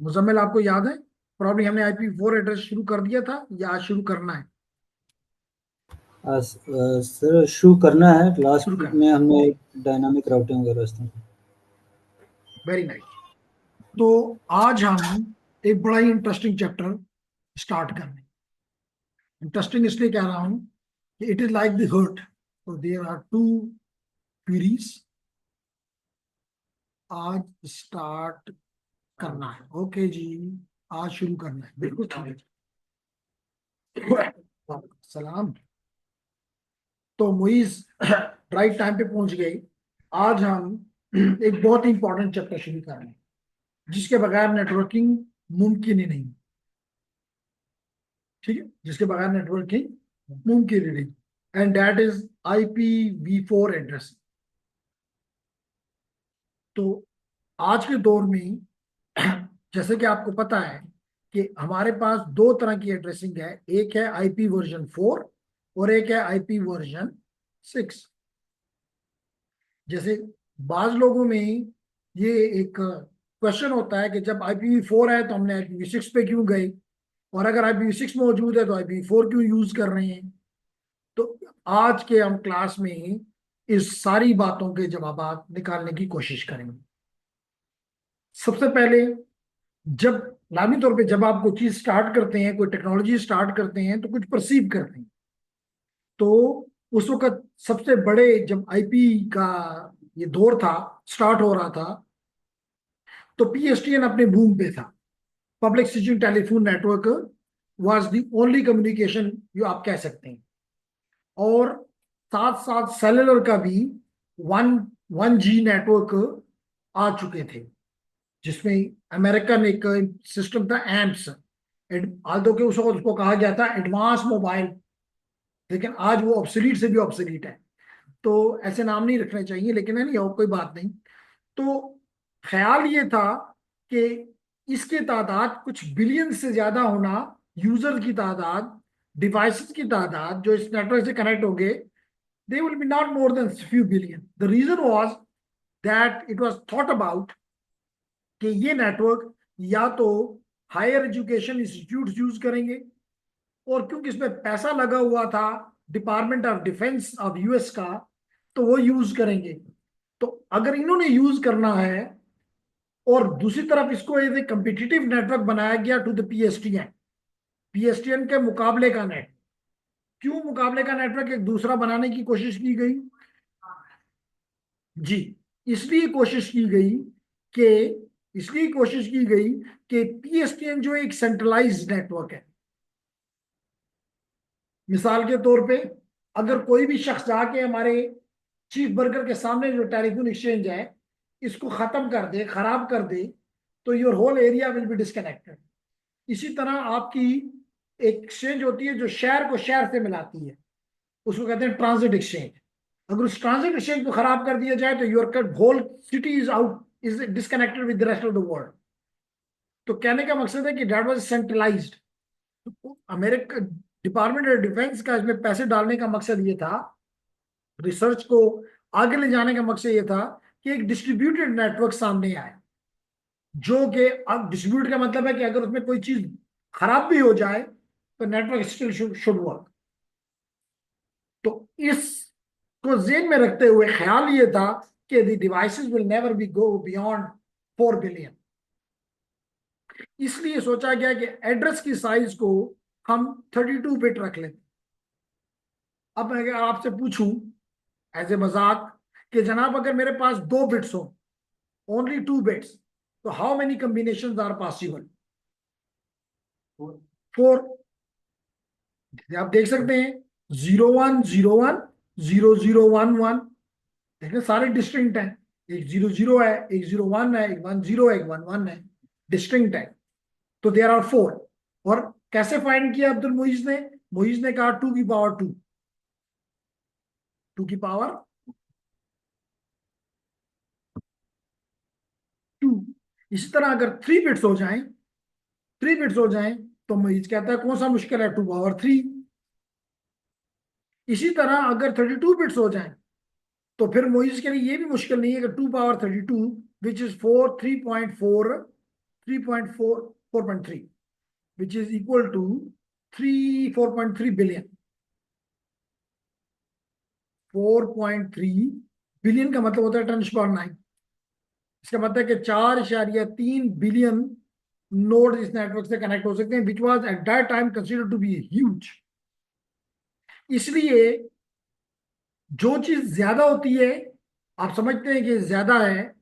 मुजम्मिल आपको याद है? प्रॉब्लम हमने IP4 एड्रेस शुरू कर दिया था या आज शुरू करना है? सर शुरू करना है, शुरू लास्ट करना में है, हमने ओके। डायनामिक राउटिंग वगैरह इस्तेमाल। Very nice. तो आज हम एक बड़ा ही इंटरेस्टिंग चैप्टर स्टार्ट कर रहे हैं। इंटरेस्टिंग इसलिए कह रहा हूं कि it is like the heart, तो देयर आर टू क्वेरीज। आज स्टार्ट करना है, ओके जी। आज शुरू करना है, बिल्कुल ठीक है। सलाम। तो मुइज राइट टाइम पे पहुंच गए। आज हम एक बहुत ही इंपॉर्टेंट चैप्टर शुरू कर रहे हैं जिसके बगैर नेटवर्किंग मुमकिन ही नहीं। ठीक है, जिसके बगैर नेटवर्किंग मुमकिन ही नहीं। And that is IPv4 address. तो आज के दौर में जैसे कि आपको पता है कि हमारे पास दो तरह की एड्रेसिंग है। एक है IP वर्जन 4 और एक है IP वर्जन 6। जैसे बाज लोगों में ये एक क्वेश्चन होता है कि जब IPv4 है तो हमने IPv6 पे क्यों गए, और अगर IPv6 मौजूद है तो IPv4 क्यों यूज कर रहे हैं। तो आज के हम क्लास में इस सारी बातों के जवाब निकालने की कोशिश करेंगे। सबसे पहले, जब लामी तौर पे जब आप कोई चीज स्टार्ट करते हैं, कोई टेक्नोलॉजी स्टार्ट करते हैं तो कुछ परसीव करते हैं। तो उस वक्त सबसे बड़े जब IP का ये दौर था, स्टार्ट हो रहा था, तो PSTN अपने बूम पे था। Public switching telephone network was the only communication जो आप कह सकते हैं। और साथ साथ सेलुलर का भी वन 1G नेटवर्क आ चुके थे, जिसमें अमेरिकन एक सिस्टम था एम्प्स। आल्दो के उस वक्त उसको कहा गया था एडवांस मोबाइल, लेकिन आज वो ऑब्सोलीट से भी ऑब्सोलीट है। तो ऐसे नाम नहीं रखने चाहिए, लेकिन है नहीं, और कोई बात नहीं। तो ख्याल ये था कि इसकी तादाद कुछ बिलियन से ज्यादा होना, यूजर की तादाद, डिवाइसेस की तादाद जो इस नेटवर्क से कनेक्ट हो गए, they will be not more than few billion. The reason was that it was thought about कि ये नेटवर्क या तो हायर एजुकेशन इंस्टीट्यूट यूज करेंगे, और क्योंकि इसमें पैसा लगा हुआ था department of defence of US का, तो वो यूज करेंगे। तो अगर इन्होंने यूज करना है, और दूसरी तरफ इसको एज ए कम्पिटिटिव नेटवर्क बनाया गया टू द PSTN के मुकाबले का नेट। क्यों मुकाबले का नेटवर्क एक दूसरा बनाने की कोशिश की गई? जी, इसलिए कोशिश की गई कि इसलिए कोशिश की गई कि PSTN जो एक सेंट्रलाइज्ड नेटवर्क है। मिसाल के तौर पे, अगर कोई भी शख्स जाके हमारे चीफ बर्गर के सामने जो टेलीफोन एक्सचेंज है इसको खत्म कर दे, खराब कर दे, तो your whole area will be disconnected. इसी तरह आपकी एक एक्सचेंज होती है जो शहर को शहर से मिलाती है, उसको कहते हैं ट्रांजिट एक्सचेंज। अगर उस ट्रांजिट एक्सचेंज को खराब कर दिया जाए तो your whole city is out, is disconnected with the rest of the world. तो कहने का मकसद है कि that was centralised. America department of defence का इसमें पैसे डालने का मकसद ये था, रिसर्च को आगे ले जाने का मकसद ये था कि एक डिस्ट्रीब्यूटेड नेटवर्क सामने आए, जो कि अब डिस्ट्रीब्यूट का मतलब है कि अगर उसमें कोई चीज खराब भी हो जाए तो नेटवर्क स्टिल शुड वर्क। तो इसको जेन में रखते हुए ख्याल ये था कि the devices will never be go beyond 4 billion. इसलिए सोचा गया कि एड्रेस की साइज को हम 32 बिट रख लें। अब मैं अगर आपसे पूछूं एज ए मजाक कि जनाब अगर मेरे पास 2 बिट्स हो, ओनली 2 बिट्स, तो how many combination are possible? 4। आप देख सकते हैं 0101, 0011। देखिए सारे डिस्टिंक्ट हैं। एक 00 है, एक 01 है, एक 10 है, एक 11 है, डिस्टिंक्ट है। तो देयर आर 4। और कैसे फाइंड किया अब्दुल मुइज ने? मुइज ने कहा 2 की पावर 2, 2 की पावर 2। इसी तरह अगर 3 बिट्स हो जाएं, 3 बिट्स हो जाएं, तो मुइज कहता है कौन सा मुश्किल है, 2 पावर 3। इसी तरह अगर 32 बिट्स हो जाएं, तो फिर मुइज के लिए ये भी मुश्किल नहीं है कि 2 power 32, which is 4, 3.4, 4.3, which is equal to 4.3 billion. 4.3 billion का मतलब होता है 10⁹9। इसका मतलब है कि 4.3 बिलियन नोड इस नेटवर्क से कनेक्ट हो सकते हैं, which was at that time considered to be huge. इसलिए जो चीज ज्यादा होती है, आप समझते हैं कि ज्यादा है,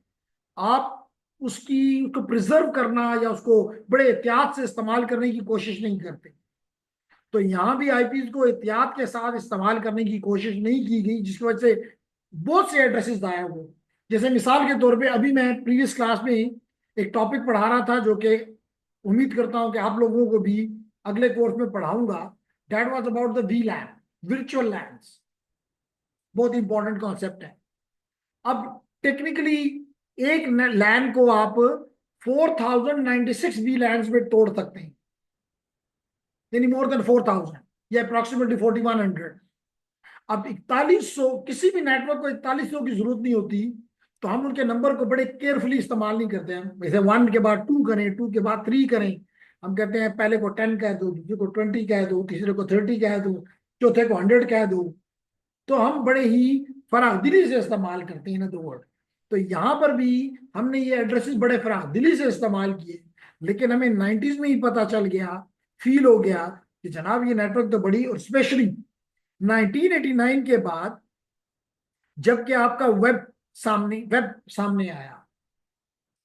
आप उसको प्रिजर्व करना या उसको बड़े एहतियात से इस्तेमाल करने की कोशिश नहीं करते। तो यहां भी आईपी को एहतियात के साथ इस्तेमाल करने की कोशिश नहीं की गई, जिसकी वजह से बहुत से एड्रेसेस गायब हुए। जैसे मिसाल के तौर पे अभी मैं प्रीवियस क्लास में एक टॉपिक पढ़ा रहा था, जो कि उम्मीद करता हूं कि आप लोगों को भी अगले कोर्स में पढ़ाऊंगा। That was about the VLAN, virtual LANs. बहुत इंपॉर्टेंट कॉन्सेप्ट है। अब टेक्निकली एक लैन को आप 4096 वी लैंड्स में तोड़ सकते हैं, यानी मोर देन 4000 या अप्रोक्सीमेटली 4100। अब 4100, किसी भी नेटवर्क को 4100 की जरूरत नहीं होती, तो हम उनके नंबर को बड़े केयरफुली इस्तेमाल नहीं करते हैं। जैसे 1 के बाद 2 करें, 2 के बाद 3 करें। हम कहते हैं पहले को 10 कह दो, दूसरे को 20 कह दो, तीसरे को 30 कह दो, चौथे को 100 कह दो। तो हम बड़े ही फरागदिली से इस्तेमाल करते हैं ना दो वर्ड। तो यहाँ पर भी हमने ये एड्रेसेस बड़े फरागदिली से इस्तेमाल किए, लेकिन हमें 90s में ही पता चल गया, फील हो गया कि जनाब ये नेटवर्क तो बड़ी, और स्पेशली 1989 के बाद जबकि आपका वेब सामने आया,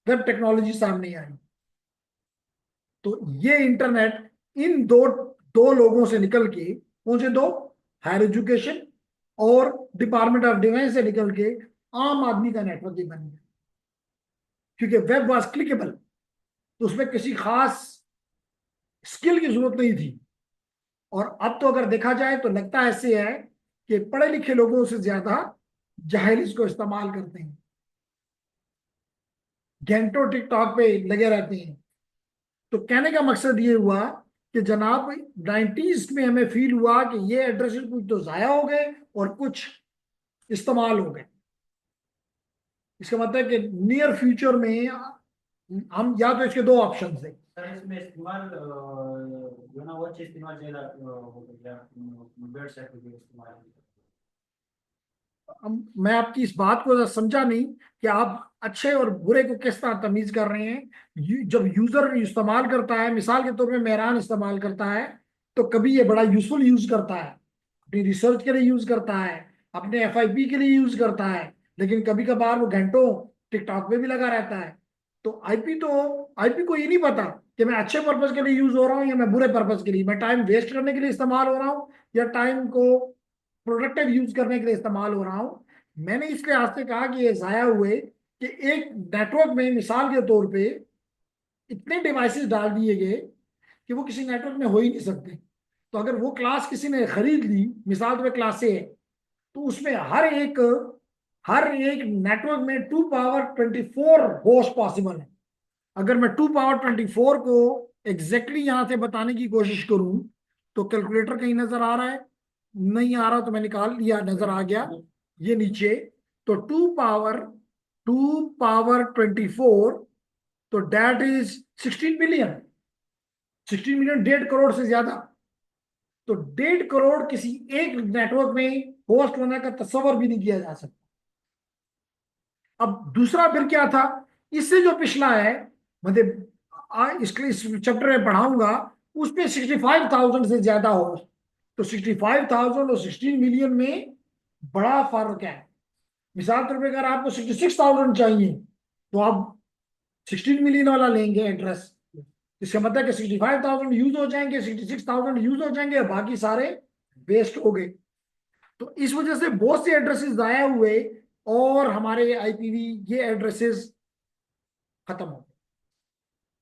वेब टेक्नोलॉजी सामने आई, तो ये इंटरनेट इन दो दो लोगों से निकल के, कौन से दो, हायर एजुकेशन और डिपार्टमेंट ऑफ डिफेंस से निकल के आम आदमी का नेटवर्क ही बन गया। क्योंकि वेब वाज क्लिकेबल, तो उसमें किसी खास स्किल की जरूरत नहीं थी। और अब तो अगर देखा जाए तो लगता ऐसे है कि पढ़े लिखे लोगों से ज्यादा जाहिल इसको इस्तेमाल करते हैं, घंटों टिकटॉक पे लगे रहते हैं। तो कहने का मकसद ये हुआ कि जनाब 90s में हमें फील हुआ कि ये एड्रेसेस कुछ तो जाया हो गए और कुछ इस्तेमाल हो गए। इसका मतलब है कि नियर फ्यूचर में हम, या तो इसके दो ऑप्शन है। सर इसमें इस्तेमाल जो ना वो चीज इस्तेमाल ज्यादा हो गया, बेड सेट हो गया इस्तेमाल। मैं आपकी इस बात को समझा नहीं कि आप अच्छे और बुरे को किस तरह तमीज कर रहे हैं। जब यूजर इस्तेमाल करता है, मिसाल के तौर पे मेहरान इस्तेमाल करता है, तो कभी ये बड़ा यूजफुल यूज करता है, अपनी रिसर्च के लिए यूज करता है, अपने एफआईपी के लिए यूज करता है, लेकिन कभी कभार वो घंटों टिकटॉक पे भी लगा रहता है। तो आईपी को ये नहीं पता कि मैं अच्छे पर्पज के लिए यूज हो रहा हूँ या मैं बुरे पर्पज के लिए, मैं टाइम वेस्ट करने के लिए इस्तेमाल हो रहा हूँ या टाइम को प्रोडक्टिव यूज करने के लिए इस्तेमाल हो रहा हूँ। मैंने इसके वास्ते कहा कि ये जाया हुए कि एक नेटवर्क में मिसाल के तौर पे इतने डिवाइसेस डाल दिए गए कि वो किसी नेटवर्क में हो ही नहीं सकते। तो अगर वो क्लास किसी ने खरीद ली, मिसाल तौर क्लास ए है, तो उसमें हर एक नेटवर्क में 2 पावर 24 होस्ट पॉसिबल है। अगर मैं 2 पावर 24 को एग्जैक्टली यहां से बताने की कोशिश करूं, तो कैलकुलेटर कहीं नजर आ रहा है, नहीं आ रहा तो मैं निकाल लिया, नजर आ गया ये नीचे। तो 2 पावर 24, तो that is 16 million. 16 million 1.5 crore से ज्यादा। तो 1.5 करोड़ किसी एक नेटवर्क में होस्ट होने का तस्वर भी नहीं किया जा सकता। अब दूसरा फिर क्या था, इससे जो पिछला है, मतलब इसके इस चैप्टर में पढ़ाऊंगा, उसमें 65,000 से ज्यादा होस्ट। तो 65,000 और 16 मिलियन में बड़ा फर्क है। मिसाल तौर पर अगर आपको 66,000 चाहिए, तो आप 16 मिलियन वाला लेंगे एड्रेस। इसका मतलब है कि 65,000 यूज हो जाएंगे, 66,000 यूज हो जाएंगे, बाकी सारे वेस्ट हो गए। तो इस वजह से बहुत से एड्रेसेस जाया हुए और हमारे आईपीवी ये एड्रेसेस खत्म हो गए।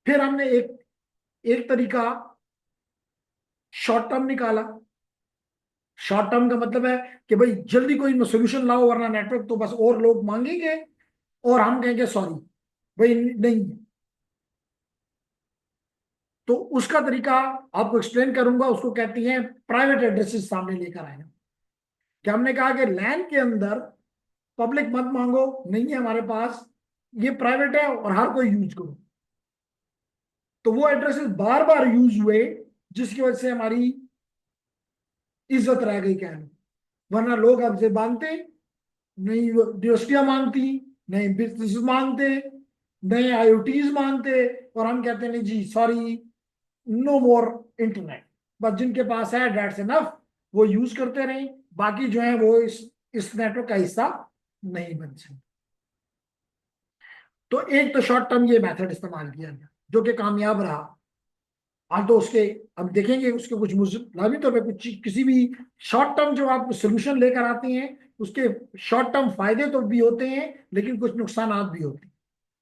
फिर हमने एक एक तरीका शॉर्ट टर्म निकाला। शॉर्ट टर्म का मतलब है कि भाई जल्दी कोई सोल्यूशन लाओ, वरना नेटवर्क तो बस और लोग मांगेंगे और हम कहेंगे सॉरी भाई नहीं। तो उसका तरीका आपको एक्सप्लेन करूंगा, उसको कहती हैं प्राइवेट एड्रेसेस सामने लेकर आए। कि हमने कहा कि लैन के अंदर पब्लिक मत मांगो, नहीं है हमारे पास, ये प्राइवेट है और हर कोई यूज करो। तो वो एड्रेसेस बार बार यूज हुए, जिसकी वजह से हमारी इज्जत रह गई कहने, वरना लोग हमसे मांगते नहीं, यूनिवर्सिटियां मांगती, नए बिजनेस मांगते, नए आईओटीज मांगते, और हम कहते नहीं जी सॉरी, नो मोर इंटरनेट, बस जिनके पास है डेट्स इनफ, वो यूज करते रहे, बाकी जो है वो इस नेटवर्क का हिस्सा नहीं बन सकते। तो एक तो शॉर्ट टर्म ये मेथड इस्तेमाल किया गया जो कि कामयाब रहा। हाँ, तो उसके अब देखेंगे उसके कुछ लाभी तौर पे कुछ किसी भी शॉर्ट टर्म जो आप सोल्यूशन लेकर आते हैं, उसके शॉर्ट टर्म फायदे तो भी होते हैं, लेकिन कुछ नुकसानात भी होते हैं।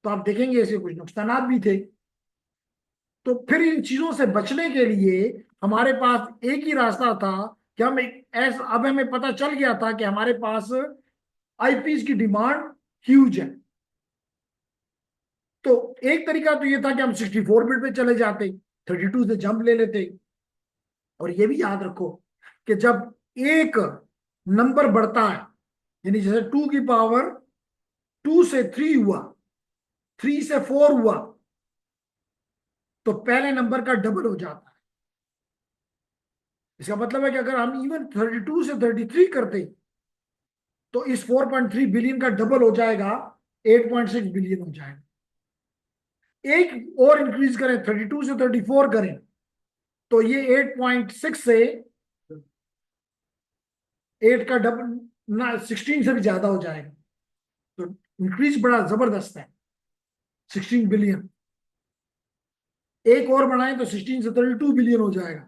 तो आप देखेंगे इसके कुछ नुकसानात भी थे। तो फिर इन चीजों से बचने के लिए हमारे पास एक ही रास्ता था कि हम एक ऐसा, अब हमें पता चल गया था कि हमारे पास आईपीज की डिमांड ह्यूज है। तो एक तरीका तो ये था कि हम 64 बिट पे चले जाते, 32 से जंप ले लेते। और ये भी याद रखो कि जब एक नंबर बढ़ता है, यानी जैसे 2 की पावर 2 से 3 हुआ, 3 से 4 हुआ, तो पहले नंबर का डबल हो जाता है। इसका मतलब है कि अगर हम इवन 32 से 33 करते, तो इस 4.3 बिलियन का डबल हो जाएगा, 8.6 बिलियन हो जाएगा। एक और इंक्रीज करें, 32 से 34 करें, तो ये 8.6 से 8 का डबल ना 16 से भी ज्यादा हो जाएगा। तो इंक्रीज बड़ा जबरदस्त है, 16 बिलियन। एक और बढ़ाएं तो 16 से 32 बिलियन हो जाएगा।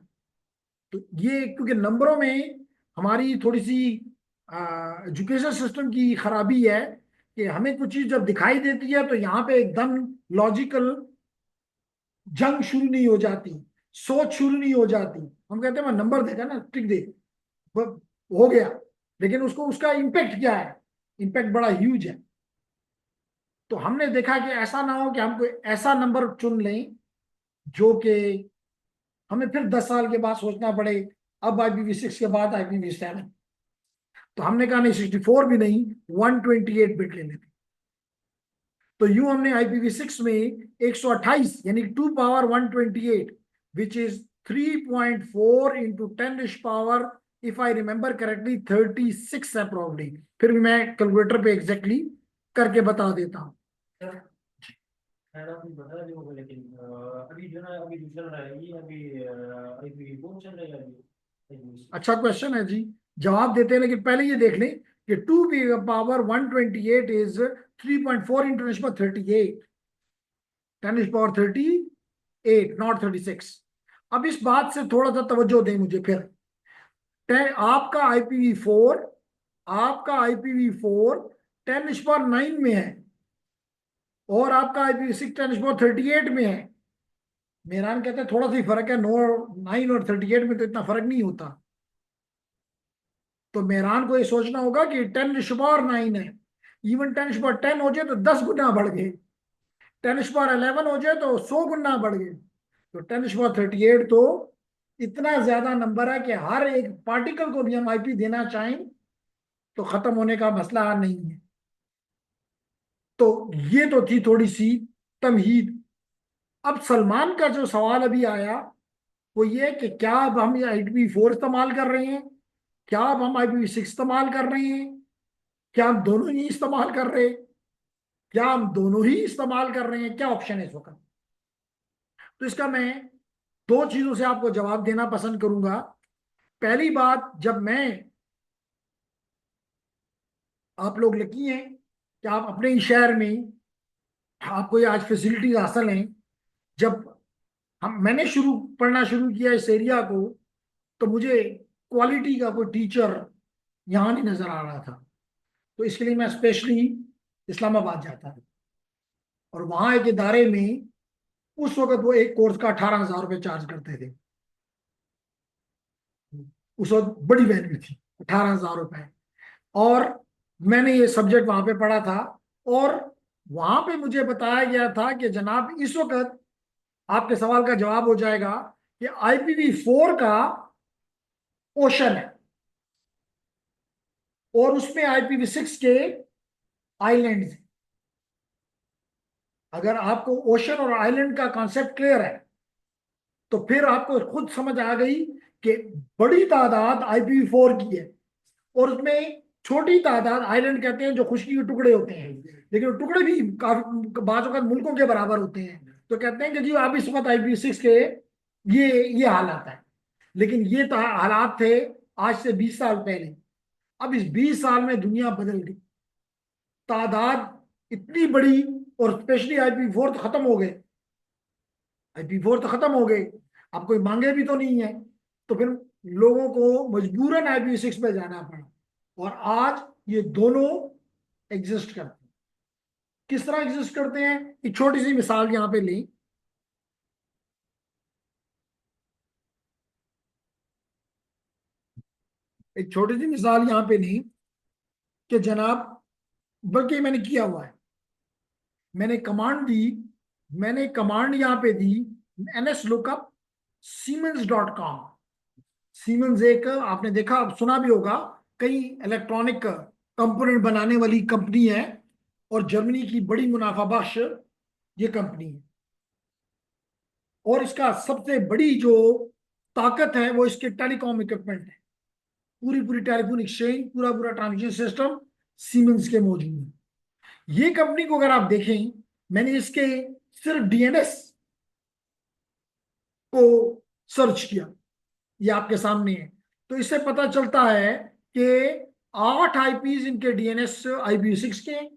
तो ये क्योंकि नंबरों में हमारी थोड़ी सी एजुकेशन सिस्टम की खराबी है कि हमें कुछ चीज जब दिखाई देती है तो यहाँ पे एकदम लॉजिकल जंग शुरू नहीं हो जाती, सोच शुरू नहीं हो जाती। हम कहते हैं मैं नंबर देखा ना, टिक दे, हो गया। लेकिन उसको उसका इम्पैक्ट क्या है, इम्पैक्ट बड़ा ह्यूज है। तो हमने देखा कि ऐसा ना हो कि हम कोई ऐसा नंबर चुन लें जो कि हमें फिर 10 साल के बाद सोचना पड़े, अब IPv6 के बाद IPv7। तो हमने कहा नहीं, 64 भी नहीं, 128 बिट ले लेते। तो यूं हमने IPv6 में 128 यानी 2 power 128, which is 3.4 into 10 power, if I remember correctly 36 है प्रॉब्ली। फिर भी मैं कैलकुलेटर पे एग्जैक्टली करके बता देता हूँ। शायद आपने बता दिया होगा, लेकिन अभी जो ना अभी जो चल रहा है ये अभी अभी वो चल रहा है अभी। अच्छा क्वेश्चन है जी, जवाब देते हैं, लेकिन पहले ये देख लें कि 2 power 128 is 3.4 into 10 power 38, 10 power 38, not 36। अब इस बात से थोड़ा सा तवज्जो दें मुझे फिर। आपका IPv4, आपका IPv4 10 पावर 9 में है, और आपका IPv6 10 पावर 38 में है। मेहरान कहते हैं थोड़ा सा ही फर्क है, 9 और 38 में तो इतना फर्क नहीं होता। तो मेहरान को ये सोचना होगा कि 10 पावर 9 है, इवन 10 पावर 10 हो जाए तो 10 गुना बढ़ गए, 10 पावर 11 हो जाए तो 100 गुना बढ़ गए। तो 10 पावर 38 तो इतना ज्यादा नंबर है कि हर एक पार्टिकल को भी हम IP देना चाहें तो खत्म होने का मसला नहीं है। तो ये तो थी थोड़ी सी तमहीद। अब सलमान का जो सवाल अभी आया वो ये कि क्या अब हम IPv4 इस्तेमाल कर रहे हैं, क्या अब हम IPv6 इस्तेमाल कर रहे हैं, क्या हम दोनों ही इस्तेमाल कर रहे हैं, क्या हम दोनों ही इस्तेमाल कर रहे हैं, क्या ऑप्शन है इस वक्त। तो इसका मैं दो चीजों से आपको जवाब देना पसंद करूंगा। पहली बात, जब मैं, आप लोग लकी हैं कि आप अपने ही शहर में आपको ये आज फैसिलिटीज हासिल हैं। जब मैंने पढ़ना शुरू किया इस एरिया को, तो मुझे क्वालिटी का कोई टीचर यहाँ नहीं नजर आ रहा था। तो इसके लिए मैं स्पेशली इस्लामाबाद जाता था, और वहां एक इदारे में उस वक्त वो एक कोर्स का 18,000 रुपये चार्ज करते थे। उस वक्त बड़ी वैल्यू थी 18,000 रुपये। और मैंने ये सब्जेक्ट वहां पे पढ़ा था, और वहां पे मुझे बताया गया था कि जनाब इस वक्त आपके सवाल का जवाब हो जाएगा कि IPv4 का ओशन है, और उसमें IPv6 के आइलैंड। अगर आपको ओशन और आइलैंड का कॉन्सेप्ट क्लियर है तो फिर आपको खुद समझ आ गई कि बड़ी तादाद IPv4 की है, और उसमें छोटी तादाद आइलैंड कहते हैं जो खुशकी के टुकड़े होते हैं, लेकिन वो टुकड़े भी काफी बाजू का मुल्कों के बराबर होते हैं। तो कहते हैं कि जी आप इस वक्त IPv6 के ये हालात है, लेकिन ये हालात थे आज से 20 साल पहले। अब इस 20 साल में दुनिया बदल गई, तादाद इतनी बड़ी, और स्पेशली IPv4 तो खत्म हो गए, IPv4 तो खत्म हो गए, अब कोई मांगे भी तो नहीं है, तो फिर लोगों को मजबूरन IPv6 पे जाना पड़ा, और आज ये दोनों एग्जिस्ट करते हैं। किस तरह एग्जिस्ट करते हैं, एक छोटी सी मिसाल यहां पे लें। एक छोटी सी मिसाल यहां पे लें कि जनाब, बल्कि मैंने किया हुआ है, मैंने कमांड दी, मैंने कमांड यहां पे दी NSLOOKUP Siemens.com। सीमेंस एक, आपने देखा सुना भी होगा, कई इलेक्ट्रॉनिक कंपोनेंट बनाने वाली कंपनी है, और जर्मनी की बड़ी मुनाफाबख्श ये कंपनी है, और इसका सबसे बड़ी जो ताकत है वो इसके टेलीकॉम इक्विपमेंट है। पूरी पूरी टेलीफोन एक्सचेंज, पूरा पूरा ट्रांसमिशन सिस्टम सीमेंस के मौजूद है। ये कंपनी को अगर आप देखें, मैंने इसके सिर्फ DNS को सर्च किया, ये आपके सामने है, तो इससे पता चलता है कि 8 IPs इनके DNS IPv6 के,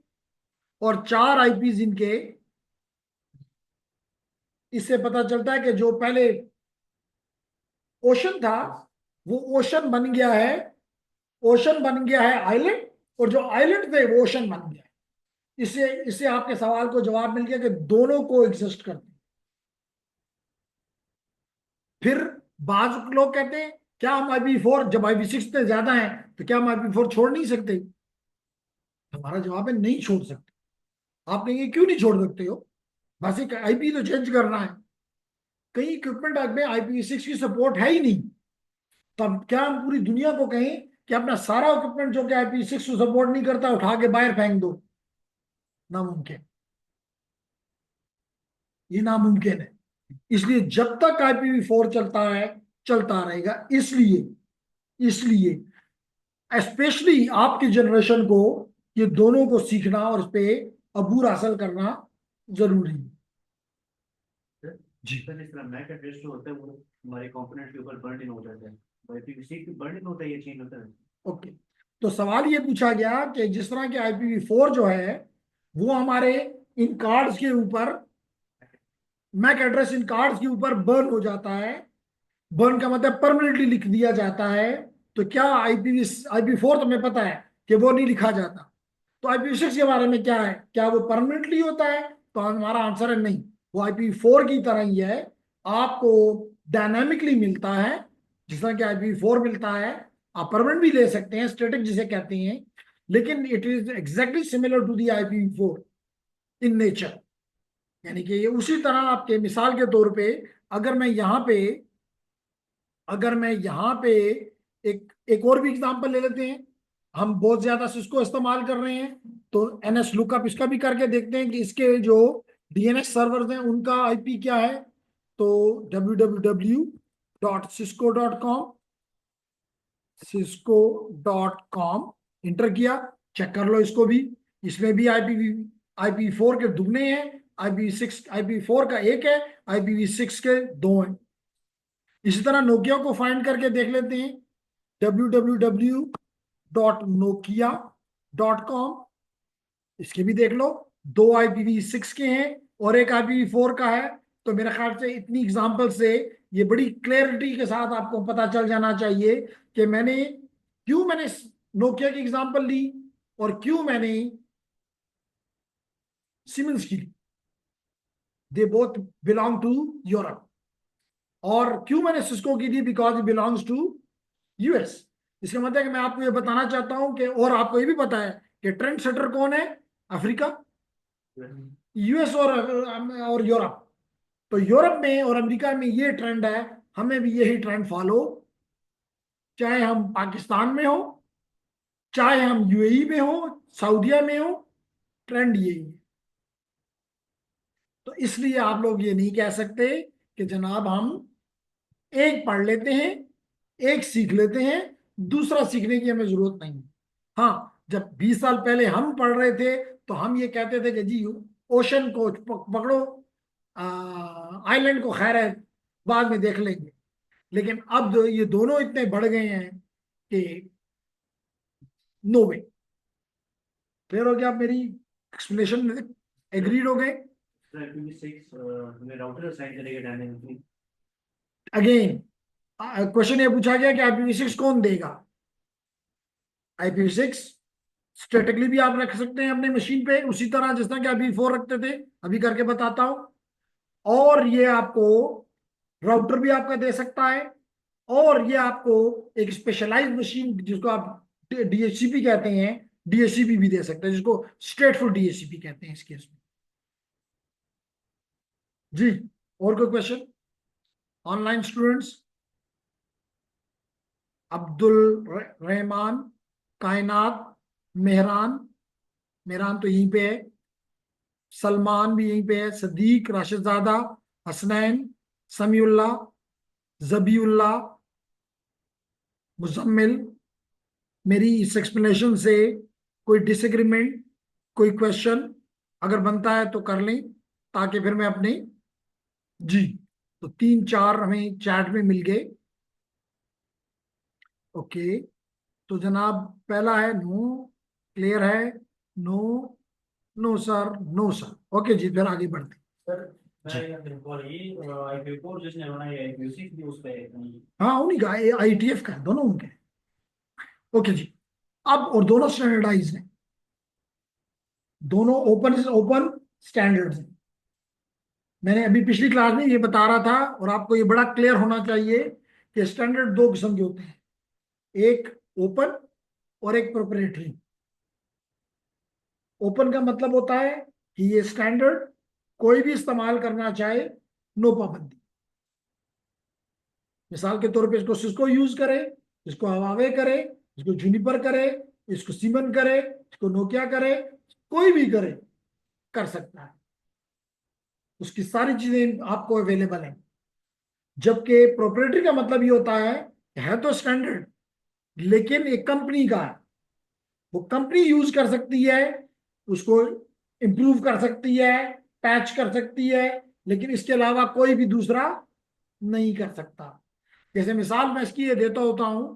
और 4 IPs इनके, इससे पता चलता है कि जो पहले ओशन था वो ओशन बन गया है, ओशन बन गया है आइलैंड, और जो आइलैंड थे वो ओशन बन गया है। इससे इससे आपके सवाल को जवाब मिल गया कि दोनों को एग्जिस्ट करते हैं। फिर बाज लोग कहते हैं क्या हम IPv4, जब IPv6 से ज्यादा है तो क्या हम IPv4 छोड़ नहीं सकते? हमारा जवाब है नहीं छोड़ सकते। आप कहेंगे क्यों नहीं छोड़ सकते हो, बस एक IP तो चेंज करना है। कई इक्विपमेंट में IPv6 की सपोर्ट है ही नहीं, तब क्या हम पूरी दुनिया को कहें कि अपना सारा इक्विपमेंट जो कि IPv6 को सपोर्ट नहीं करता उठा के बाहर फेंक दो? नामुमकिन, ये नामुमकिन है। इसलिए जब तक IPv4 चलता है, चलता रहेगा। इसलिए इसलिए स्पेशली आपकी जनरेशन को ये दोनों को सीखना और इस पे अबूर हासिल करना जरूरी है। जी, सर इस तरह मैक एड्रेस जो होता है वो हमारे कंपोनेंट के ऊपर बर्न इन हो जाता है, IPv6 भी बर्न इन होता है, ये चीज होता है। ओके। तो सवाल ये पूछा गया कि जिस तरह के IPv4 जो है वो हमारे इन कार्ड्स के ऊपर, मैक एड्रेस इन कार्ड्स के ऊपर बर्न हो जाता है, बर्न का मतलब परमानेंटली लिख दिया जाता है, तो क्या IPv4 तो हमें पता है कि वो नहीं लिखा जाता, तो IPv6 के बारे में क्या है, क्या वो परमानेंटली होता है? तो हमारा आंसर है नहीं, वो IPv4 की तरह ही है, आपको डायनामिकली मिलता है, जिस तरह कि IPv4 मिलता है। आप परमानेंट भी ले सकते हैं, स्टैटिक जिसे कहते हैं, लेकिन it is exactly similar to the IPv4 in nature. यानी कि ये उसी तरह, आपके मिसाल के तौर पे, अगर मैं यहाँ पे अगर मैं यहाँ पे एक एक और भी एग्जांपल ले लेते हैं, हम बहुत ज्यादा सिस्को इस्तेमाल कर रहे हैं, तो NSLOOKUP इसका भी करके देखते हैं कि इसके जो DNS सर्वर्स हैं उनका IP क्या है। तो www.cisco.com, cisco.com इंटर किया, चेक कर लो इसको भी, इसमें भी IPv4 के दुगने हैं, IPv4 का एक है, IPv6 के दो हैं। इसी तरह नोकिया को फाइंड करके देख लेते हैं, www.nokia.com, इसके भी देख लो, दो IPv6 के हैं और एक IPv4 का है। तो मेरे ख्याल से इतनी एग्जांपल से ये बड़ी क्लैरिटी के साथ आपको पता चल जाना चाहिए कि मैंने नोकिया की एग्जांपल ली और क्यों मैंने सीमेंस की ली। They both belong to Europe. और क्यों मैंने सिस्को की ली, because it belongs to US। इसका मतलब है कि मैं आपको ये बताना चाहता हूं कि, और आपको ये भी पता है कि ट्रेंड सेटर कौन है, अफ्रीका, US और यूरोप। तो यूरोप में और अमेरिका में ये ट्रेंड है, हमें भी यही ट्रेंड फॉलो, चाहे हम पाकिस्तान में हो, चाहे हम UAE में हो, सऊदीया में हो, ट्रेंड यही है। तो इसलिए आप लोग ये नहीं कह सकते कि जनाब हम एक पढ़ लेते हैं, एक सीख लेते हैं, दूसरा सीखने की हमें जरूरत नहीं। हाँ, जब 20 साल पहले हम पढ़ रहे थे तो हम ये कहते थे कि जी ओशन को पकड़ो, आइलैंड को खैर है बाद में देख लेंगे। लेकिन अब ये दोनों इतने बढ़ गए हैं कि नो वे। क्लियर हो गया आप मेरी एक्सप्लेनेशन में? एग्रीड हो गए? सर IPv6 हमें राउटर असाइन करेगा डायनेमिकली। अगेन क्वेश्चन ये पूछा गया कि IPv6 कौन देगा। IPv6 स्टैटिकली भी आप रख सकते हैं अपने मशीन पे, उसी तरह जिस तरह कि IPv4 रखते थे, अभी करके बताता हूं। और ये आपको राउटर भी आपका दे सकता है, और ये आपको एक स्पेशलाइज्ड मशीन जिसको आप DHCP कहते हैं, DHCP भी दे सकते हैं, जिसको स्ट्रेटफुल DHCP कहते हैं इस केस में। जी, और कोई question online students? Abdul Rahman, कायनात, मेहरान, मेहरान तो यहीं पे है, सलमान भी यहीं पे है, सदीक, राशिदजादा, हसनैन, समीउल्लाह, जबीउल्लाह, मुजम्मिल। मेरी इस एक्सप्लेनेशन से कोई डिसएग्रीमेंट, कोई क्वेश्चन अगर बनता है तो कर लें, ताकि फिर मैं अपने। जी, तो 3 4 हमें चैट में मिल गए। ओके, तो जनाब पहला है नो, क्लियर है? No, no sir, no sir. Okay जी, फिर आगे बढ़ते हैं। सर जी, मैं ये बिल्कुल ये IPv4 जिसने बनाई है IPv6 भी उस पे हाँ उन्हीं का, IETF का है, दोनों उनके। ओके जी, अब और दोनों स्टैंडर्डाइज हैं, दोनों ओपन ओपन स्टैंडर्ड्स हैं। मैंने अभी पिछली क्लास में ये बता रहा था, और आपको ये बड़ा क्लियर होना चाहिए कि स्टैंडर्ड दो किस्म के होते हैं, एक ओपन और एक प्रोप्राइटरी। ओपन का मतलब होता है कि ये स्टैंडर्ड कोई भी इस्तेमाल करना चाहे, नो पाबंदी। मिसाल के तौर पे इसको सिस्को यूज करे, इसको हवावे करे, इसको जूनिपर करे, इसको सीमन करे, इसको नोकिया करे, कोई भी करे, कर सकता है। उसकी सारी चीजें आपको अवेलेबल हैं। जबकि प्रोप्राइटरी का मतलब ये होता है तो स्टैंडर्ड, लेकिन एक कंपनी का है, वो कंपनी यूज कर सकती है, उसको इंप्रूव कर सकती है, पैच कर सकती है, लेकिन इसके अलावा कोई भी दूसरा नहीं कर सकता। जैसे मिसाल मैं इसकी ये देता होता हूं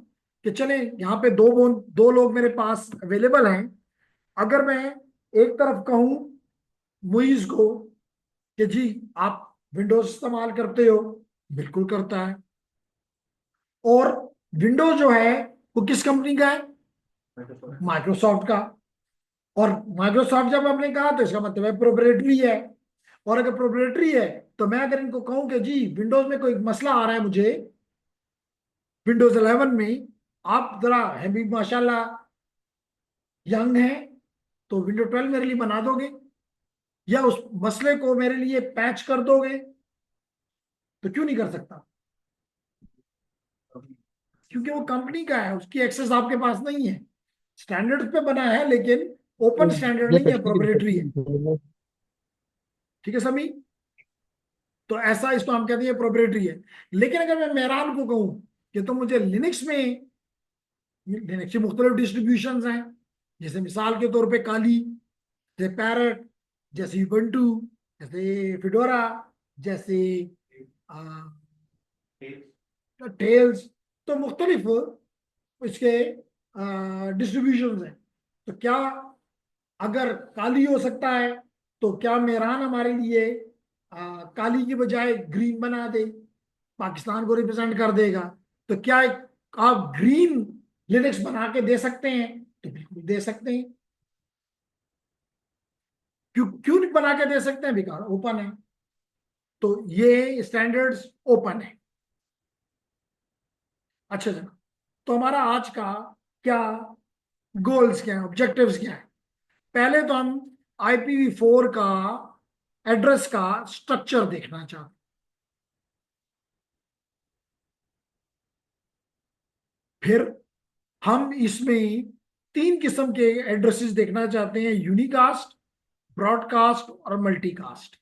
कि चले यहाँ पे दो लोग मेरे पास अवेलेबल हैं। अगर मैं एक तरफ कहूं मुइज को कि जी आप विंडोज इस्तेमाल करते हो, बिल्कुल करता है। और विंडोज जो है वो किस कंपनी का है? माइक्रोसॉफ्ट का। और माइक्रोसॉफ्ट जब आपने कहा तो इसका मतलब है प्रोप्राइटरी है। और अगर प्रोप्राइटरी है तो मैं अगर इनको कहूं कि जी विंडोज में कोई मसला आ रहा है मुझे, विंडोज 11 में, आप जरा हैवी माशाल्लाह यंग है, तो विंडो 12 मेरे लिए बना दोगे, या उस मसले को मेरे लिए पैच कर दोगे? तो क्यों नहीं कर सकता? क्योंकि वो कंपनी का है, उसकी एक्सेस आपके पास नहीं है। स्टैंडर्ड्स पे बना है, लेकिन ओपन स्टैंडर्ड नहीं है, प्रोप्राइटरी है। ठीक है सभी? तो ऐसा इसको हम कहते हैं प्रोप्राइटरी है। लेकिन अगर मैं मेहरान को कहूं कि तो मुझे लिनक्स में, लिनक्स की मुख्तलिफ डिस्ट्रीब्यूशन हैं, जैसे मिसाल के तौर पे काली, जैसे पैरट, जैसे ubuntu, जैसे फिडोरा, जैसे टेल्स, तो मुख्तलिफ इसके डिस्ट्रीब्यूशन हैं। तो क्या अगर काली हो सकता है, तो क्या मेहरान हमारे लिए काली की बजाय ग्रीन बना दे, पाकिस्तान को रिप्रेजेंट कर देगा? तो क्या आप ग्रीन लिनक्स बना के दे सकते हैं? तो बिल्कुल दे सकते हैं। क्यों क्यों नहीं बना के दे सकते हैं? बिकॉज ओपन है। तो ये स्टैंडर्ड्स ओपन है। अच्छा जनाब, तो हमारा आज का क्या गोल्स क्या है, ऑब्जेक्टिव्स क्या है? पहले तो हम IPv4 का एड्रेस का स्ट्रक्चर देखना चाहते हैं। फिर हम इसमें 3 किस्म के एड्रेसेस देखना चाहते हैं, यूनिकास्ट, ब्रॉडकास्ट और मल्टीकास्ट।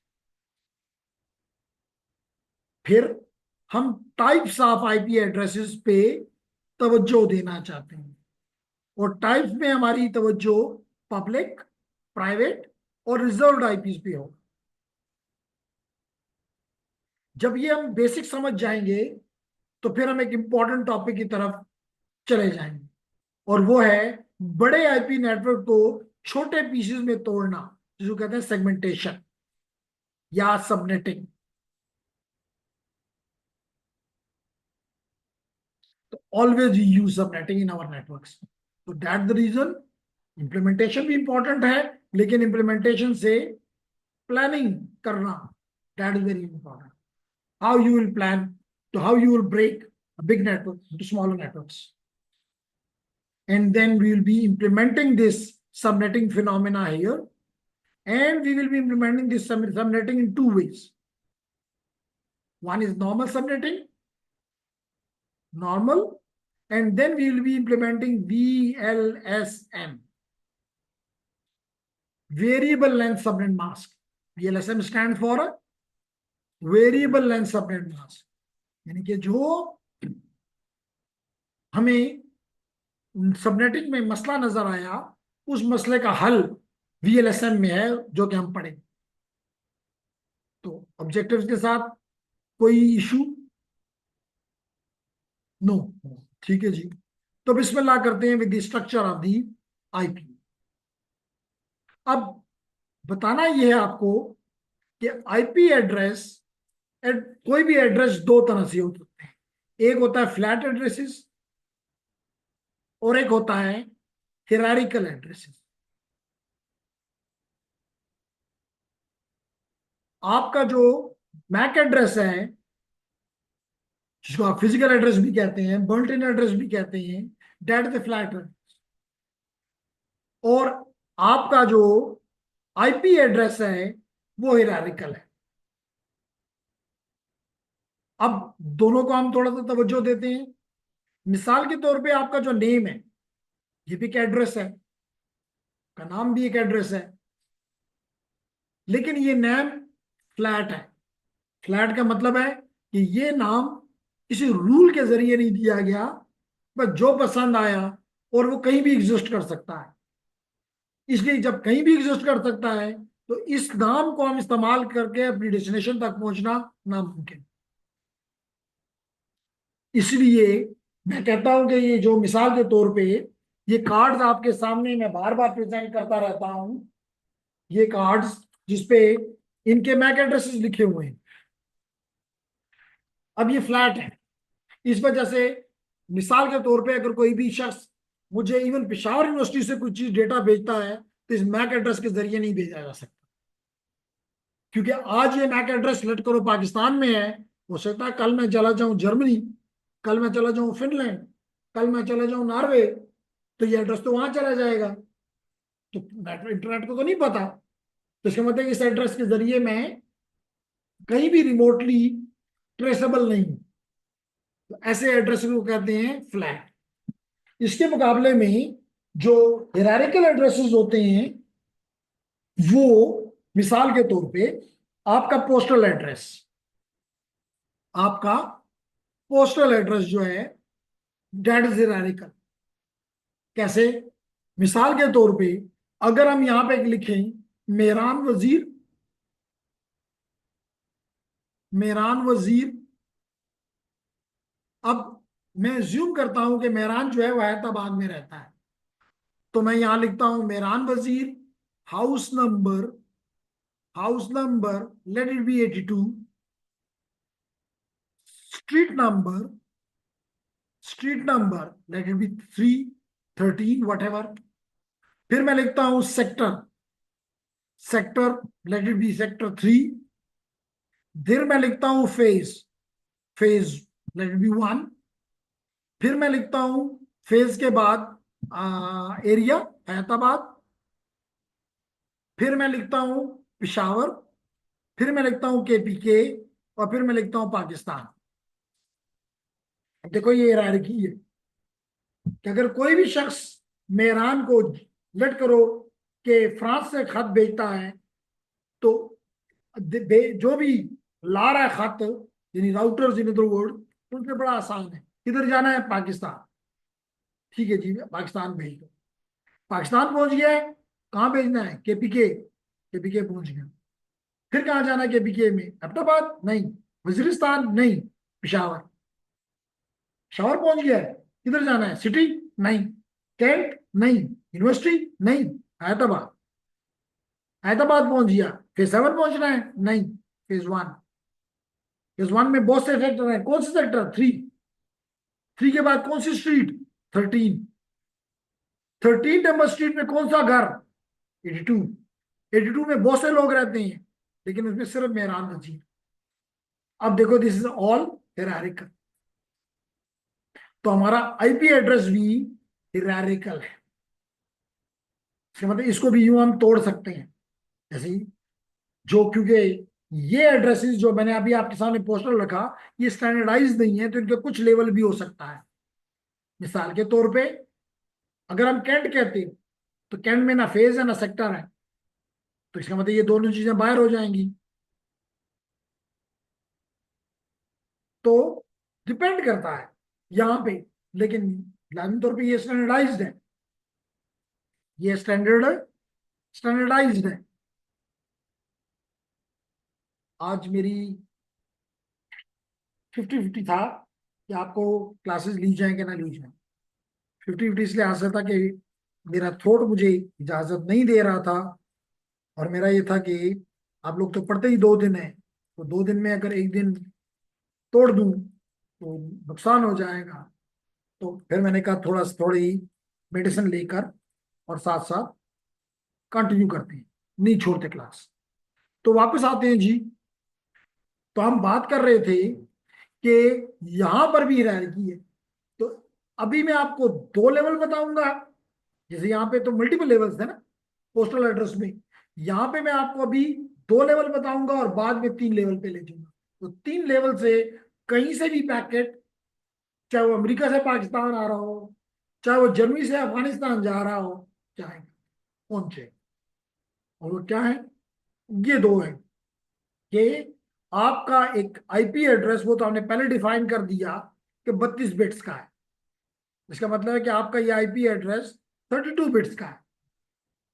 फिर हम टाइप्स ऑफ आईपी एड्रेसेस पे तवज्जो देना चाहते हैं, और टाइप्स में हमारी तवज्जो पब्लिक, प्राइवेट और रिजर्व्ड आईपीज पे हो। जब ये हम बेसिक समझ जाएंगे तो फिर हम एक इंपॉर्टेंट टॉपिक की तरफ चले जाएंगे, और वो है बड़े आईपी नेटवर्क को छोटे पीसेस में तोड़ना, जिसको कहते हैं सेगमेंटेशन या सबनेटिंग। तो always use subnetting in our networks. तो दैट द रीजन इम्प्लीमेंटेशन भी इंपॉर्टेंट है, लेकिन इम्प्लीमेंटेशन से प्लानिंग करना, that is very important. How you will plan, to how you will break a big network into smaller networks. And then we will be implementing this subnetting phenomena here. And we will be implementing this subnetting in two ways. One is normal subnetting, normal, and then we will be implementing VLSM, variable length subnet mask. VLSM stands for variable length subnet mask, यानी कि जो हमें subnetting में मसला नजर आया, उस मसले का हल वीएलएसएम में है, जो कि हम पढ़ेंगे। तो ऑब्जेक्टिव्स के साथ कोई इशू? नो, ठीक है जी। तो बिस्मिल्लाह करते हैं with the structure of the IP. अब बताना यह है आपको कि आईपी एड्रेस, कोई भी एड्रेस दो तरह से हो सकते हैं। एक होता है फ्लैट एड्रेसेस और एक होता है हिरारिकल एड्रेसेस। आपका जो मैक एड्रेस है, जिसको आप फिजिकल एड्रेस भी कहते हैं, बर्ट इन एड्रेस भी कहते हैं, that is the flat address. और आपका जो आईपी एड्रेस है वो हिरारिकल है। अब दोनों को हम थोड़ा सा तवज्जो देते हैं। मिसाल के तौर पे आपका जो नेम है, ये भी एक एड्रेस है, का नाम भी एक एड्रेस है, लेकिन ये नेम फ्लैट है। फ्लैट का मतलब है कि ये नाम किसी रूल के जरिए नहीं दिया गया, बस जो पसंद आया, और वो कहीं भी एग्जिस्ट कर सकता है। इसलिए जब कहीं भी एग्जिस्ट कर सकता है तो इस नाम को हम इस्तेमाल करके अपनी डेस्टिनेशन तक पहुंचना नामुमकिन। इसलिए मैं कहता हूं कि ये जो मिसाल के तौर पे ये कार्ड्स आपके सामने मैं बार बार प्रेजेंट करता रहता हूं, ये कार्ड्स जिसपे इनके मैक एड्रेसेस लिखे हुए हैं, अब ये फ्लैट है। इस वजह से मिसाल के तौर पे अगर कोई भी शख्स मुझे इवन पेशावर यूनिवर्सिटी से कुछ चीज डेटा भेजता है तो इस मैक एड्रेस के जरिए नहीं भेजा जा सकता, क्योंकि आज ये मैक एड्रेस लेट करो पाकिस्तान में है, हो सकता है कल मैं चला जाऊं जर्मनी, कल मैं चला जाऊं फिनलैंड, कल मैं चला जाऊं नॉर्वे, तो ये एड्रेस तो वहां चला जाएगा। तो इंटरनेट को तो नहीं पता, तो इसका मतलब इस एड्रेस के जरिए मैं कहीं भी रिमोटली ट्रेसेबल नहीं हूं। तो ऐसे एड्रेस को कहते हैं फ्लैट। इसके मुकाबले में जो हिरारिकल एड्रेसेस होते हैं, वो मिसाल के तौर पे आपका पोस्टल एड्रेस, आपका पोस्टल एड्रेस जो है दैट इज हिरारिकल। कैसे? मिसाल के तौर पे अगर हम यहां पे लिखें मेहरान वजीर, मेहरान वजीर, अब मैं ज्यूम करता हूं कि मेहरान जो है वह हैदराबाद में रहता है, तो मैं यहां लिखता हूं मेहरान वजीर, house number, house number let it be 82, street number, street number let it be 313 what ever. फिर मैं लिखता हूं sector, sector let it be sector 3। फिर मैं लिखता हूं phase, phase let it be 1। फिर मैं लिखता हूं फेज के बाद एरिया हैदराबाद। फिर मैं लिखता हूं पिशावर। फिर मैं लिखता हूं केपीके, और फिर मैं लिखता हूं पाकिस्तान। देखो ये हायरार्की है कि अगर कोई भी शख्स मेहरान को लेट करो कि फ्रांस से खत भेजता है, तो जो भी ला रहा है खत, यानी राउटर्स इन अदर वर्ड, उनके बड़ा आसान है। किधर जाना है? पाकिस्तान। ठीक है जी, पाकिस्तान भेज दो। पाकिस्तान पहुंच गया है। कहाँ भेजना है? केपीके। केपीके पहुंच गया। फिर कहाँ जाना है केपीके में? अहमदाबाद नहीं, वजीरिस्तान नहीं, पिशावर। पिशावर पहुंच गया है। किधर जाना है? सिटी नहीं, कैंट नहीं, यूनिवर्सिटी नहीं, हैदराबाद। हैदराबाद पहुंच गया। फेज 7 पहुंचना है? नहीं, फेज 1। फेज 1 में बहुत से सेक्टर है। कौन से सेक्टर? 3। 3 के बाद कौन सी स्ट्रीट? 13। 13 नंबर स्ट्रीट में कौन सा घर? 82। 82 में बहुत से लोग रहते हैं, लेकिन उसमें सिर्फ मेहरान नजीर। अब देखो, दिस इज ऑल हिरारिकल। तो हमारा आईपी एड्रेस भी हिरारिकल है। इसका मतलब इसको भी यूं हम तोड़ सकते हैं, जैसे जो, क्योंकि ये एड्रेसेस जो मैंने अभी आपके सामने पोस्टर रखा, ये स्टैंडर्डाइज नहीं है, तो इनके कुछ लेवल भी हो सकता है। मिसाल के तौर पे अगर हम कैंट कहते हैं, तो कैंट में ना फेज है ना सेक्टर है, तो इसका मतलब ये दोनों चीजें बाहर हो जाएंगी। तो डिपेंड करता है यहाँ पे, लेकिन लाजमी तौर पे ये स्टैंडर्डाइज्ड है। ये स्टैंडर्डाइज्ड है। आज मेरी 50-50 था कि आपको क्लासेस ली जाए कि ना ली जाए। 50-50 इसलिए हासिल था कि मेरा थ्रोट मुझे इजाजत नहीं दे रहा था, और मेरा ये था कि आप लोग तो पढ़ते ही 2 दिन है, तो 2 दिन में अगर एक दिन तोड़ दूं तो नुकसान हो जाएगा। तो फिर मैंने कहा थोड़ी मेडिसिन लेकर और साथ साथ कंटिन्यू करते हैं, नहीं छोड़ते क्लास। तो वापस आते हैं जी। तो हम बात कर रहे थे कि यहां पर भी हायरार्की है। तो अभी मैं आपको 2 लेवल बताऊंगा। जैसे यहाँ पे तो मल्टीपल लेवल्स है ना पोस्टल एड्रेस में, यहाँ पे मैं आपको अभी 2 लेवल बताऊंगा और बाद में 3 लेवल पे ले जाऊंगा। तो 3 लेवल से कहीं से भी पैकेट, चाहे वो अमेरिका से पाकिस्तान आ रहा हो, चाहे वो जर्मनी से अफगानिस्तान जा रहा हो, चाहे पहुंचे। और वो क्या है? ये 2 है कि आपका एक आईपी एड्रेस, वो तो हमने पहले डिफाइन कर दिया कि 32 बिट्स का है। इसका मतलब है कि आपका ये आईपी एड्रेस 32 बिट्स का है।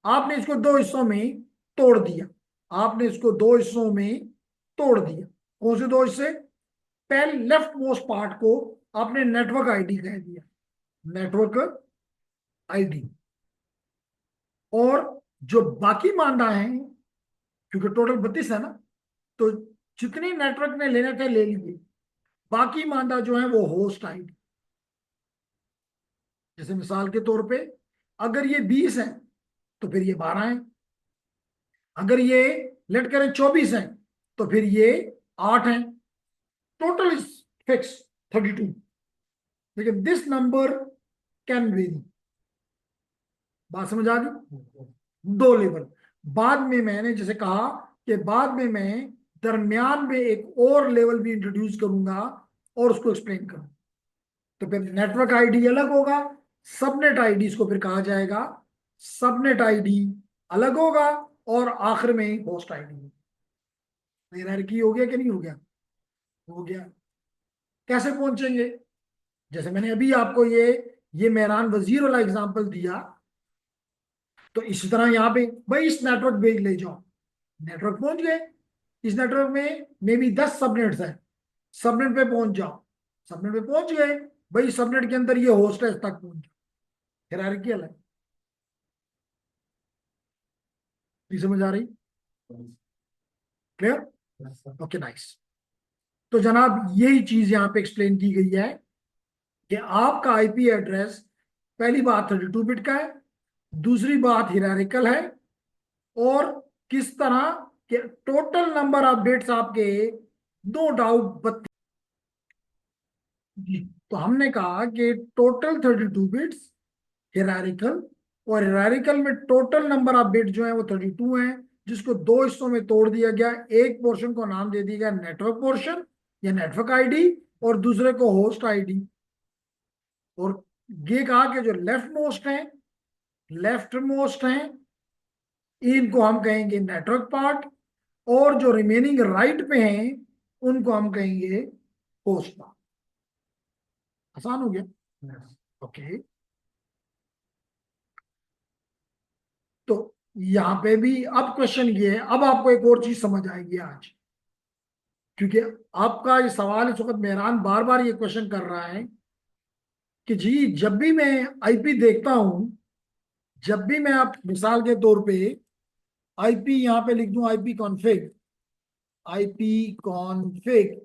आपने इसको 2 हिस्सों में तोड़ दिया। आपने इसको 2 हिस्सों में तोड़ दिया। कौन से 2 हिस्से? पहले लेफ्ट मोस्ट पार्ट को आपने नेटवर्क आईडी कह दिया, नेटवर्क आईडी। और जो बाकी मानना है, क्योंकि टोटल 32 है ना, तो जितने नेटवर्क ने लेने थे ले लिए। बाकी मानदा जो है वो होस्ट आईडी। जैसे मिसाल के तौर पे अगर ये 20 है तो फिर ये 12 है। अगर ये लेट करें 24 है तो फिर ये 8 है। Total is fix 32। लेकिन दिस नंबर कैन वेरी। बात समझ आ गई? 2 लेवल। बाद में मैंने जैसे कहा कि बाद में मैं दरमियान में एक और लेवल भी इंट्रोड्यूस करूंगा और उसको एक्सप्लेन करूंगा। तो फिर नेटवर्क आईडी अलग होगा, सबनेट आईडी इसको फिर कहा जाएगा। सबनेट आईडी अलग होगा, और आखिर में होस्ट आईडी। हायरार्की हो गया कि नहीं हो गया? हो गया। कैसे पहुंचेंगे? जैसे मैंने अभी आपको ये मेहरान वजीर वाला एग्जांपल दिया, तो इसी तरह यहाँ पे भाई इस नेटवर्क भेज ले जाओ। नेटवर्क पहुंच गए। इस नेटवर्क में मे बी 10 सबनेट्स है। सबनेट पे पहुंच जाओ। सबनेट पे पहुंच गए, भाई सबनेट के अंदर ये होस्ट है, तक पहुंच जाओ। हायरार्की अलग। नहीं समझ आ रही? क्लियर? Okay, nice. तो जनाब यही चीज यहाँ पे एक्सप्लेन की गई है कि आपका आईपी एड्रेस, पहली बात 32 बिट का है, दूसरी बात हिरारिकल है, और किस तरह के टोटल नंबर ऑफ बिट्स आपके, नो डाउट 32। तो हमने कहा कि टोटल 32 बिट्स हिरारिकल, और हिरारिकल में टोटल नंबर ऑफ बिट जो है वो 32 है, जिसको 2 हिस्सों में तोड़ दिया गया। एक पोर्शन को नाम दे दिया गया नेटवर्क पोर्शन या नेटवर्क आईडी, और दूसरे को होस्ट आईडी। और ये कहा कि जो लेफ्ट मोस्ट हैं इनको हम कहेंगे नेटवर्क पार्ट, और जो रिमेनिंग राइट पे हैं उनको हम कहेंगे होस्ट पाथ। आसान हो गया। ओके, तो यहाँ पे भी अब क्वेश्चन ये है, अब आपको एक और चीज समझ आएगी आज, क्योंकि आपका ये सवाल इस वक्त मेहरान बार बार ये क्वेश्चन कर रहा है कि जी जब भी मैं आईपी देखता हूं, जब भी मैं, आप मिसाल के तौर पे आईपी यहां पे लिख दूं, आईपी कॉन्फ़िग, आईपी कॉन्फ़िग,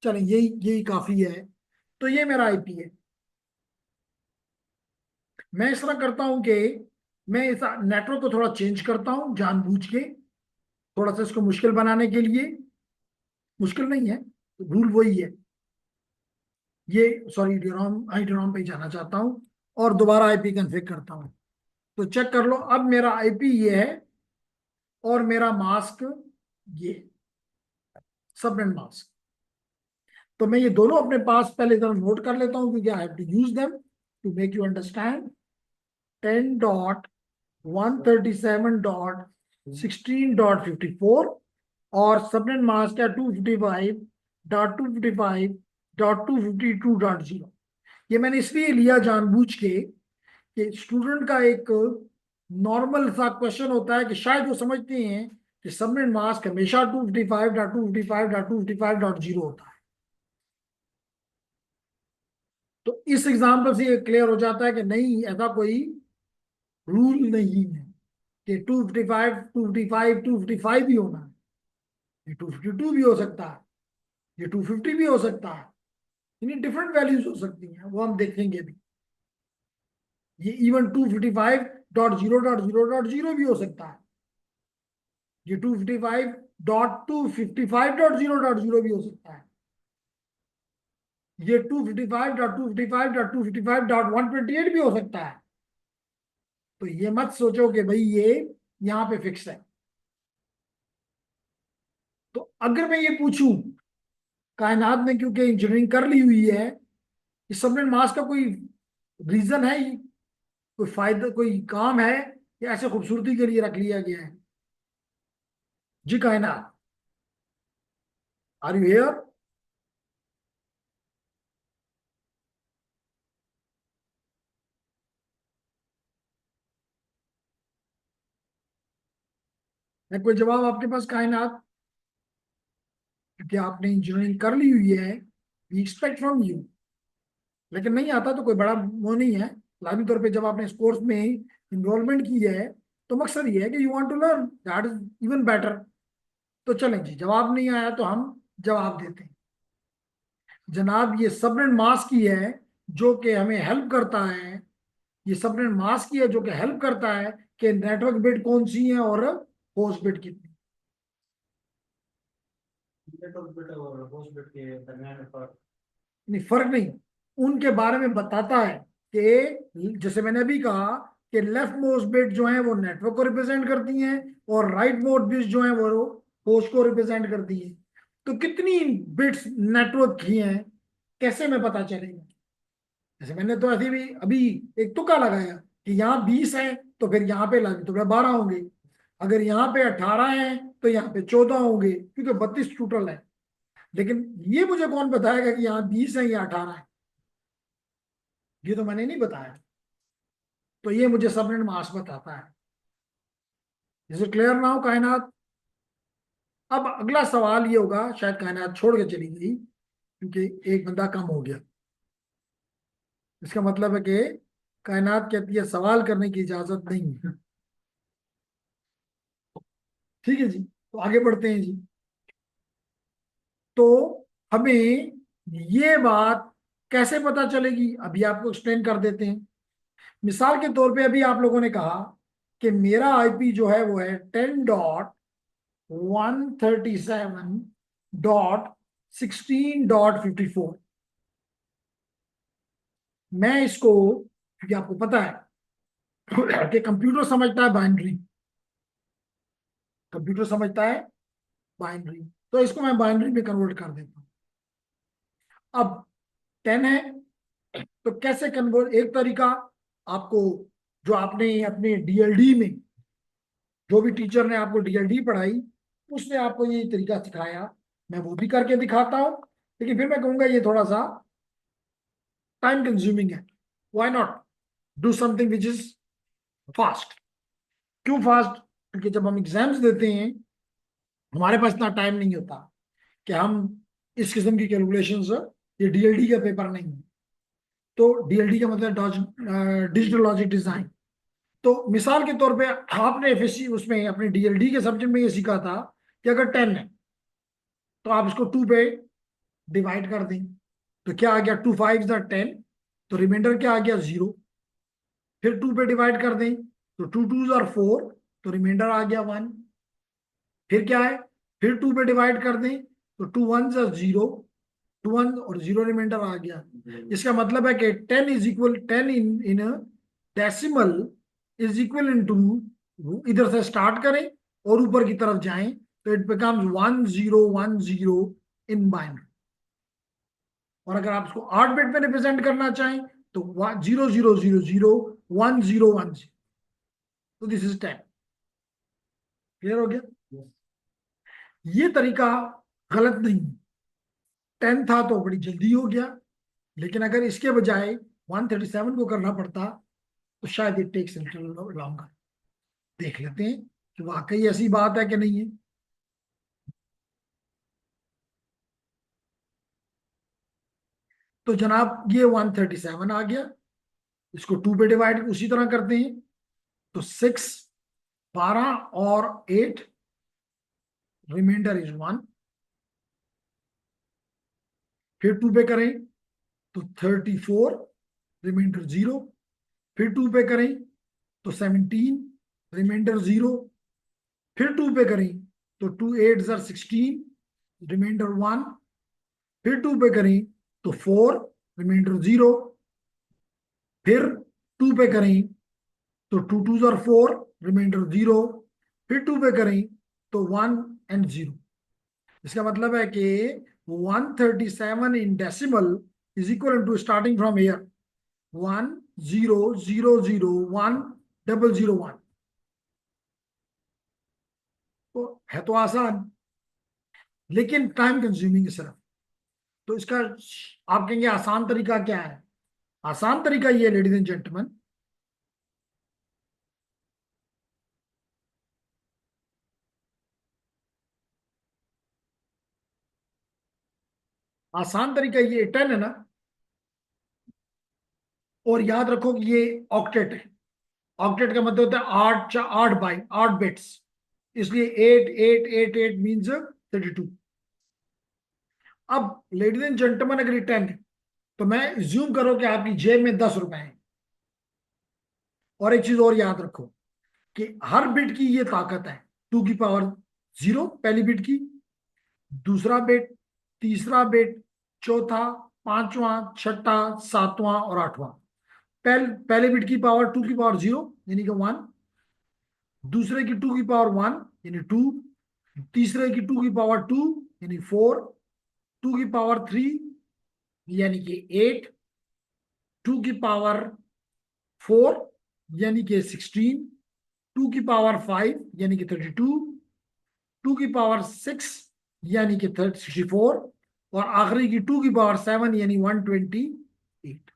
चलें यही यही काफी है, तो ये मेरा आईपी है। मैं इस तरह करता हूं कि मैं इस नेटवर्क को थोड़ा चेंज करता हूं जानबूझ के, थोड़ा सा इसको मुश्किल बनाने के लिए। मुश्किल नहीं है, रूल वही है। ये, सॉरी, डिनोम, आई डिनोम पे जाना चाहता हूं और दोबारा आईपी कॉन्फ़िग करता हूं। तो चेक कर लो, अब मेरा आईपी ये है और मेरा मास्क ये, सबनेट मास्क। तो मैं ये दोनों अपने पास पहले जरा नोट कर लेता हूं, क्योंकि I have to use them to make you understand. 10.137.16.54 और सबनेट मास्क है 255.255.252.0। ये मैंने इसलिए लिया जानबूझ के कि स्टूडेंट का एक नॉर्मल सा क्वेश्चन होता है कि शायद वो समझते हैं कि सबनेट मास्क हमेशा 255.255.255.0 होता है। तो इस एग्जाम्पल से ये क्लियर हो जाता है कि नहीं, ऐसा कोई रूल नहीं है कि 255 भी होना है। ये 252 भी हो सकता है, ये 250 भी हो सकता है, यानी डिफरेंट वैल्यूज हो सकती हैं, वो हम देखेंगे भी। ये इवन 255.0.0.0 भी हो सकता है, ये 255.255.0.0 भी हो सकता है, ये 255.255.255.128 भी हो सकता है। तो ये मत सोचो कि भाई ये यहां पे फिक्स है। तो अगर मैं ये पूछूं, कायनात में क्योंकि इंजीनियरिंग कर ली हुई है, इस सबनेट मास का कोई रीजन है, कोई फायदा, कोई काम है, या ऐसे खूबसूरती के लिए रख लिया गया है? जी कायनात, आर यू हियर? है कोई जवाब आपके पास कायनात? क्योंकि आपने इंजीनियरिंग कर ली हुई है, वी एक्सपेक्ट फ्रॉम यू। लेकिन नहीं आता तो कोई बड़ा वो नहीं है। लाजमी तौर पे जब आपने इस कोर्स में इन्रोलमेंट की है, तो मकसद ये है कि you want to learn, that is even better. तो चलें जी, जवाब नहीं आया तो हम जवाब देते हैं। जनाब, ये सबनेट मास्क की है जो कि हमें हेल्प करता है, ये सबनेट मास्क की है जो कि हेल्प करता है कि नेटवर्क बिट कौन सी है और होस्ट बिट कितनी। नेटवर्क बिट और होस्ट बिट के दरमियान में फर्क। नहीं, फर्क नहीं, उनके बारे में बताता है कि जैसे मैंने अभी कहा कि लेफ्ट मोस्ट बिट जो है वो नेटवर्क को रिप्रेजेंट करती हैं और राइट मोस्ट बिट्स जो है वो होस्ट को रिप्रेजेंट करती हैं। तो कितनी बिट्स नेटवर्क की हैं, कैसे में पता चलेगा? जैसे मैंने तो ऐसे भी अभी एक तुक्का लगाया कि यहाँ 20 है, तो फिर यहाँ पे लगे तो 12 होंगे। अगर यहाँ पे 18 है तो यहाँ पे 14 होंगे, क्योंकि 32 टोटल है। लेकिन ये मुझे कौन बताएगा कि यहाँ 20 है या 18 है? ये तो मैंने नहीं बताया। तो ये मुझे सबनेट मास्क बताता है। इसे क्लियर ना हो कायनात? अब अगला सवाल ये होगा, शायद कायनात छोड़ के चली गई क्योंकि एक बंदा कम हो गया। इसका मतलब है कि कायनात कहती है सवाल करने की इजाजत नहीं है। ठीक है जी, तो आगे बढ़ते हैं जी। तो हमें ये बात कैसे पता चलेगी, अभी आपको एक्सप्लेन कर देते हैं। मिसाल के तौर पे अभी आप लोगों ने कहा कि मेरा आईपी जो है वो है 10.137.16.54। मैं इसको, क्योंकि आपको पता है कि कंप्यूटर समझता है बाइनरी, कंप्यूटर समझता है बाइनरी, तो इसको मैं बाइनरी में कन्वर्ट कर देता हूँ। अब 10 है, तो कैसे कन्वर्ट, एक तरीका आपको, जो आपने अपने डीएलडी में, जो भी टीचर ने आपको डीएलडी पढ़ाई, उसने आपको ये तरीका सिखाया मैं वो भी करके दिखाता हूं, लेकिन फिर मैं कहूंगा ये थोड़ा सा टाइम कंज्यूमिंग है। Why not do something which is fast. क्यों फास्ट? क्योंकि जब हम एग्जाम्स देते हैं हमारे पास इतना टाइम नहीं होता कि हम इस किस्म की कैलकुलेशंस, ये डीएलडी का पेपर नहीं है। तो डीएलडी का मतलब डिजिटल लॉजिक डिजाइन। तो मिसाल के तौर पे आपने एफएससी उसमें अपने डीएलडी के सब्जेक्ट में ये सीखा था कि अगर 10 है तो आप इसको 2 पे डिवाइड कर दें। तो क्या आ गया, 2 5 10, तो रिमाइंडर क्या आ गया, 0। फिर 2 पे डिवाइड कर दें तो 2 2 4, तो रिमाइंडर आ गया 1। फिर क्या है, फिर 2 पे डिवाइड कर दें तो 2 1 0, 2 1 और 0 रिमाइंडर आ गया। इसका मतलब है कि 10 इज इक्वल 10 इन decimal is equal in two, इधर से स्टार्ट करें और ऊपर की तरफ जाएं तो इट बिकम्स 1010 इन बाइनरी। और अगर आप इसको 8 बिट में रिप्रेजेंट करना चाहें तो 0 0 0 0 1010। तो दिस इज 10। क्लियर हो गया? ये तरीका गलत नहीं। 10 था तो बड़ी जल्दी हो गया, लेकिन अगर इसके बजाय 137 को करना पड़ता तो शायद इट टेक्स लॉन्गर। देख लेते हैं कि वाकई ऐसी बात है कि नहीं है। तो जनाब ये 137 आ गया, इसको 2 पे डिवाइड उसी तरह करते हैं तो 6 12 और 8, रिमाइंडर इज 1। फिर 2 पे करें तो 34, रिमाइंडर 0। फिर 2 पे करें तो 17, रिमाइंडर 0। फिर 2 पे करें तो 2 8 16, रिमाइंडर 1। फिर 2 पे करें तो 4, रिमाइंडर 0। फिर 2 पे करें तो 2 2 4, रिमाइंडर 0। फिर 2 पे करें तो 1 एंड 0। इसका मतलब है कि 137 in decimal is equal to, starting from here, 10001001 तो है तो आसान, लेकिन टाइम कंज्यूमिंग है सिर्फ। तो इसका आप कहेंगे आसान तरीका क्या है? आसान तरीका ये, लेडीज एंड जेंटलमैन, आसान तरीका ये 10 है ना, और याद रखो कि ये ऑक्टेट है। ऑक्टेट का मतलब होता है 8 बिट्स, इसलिए 8 8 8 8 मीन्स 32। अब लेडीज एंड जेंटलमैन अगर ये 10 है तो मैं ज्यूम करो कि आपकी जेब में 10 रुपए हैं। और एक चीज और याद रखो कि हर बिट की ये ताकत है, 2 की पावर 0 पहली बिट की, दूसरा बिट, तीसरा बिट, चौथा, पांचवा, छठा, सातवां और आठवां। पहले बिट की पावर 2 की पावर 0 यानी कि 1, दूसरे की 2 की पावर 1 यानी 2, तीसरे की 2 की पावर 2 यानी 4, 2 की पावर 3 यानी कि 8, 2 की पावर 4 यानी कि 16, 2 की पावर 5 यानी कि 32, 2 की पावर 6 यानी कि 64, और आखिरी की 2 की पावर 7 यानी 128।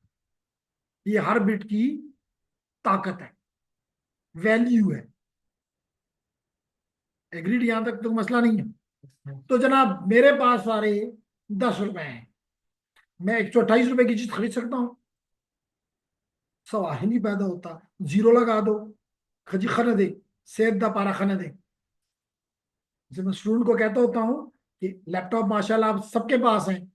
ये हर बिट की ताकत है, वैल्यू है। एग्रीड? यहां तक तो मसला नहीं है। तो जनाब मेरे पास सारे 10 रुपए हैं, मैं 128 रुपए की चीज खरीद सकता हूँ? सवाल ही नहीं पैदा होता। जीरो लगा दो, खजी खन दे, सेब दा पारा खन दे। जैसे मैं स्टूडेंट को कहता होता हूँ कि लैपटॉप माशाल्लाह आप सबके पास है,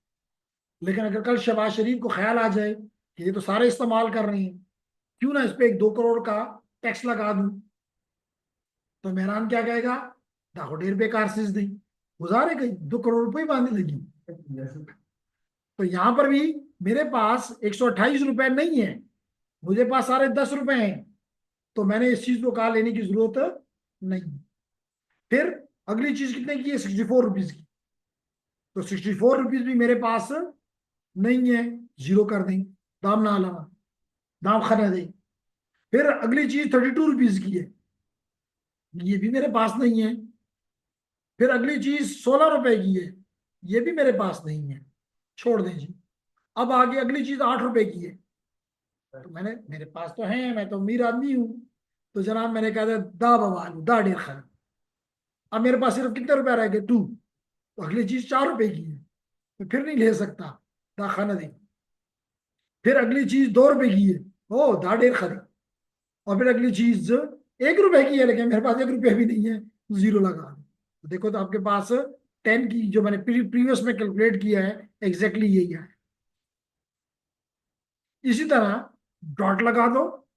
लेकिन अगर कल शहबाज शरीफ को ख्याल आ जाए कि ये तो सारे इस्तेमाल कर रहे हैं, क्यों ना इस पे एक 2 करोड़ का टैक्स लगा दूं, तो मेहरान क्या कहेगा, दाखो ढेर बेकार चीज दी, गुजारे कहीं 2 करोड़ रुपए बांधने लगी। तो यहां पर भी मेरे पास 128 रुपए नहीं है, मुझे पास सारे 10 रुपए हैं, तो मैंने इस चीज को कहा लेने की जरूरत नहीं। फिर अगली चीज कितने की है, 64 रुपीज की। तो 64 रुपीज भी मेरे पास नहीं है, जीरो कर दें, दाम ना अलावा, दाम खाना दें। फिर अगली चीज 32 रुपीज की है, ये भी मेरे पास नहीं है। फिर अगली चीज 16 रुपए की है, ये भी मेरे पास नहीं है, छोड़ दें जी। अब आगे अगली चीज 8 रुपए की है, तो मैंने, मेरे पास तो है, मैं तो अमीर आदमी हूँ, तो जनाब मैंने कहा था दा बवाल दा डेढ़ खाना। अब मेरे पास सिर्फ कितने रुपए रह गए, 2, तो अगली चीज 4 रुपए की है, मैं फिर नहीं ले सकता, दा खाना दे। फिर अगली चीज 2 रुपए की है, ओ दा डेढ़ खाने। और फिर अगली चीज 1 रुपए की है, लेकिन मेरे पास 1 रुपया भी नहीं है, जीरो लगा दो। तो देखो, तो आपके पास 10 की जो मैंने प्रीवियस में कैलकुलेट किया है, एग्जैक्टली यही है। इसी तरह डॉट लगा दो।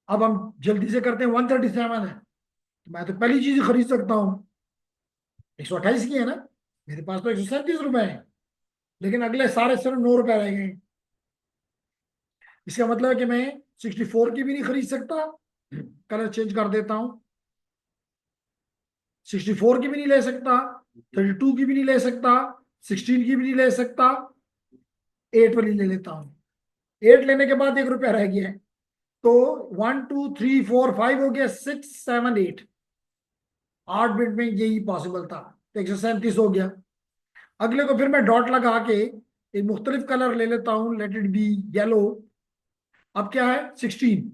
अब हम जल्दी से करते हैं, 137 है, तो मैं तो पहली चीज खरीद सकता हूँ, 128 की है ना, मेरे पास तो 137 रुपए है, लेकिन अगले सारे सिर्फ 9 रुपए रह गए। इसका मतलब है कि मैं 64 की भी नहीं खरीद सकता, कलर चेंज कर देता हूँ, 64 की भी नहीं ले सकता, 32 की भी नहीं ले सकता, 16 की भी नहीं ले सकता, 8 वाली ले लेता हूँ। 8 लेने के बाद 1 रुपया रह गया है, तो 1 2 3 4 5 हो गया, 6 7 8, 8 बिट में यही पॉसिबल था, तो 137 हो गया। अगले को फिर मैं डॉट लगा के एक मुख्तलिफ कलर ले लेता हूँ, लेट इट बी येलो। अब क्या है, 16,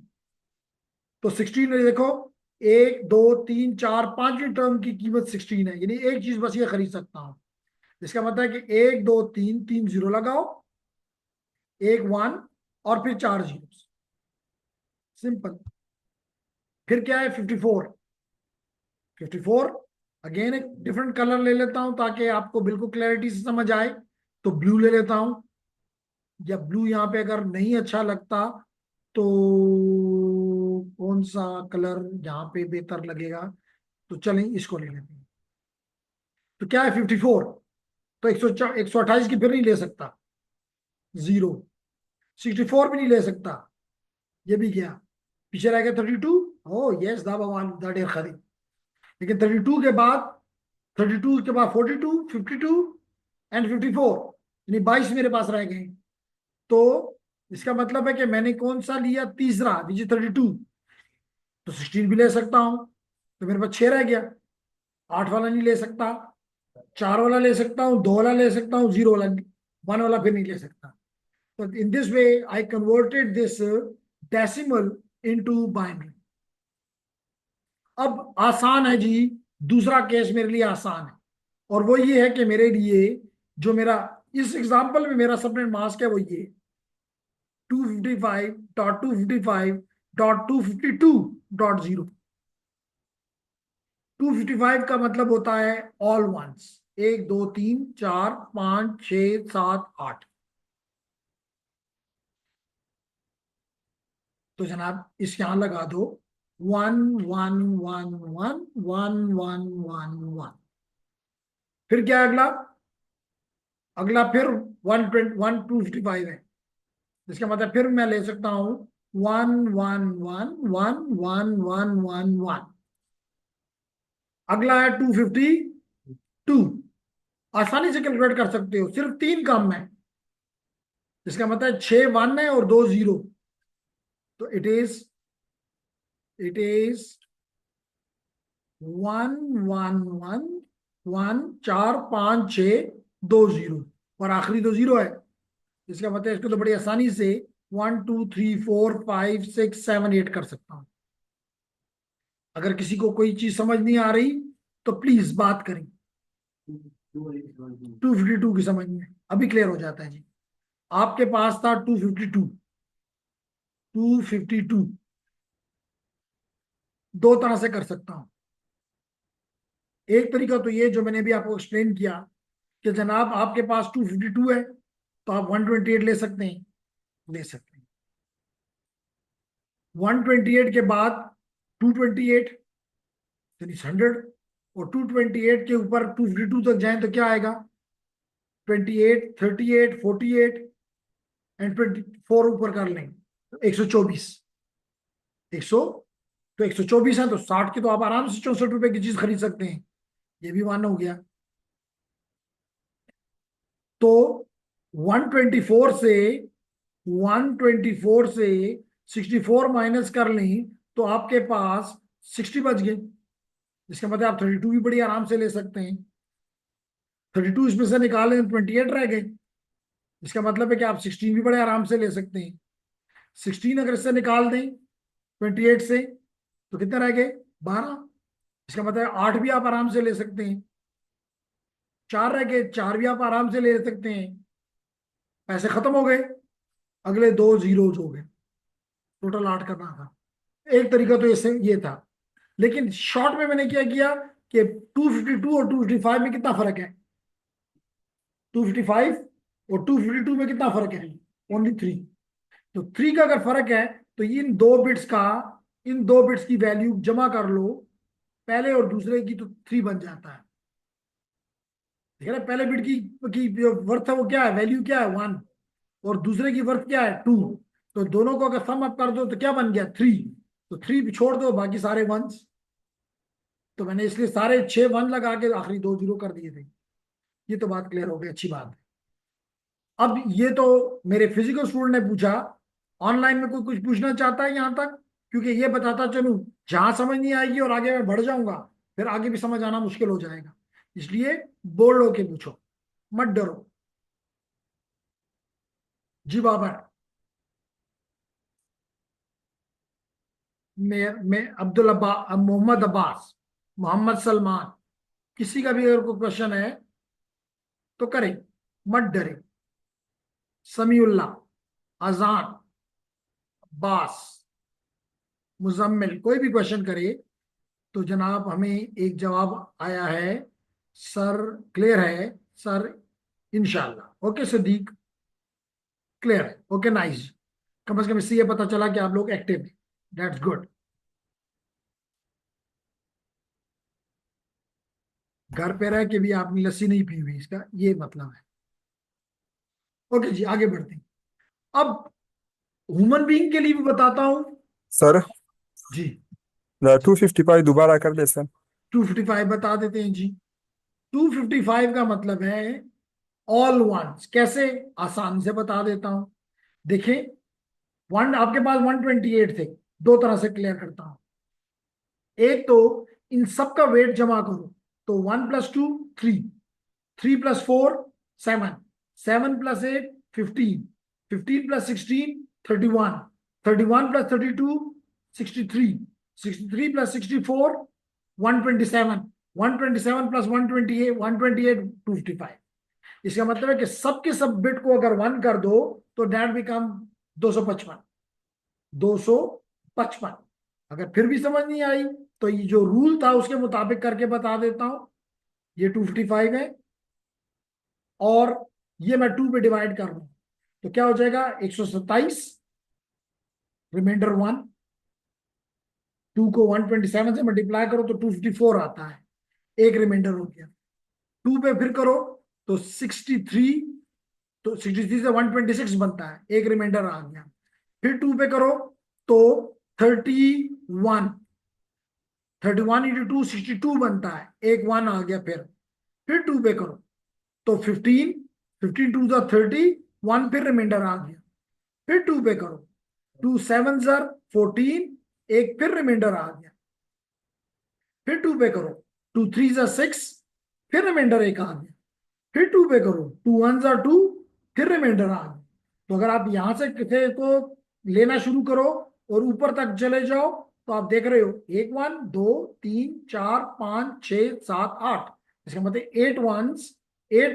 तो 16 में देखो, 1 2 3 4 5वीं टर्म की कीमत 16 है, यानी एक चीज बस ये खरीद सकता हूँ। इसका मतलब है कि 1 2 3, 3 जीरो लगाओ, एक 1, और फिर 4 जीरो, सिंपल। फिर क्या है, 54, 54 अगेन एक डिफरेंट कलर ले लेता हूं ताकि आपको बिल्कुल क्लैरिटी से समझ आए, तो ब्लू ले लेता हूं, या ब्लू यहाँ पे अगर नहीं अच्छा लगता तो कौन सा कलर यहाँ पे बेहतर लगेगा, तो चलें इसको ले लेते हैं। तो क्या है, 54, तो 128 की फिर नहीं ले सकता, जीरो। 64 भी नहीं ले सकता, ये भी गया। पीछे रह गया 32, ओ यस दा बवाल दा डेर खरीद। लेकिन 32 के बाद, 32 के बाद 42, 52 एंड 54, यानी 22 मेरे पास रह गए। तो इसका मतलब है कि मैंने कौन सा लिया, तीसरा, विच इज 32, तो 16 भी ले सकता हूं, तो मेरे पास 6 रह गया। 8 वाला नहीं ले सकता, 4 वाला ले सकता हूँ, 2 वाला ले सकता हूँ, 0 वाला, 1 वाला फिर नहीं ले सकता। तो in this way I converted this decimal into binary. अब आसान है जी, दूसरा केस मेरे लिए आसान है, और वो ये है कि मेरे लिए, जो मेरा इस एग्जांपल में मेरा सबनेट मास्क है, वो ये 255.255.252.0। 255 का मतलब होता है ऑल वंस, 1 2 3 4 5 6 7 8। तो जनाब इस यहां लगा दो, 1 1 1 1 1 1 1 1। फिर क्या है अगला, अगला फिर 1 2 1 2 55 है, इसका मतलब फिर मैं ले सकता हूं 1 1 1 1 1 1 1 1। अगला है 252, आसानी से कैलकुलेट कर सकते हो, सिर्फ 3 कम है, इसका मतलब 6 1 है और 2 जीरो, तो इट इज 1 1 1 1 4 5 6 2 जीरो, और आखिरी 2 जीरो है। इसका मतलब इसको तो बड़ी आसानी से 1 2 3 4 5 6 7 8 कर सकता हूं। अगर किसी को कोई चीज समझ नहीं आ रही तो प्लीज बात करें। 252 की समझ में अभी क्लियर हो जाता है जी। आपके पास था 252, 252 दो तरह से कर सकता हूं। एक तरीका तो ये जो मैंने अभी आपको एक्सप्लेन किया, कि जनाब आपके पास 252 है, तो आप 128 ले सकते हैं, ले सकते हैं। 128 के बाद 228, यानी 100, और 228 के ऊपर 252 तक जाए तो क्या आएगा, 28 38 48 एंड 24 ऊपर कर लें तो 124, 100, तो 124 है, तो 60 की तो आप आराम से 64 रुपए की चीज खरीद सकते हैं, ये भी वन हो गया। तो 124 से 124 से 64 माइनस कर लें तो आपके पास 60 बच गए, इसका मतलब आप 32 भी बड़ी आराम से ले सकते हैं। 32 इसमें से निकाले 28 रह गए। इसका मतलब है कि आप 16 भी बड़े आराम से ले सकते हैं। 16 अगर इससे निकाल दें 28 से तो कितने रह गए? 12। इसका मतलब 8 भी आप आराम से ले सकते हैं। 4 रह गए, 4 भी आप आराम से ले सकते हैं। पैसे खत्म हो गए, अगले दो जीरोज हो गए। टोटल 8 करना था। एक तरीका तो ये था। लेकिन शॉर्ट में मैंने क्या किया कि 252 और 255 में कितना फर्क है? 255 और 252 में कितना फर्क है? ओनली 3। तो 3 का अगर फर्क है तो इन दो बिट्स की वैल्यू जमा कर लो, पहले और दूसरे की, तो 3 बन जाता है। ठीक है ना? पहले बिट की जो वर्थ है वो क्या है, वैल्यू क्या है? 1। और दूसरे की वर्थ क्या है? 2। तो दोनों को अगर सम अप कर दो तो क्या बन गया? 3। तो 3 छोड़ दो, बाकी सारे वंस। तो मैंने इसलिए सारे 6 1 लगा के आखिरी 2 0 कर दिए थे। ये तो बात क्लियर हो गई, अच्छी बात है। अब ये तो मेरे फिजिकल स्टूडेंट ने पूछा। ऑनलाइन में कोई कुछ पूछना चाहता है यहाँ तक? क्योंकि ये बताता चलूं, जहां समझ नहीं आएगी और आगे मैं बढ़ जाऊंगा, फिर आगे भी समझ आना मुश्किल हो जाएगा। इसलिए बोल्ड होके पूछो, मत डरो। जी बाबा। मैं अब्दुल मोहम्मद अब्बास, मोहम्मद सलमान, किसी का भी अगर कोई क्वेश्चन है तो करें, मत डरे। समीउल्लाह, अजान, अब्बास, मुजम्मिल, कोई भी क्वेश्चन करे तो जनाब हमें एक जवाब आया है सर, क्लियर है सर, इंशाल्लाह। ओके सदीक, क्लियर है? Okay nice. कम से कम इससे ये पता चला कि आप लोग एक्टिव हैं। That's good. घर पे रह के भी आपने लस्सी नहीं पी हुई, इसका ये मतलब है। ओके जी, आगे बढ़ते हैं। अब ह्यूमन बीइंग के लिए भी बताता हूं। सर जी। 255 दोबारा कर दे सर। 255 बता देते हैं जी। 255 का मतलब है ऑल वंस। कैसे? आसान से बता देता हूं। देखें, वन आपके पास 128 थे। दो तरह से क्लियर करता हूं। एक तो इन सब का वेट जमा करो, तो 1 + 2 3, 3 + 4 7, 7 + 8 15, 15 + 16 31, 31 + 32 63, 63 + 64 127, 127 + 128 128 255। इसका मतलब है कि सबके सब बिट को अगर 1 कर दो तो डेट बिकम 255। 255। अगर फिर भी समझ नहीं आई तो ये जो रूल था उसके मुताबिक करके बता देता हूं। ये 255 है और ये मैं 2 पे डिवाइड कर रहा हूं, तो क्या हो जाएगा? 127, रिमाइंडर 1। 2 को 127 से मल्टीप्लाई करो तो 254 आता है, एक रिमाइंडर हो गया। 2 पे फिर करो तो 63, तो 63 से 126 बनता है, एक रिमाइंडर आ गया। फिर 2 पे करो तो 31, 31 × 2 62 बनता है, एक 1 आ गया। फिर 2 पे करो तो 15, 15 2 ज़ा 30, 1 फिर रिमाइंडर आ गया। फिर 2 पे करो, 2 7 ज़ा 14, एक फिर रिमाइंडर आ गया। फिर 2 पे करो, 2 3 ज़ा 6, फिर रिमाइंडर एक आ गया। फिर 2 पे करो, 2 1 ज़ा 2, फिर रिमाइंडर आ गया। तो अगर आप यहां से किसी को लेना शुरू करो और ऊपर तक चले जाओ तो आप देख रहे हो 1 1 2 3 4 5 6 7 8। इसका मतलब 8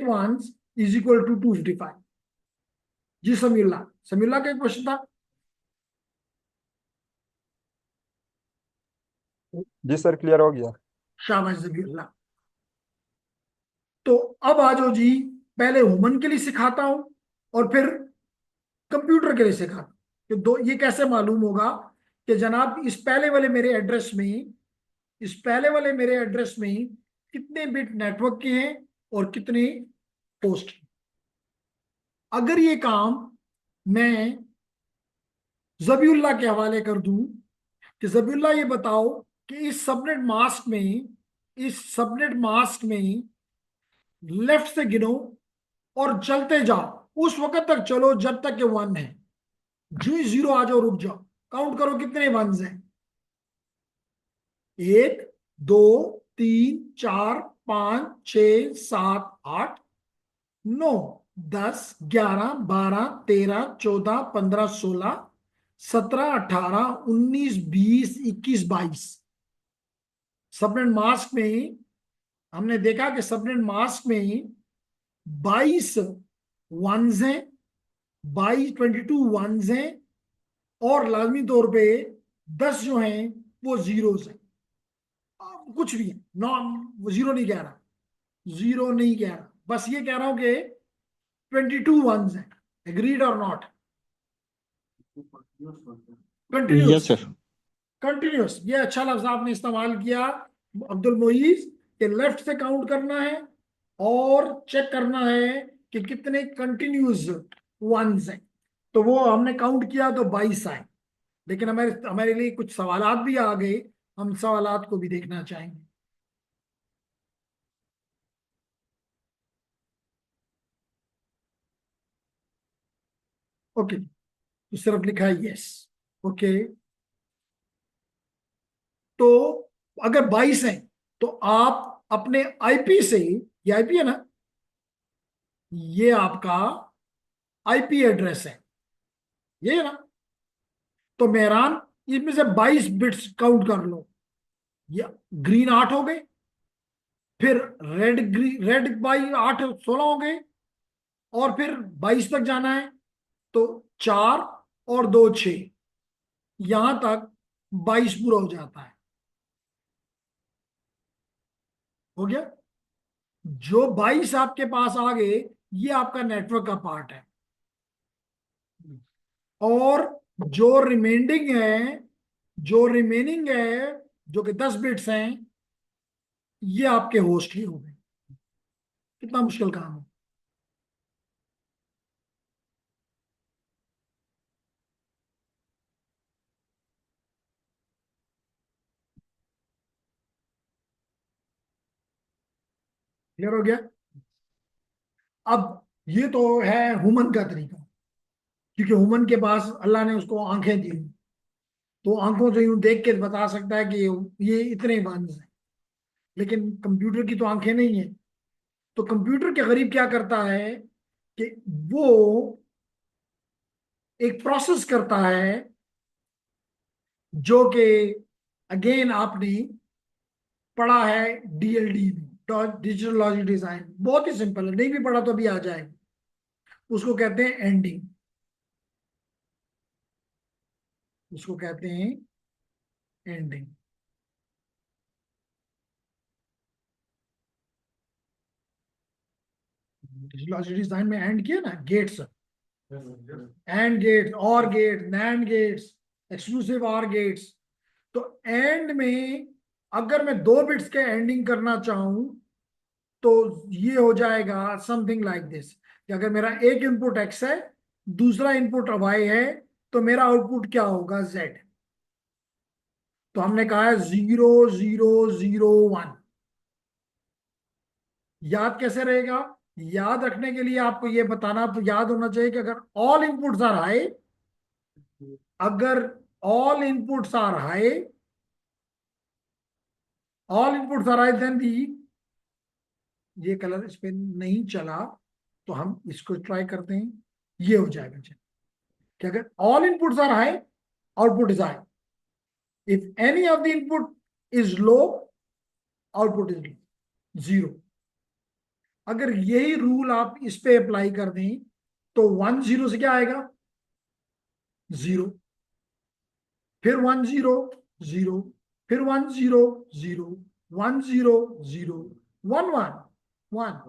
1s इज इक्वल टू 255। जी समीउल्लाह, समीउल्लाह का एक क्वेश्चन था। जी सर, क्लियर हो गया। शाबाश समीउल्लाह। तो अब आ जाओ जी, पहले ह्यूमन के लिए सिखाता हूं और फिर कंप्यूटर के लिए सिखाता हूं। तो दो ये कैसे मालूम होगा कि जनाब इस पहले वाले मेरे एड्रेस में कितने बिट नेटवर्क के हैं और कितने पोस्ट के। अगर ये काम मैं जबीउल्लाह के हवाले कर दूं कि जबीउल्लाह ये बताओ कि इस सबनेट मास्क में लेफ्ट से गिनो और चलते जाओ, उस वक्त तक चलो जब तक के 1 है। जो ही 0 आ जाओ रुक जाओ। काउंट करो कितने 1s हैं। 1 2 3 4 5 6 7 8 9 10 11 12 13 14 15 16 17 18 19 20 21 22 सबनेट मास्क में ही हमने देखा कि सबनेट मास्क में ही 22 वंस हैं, 22 वंस हैं और लाजमी तौर पे 10 जो हैं वो जीरोस हैं। कुछ भी है, नॉन जीरो नहीं कह रहा, जीरो नहीं कह रहा, बस ये कह रहा हूं कि 22 वंस हैं। एग्रीड और not? Continuous, yes sir. Continuous, ये अच्छा लफ्ज आपने इस्तेमाल किया अब्दुल मोईज, कि लेफ्ट से काउंट करना है और चेक करना है कि कितने कंटिन्यूस वंस हैं। तो वो हमने काउंट किया तो 22 आए, लेकिन हमारे हमारे लिए कुछ सवालात भी आ गए, हम सवालात को भी देखना चाहेंगे। ओके, तो सिर्फ लिखा है यस। ओके, तो अगर 22 है तो आप अपने आईपी से, ये आईपी है ना, ये आपका आईपी एड्रेस है, ये है ना, तो मेहरान इसमें से 22 बिट्स काउंट कर लो। ये ग्रीन 8 हो गए, फिर रेड बाई 8 16 हो गए, और फिर 22 तक जाना है तो 4 और 2 6, यहां तक 22 पूरा हो जाता है। हो गया? जो 22 आपके पास आ गए, ये आपका नेटवर्क का पार्ट है, और जो रिमेंडिंग है, जो रिमेनिंग है, जो कि 10 बिट्स हैं, ये आपके होस्ट ही हो गए। कितना मुश्किल काम है। क्लियर हो गया? अब ये तो है हुमन का तरीका, क्योंकि हुमन के पास अल्लाह ने उसको आंखें दी, तो आंखों से यूं देख के बता सकता है कि ये इतने वंस हैं। लेकिन कंप्यूटर की तो आंखें नहीं है, तो कंप्यूटर के करीब क्या करता है कि वो एक प्रोसेस करता है, जो कि अगेन आपने पढ़ा है डीएलडी में, डिजिटल लॉजिक डिजाइन, बहुत ही सिंपल है, नहीं भी पढ़ा तो अभी आ जाएगा। उसको कहते हैं एंडिंग, उसको कहते हैं एंडिंग। डिजिटल लॉजिक डिजाइन में एंड किया ना, गेट्स, एंड गेट्स, और गेट, नैंड गेट्स, एक्सक्लूसिव और गेट्स। तो एंड में अगर मैं 2 बिट्स के एंडिंग करना चाहूं तो ये हो जाएगा समथिंग लाइक दिस, कि अगर मेरा एक इनपुट एक्स है, दूसरा इनपुट वाई है, तो मेरा आउटपुट क्या होगा, जेड। तो हमने कहा है 0 0 0 1। याद कैसे रहेगा? याद रखने के लिए आपको ये बताना याद होना चाहिए कि अगर ऑल इनपुट्स आर हाई, अगर all inputs are high, all inputs are high, then the, ये कलर इस पे नहीं चला तो हम इसको ट्राई करते हैं, ये हो जाएगा कि अगर all inputs are high, output is high, if any of the input is low, output is zero. अगर यही रूल आप इस पे अप्लाई कर दें तो 1 0 से क्या आएगा, 0, फिर 1 0 0, फिर 1 0 0, 1 0 0, 1 1 1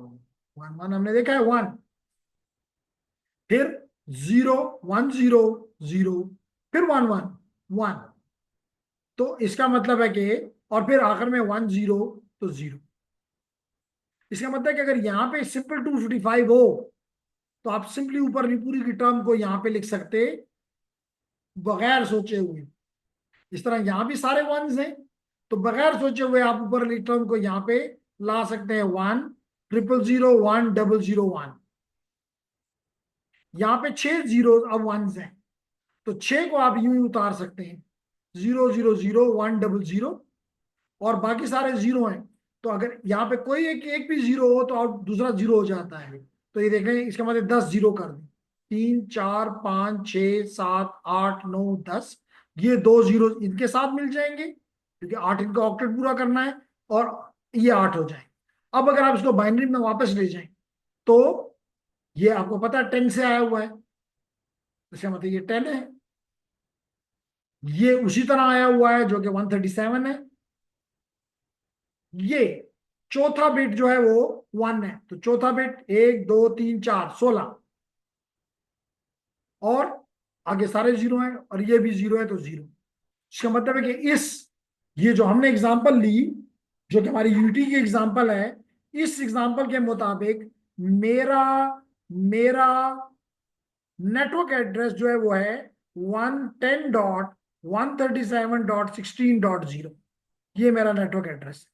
1 1, हमने देखा है 1, फिर 0 1 0 0, फिर 1 1 1। तो इसका मतलब है कि, और फिर आखिर में 1 0 तो 0। इसका मतलब है कि अगर यहां पे सिंपल 255 हो तो आप सिंपली ऊपर की पूरी की टर्म को यहां पे लिख सकते बगैर सोचे हुए। इस तरह यहां भी सारे वंस हैं, तो बगैर सोचे हुए आप ऊपर वाली टर्म को यहां पे ला सकते हैं, 1 0 0 1 0 0 1। यहां पे 6 जीरो अब वंस हैं, तो 6 को आप यूं ही उतार सकते हैं, 0 0 0 1 0 0, और बाकी सारे जीरो हैं, तो अगर यहाँ पे कोई एक एक भी जीरो हो तो आउट दूसरा जीरो हो जाता है। तो ये देखें, इसका मतलब 10 जीरो कर दें, 3 4 5 6 7 8 9 10, ये दो जीरो इनके साथ मिल जाएंगे क्योंकि 8 इनका ऑक्टेट पूरा करना है, और ये 8 हो जाए। अब अगर आप इसको बाइनरी में वापस ले जाएं तो ये आपको पता है 10 से आया हुआ है, इसका मतलब ये 10 है। ये उसी तरह आया हुआ है जो कि 137 है। ये चौथा बिट जो है वो 1 है, तो चौथा बिट 1 2 3 4 16, और आगे सारे जीरो हैं, और ये भी जीरो है तो जीरो। इसका मतलब है कि ये जो हमने एग्जांपल ली, जो कि हमारी यूनिटी की एग्जांपल है, इस एग्जांपल के मुताबिक मेरा मेरा नेटवर्क एड्रेस जो है वो है 110.137.16.0। ये मेरा नेटवर्क एड्रेस है,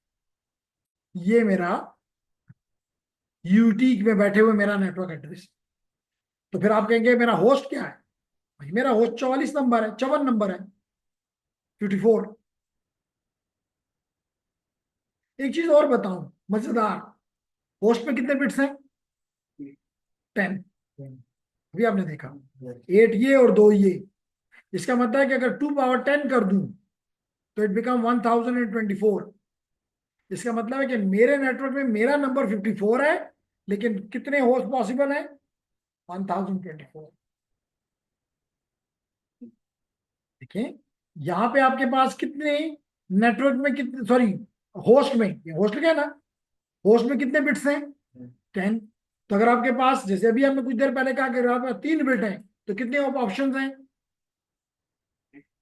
ये मेरा यूटी में बैठे हुए मेरा नेटवर्क एड्रेस। तो फिर आप कहेंगे मेरा होस्ट क्या है? भाई मेरा होस्ट 44 नंबर है, 54 नंबर है, 54। एक चीज और बताऊं मजेदार, होस्ट में कितने बिट्स हैं? 10। अभी आपने देखा 8 ये और 2 ये। इसका मतलब है कि अगर 2 पावर 10 कर दूं तो इट बिकम 1024। इसका मतलब है कि मेरे नेटवर्क में मेरा नंबर 54 है, लेकिन कितने होस्ट पॉसिबल है? 1024। देखिए यहां पे आपके पास कितने नेटवर्क में कितने, सॉरी होस्ट में, होस्ट क्या है ना, होस्ट में कितने बिट्स हैं? 10। तो अगर आपके पास, जैसे अभी हमने कुछ देर पहले कहा कि अगर आपके पास 3 बिट हैं तो कितने ऑप्शन हैं?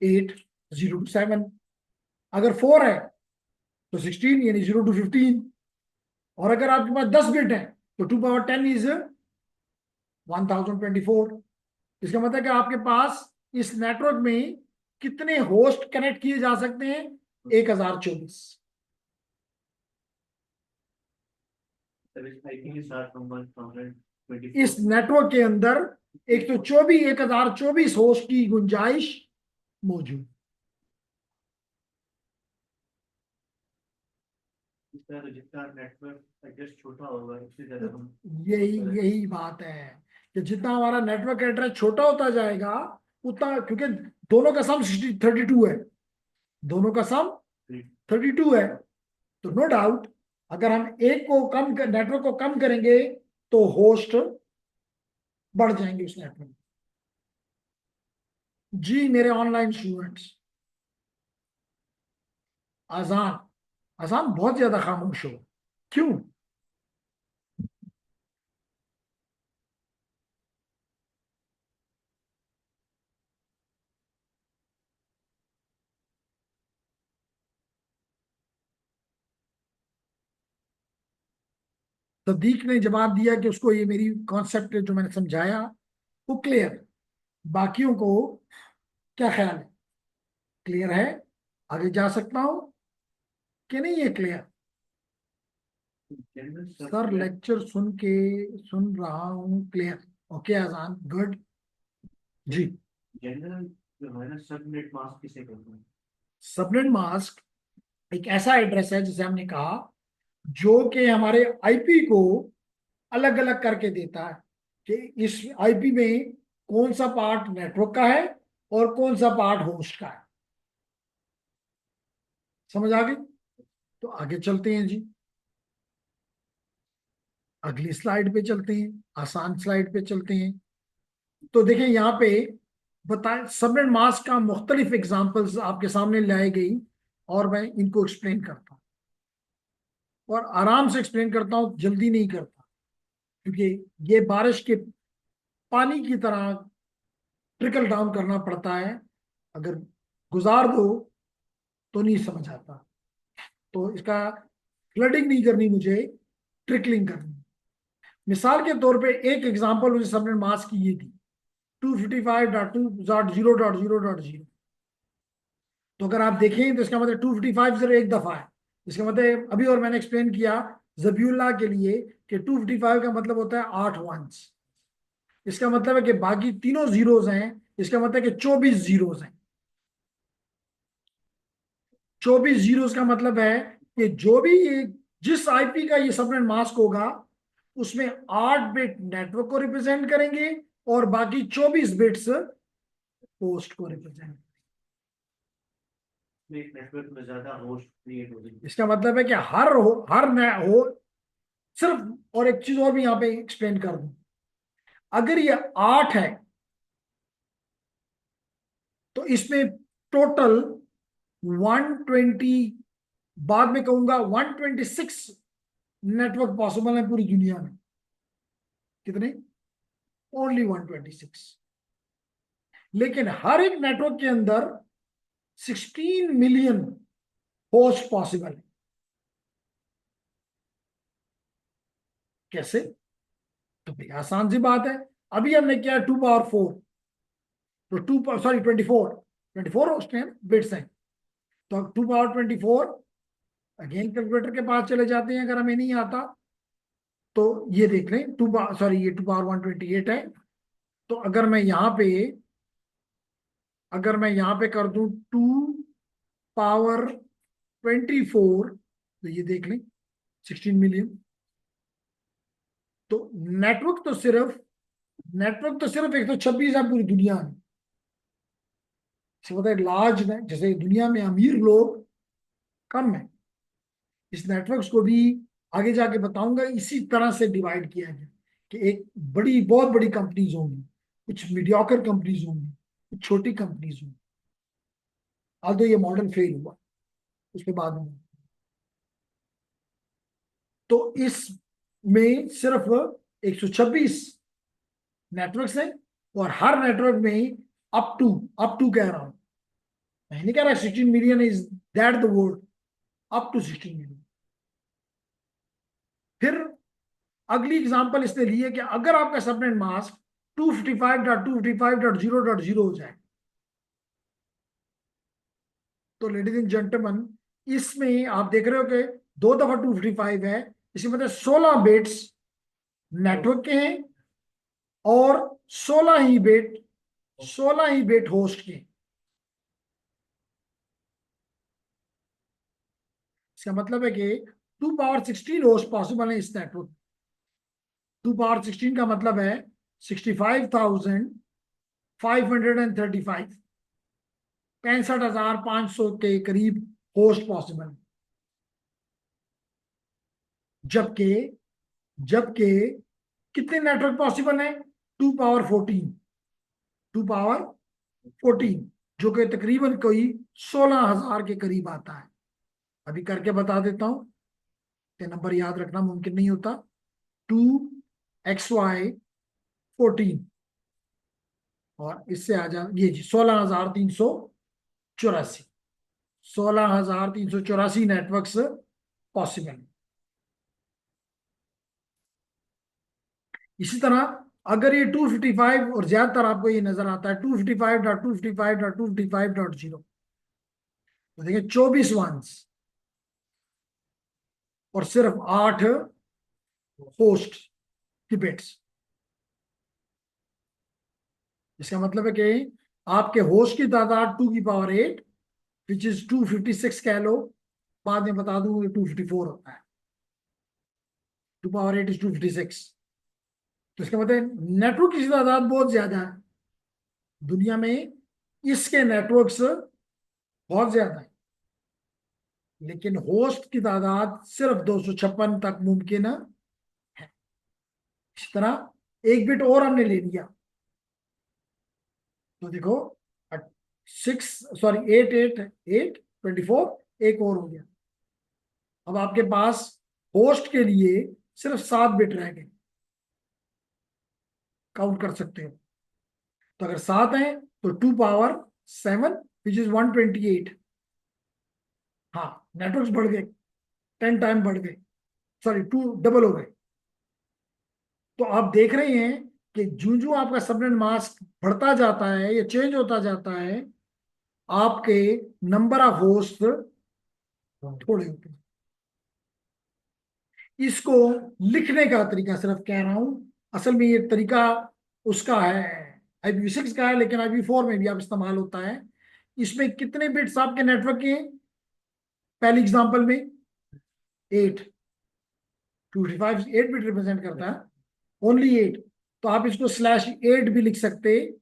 8 0 to 7। अगर 4 है तो 16, यानी 0 to 15। और अगर आपके पास 10 बिट है तो 2 पावर 10 इज 1024। इसका मतलब है कि आपके पास इस नेटवर्क में कितने होस्ट कनेक्ट किए जा सकते हैं? 1024। इस नेटवर्क के अंदर 1024 होस्ट की गुंजाइश मौजूद। जितना नेटवर्क एड्रेस छोटा होगा उसी तरह हम यही यही बात है कि जितना हमारा नेटवर्क एड्रेस छोटा होता जाएगा उतना, क्योंकि दोनों का सम 32 है, दोनों का सम 32 है, तो नो डाउट अगर हम एक को कम कर, नेटवर्क को कम करेंगे तो होस्ट बढ़ जाएंगे उस नेटवर्क में। जी मेरे ऑनलाइन स्टूडेंट्स, आजान आजान बहुत ज्यादा खामोश हो, क्यों? सदीक ने जवाब दिया कि उसको ये मेरी कॉन्सेप्ट जो मैंने समझाया वो क्लियर। बाकियों को क्या ख्याल है? क्लियर है? आगे जा सकता हूं कि नहीं? है क्लियर? सर लेक्चर सुन रहा हूँ, क्लियर। ओके आजान, गुड जी। जनरल जो है ना सबनेट मास्क किसे कहते हैं? सबनेट मास्क एक ऐसा एड्रेस है जिसे हमने कहा जो कि हमारे आईपी को अलग अलग करके देता है कि इस आईपी में कौन सा पार्ट नेटवर्क का है और कौन सा पार्ट होस्ट का है। समझ आ गई? तो आगे चलते हैं जी, अगली स्लाइड पे चलते हैं, आसान स्लाइड पे चलते हैं। तो देखें यहाँ पे बताए सबनेट मास्क का मुख्तलिफ एग्जाम्पल्स आपके सामने लाई गई, और मैं इनको एक्सप्लेन करता हूँ, और आराम से एक्सप्लेन करता हूँ, जल्दी नहीं करता, क्योंकि ये बारिश के पानी की तरह ट्रिकल डाउन करना पड़ता है। अगर गुजार दो तो नहीं समझ आता, तो इसका फ्लडिंग नहीं करनी, मुझे ट्रिकलिंग करनी। मिसाल के तौर पे एक एग्जांपल मुझे सबनेट मास्क की ये थी 255.2.0.0.0। तो अगर आप देखें तो इसका मतलब 255 सिर्फ एक दफा है। इसका मतलब अभी और मैंने एक्सप्लेन किया जबीउल्लाह के लिए कि 255 का मतलब होता है 8 वंस। इसका मतलब है कि बाकी तीनों जीरोस हैं, इसका मतलब है कि 24 जीरोस हैं। 24 जीरोस का मतलब है कि जो भी जिस आईपी का ये सबनेट मास्क होगा उसमें 8 बिट नेटवर्क को रिप्रेजेंट करेंगे और बाकी 24 बिट्स होस्ट को रिप्रेजेंट। एक नेटवर्क में ज्यादा होस्ट क्रिएट हो गई। इसका मतलब है कि हर सिर्फ, और एक चीज और भी यहां पे एक्सप्लेन कर दूं, अगर ये 8 है तो इसमें टोटल 120, बाद में कहूंगा 126 नेटवर्क पॉसिबल है पूरी दुनिया में। कितने? ओनली 126। लेकिन हर एक नेटवर्क के अंदर 16 मिलियन होस्ट पॉसिबल है। कैसे? तो भाई आसान सी बात है, अभी हमने किया 2 पावर 4, तो 24 होस्ट हैं, बिट्स हैं, तो 2 पावर 24, अगेन कैलकुलेटर के पास चले जाते हैं अगर हमें नहीं आता तो। ये देख लें, ये 2 पावर 128 है। तो अगर मैं यहां पे कर दूं 2 पावर 24, तो ये देख लें 16 मिलियन। तो नेटवर्क तो सिर्फ 126 है पूरी दुनिया में। लार्ज है, जैसे दुनिया में अमीर लोग कम है। इस नेटवर्क्स को भी आगे जाके बताऊंगा, इसी तरह से डिवाइड किया गया कि एक बहुत बड़ी कंपनीज होंगी, कुछ मीडियोकर कंपनीज होंगी, कुछ छोटी कंपनीज होंगी। आज तो ये मॉडल फेल हुआ, उसके बाद में तो इसमें सिर्फ 126 नेटवर्क्स हैं, और हर नेटवर्क में अप टू कह रहा हूं, मैं नहीं कह रहा 16 million is that the word, up to 16 million. फिर अगली एग्जांपल इसने ली है कि अगर आपका सबनेट मास्क 255.255.0.0 हो जाए, तो लेडीज एंड जेंटलमैन, इसमें आप देख रहे हो कि 2 दफा 255 है, इसी मतलब 16 बिट्स नेटवर्क के हैं और 16 ही बिट होस्ट के। इसका मतलब है कि 2 पावर 16 होस्ट पॉसिबल है इस नेटवर्क। 2 पावर 16 का मतलब है 65,535, 65,500 के करीब होस्ट पॉसिबल है। जबकि कितने नेटवर्क पॉसिबल है? 2 पावर 14, जो कि तकरीबन कोई 16,000 के करीब आता है। अभी करके बता देता हूं कि नंबर याद रखना मुमकिन नहीं होता। 2xy14 और इससे आ जा ये जी 16,384, 16,384 नेटवर्क्स पॉसिबल है। इसी तरह अगर ये 255 और ज्यादातर आपको ये नजर आता है 255.255.255.0, तो देखिए 24 वंस और सिर्फ 8 होस्ट की बिट्स। इसका मतलब है कि आपके होस्ट की तादाद 2 की पावर 8, विच इज 256 कह लो, बाद में बता दूं ये 254 होता है। 2 पावर 8 इज 256। तो इसका मतलब नेटवर्क की तादाद बहुत ज्यादा है दुनिया में, इसके नेटवर्क्स बहुत ज्यादा है, लेकिन होस्ट की तादाद सिर्फ 256 तक मुमकिन है। इस तरह एक बिट और हमने ले लिया, तो देखो 8 8 8 एक और हो गया। अब आपके पास होस्ट के लिए सिर्फ 7 बिट रह गए, काउंट कर सकते हो। तो अगर 7 है तो 2 पावर 7 विच इज 128। हाँ, नेटवर्क्स बढ़ गए, 10 टाइम बढ़ गए, सॉरी 2 डबल हो गए। तो आप देख रहे हैं कि जो आपका सबनेट मास्क बढ़ता जाता है या चेंज होता जाता है, आपके नंबर ऑफ होस्ट थोड़े होते हैं। इसको लिखने का तरीका सिर्फ कह रहा हूं, असल में ये तरीका उसका है IPv6 का है, लेकिन IPv4 में भी आप इस्तेमाल होता है। इसमें कितने बिट्स आपके नेटवर्क के हैं? पहली एग्जांपल में 8, 255 8 बिट रिप्रेजेंट करता है, ओनली 8। तो आप इसको /8 भी लिख सकते।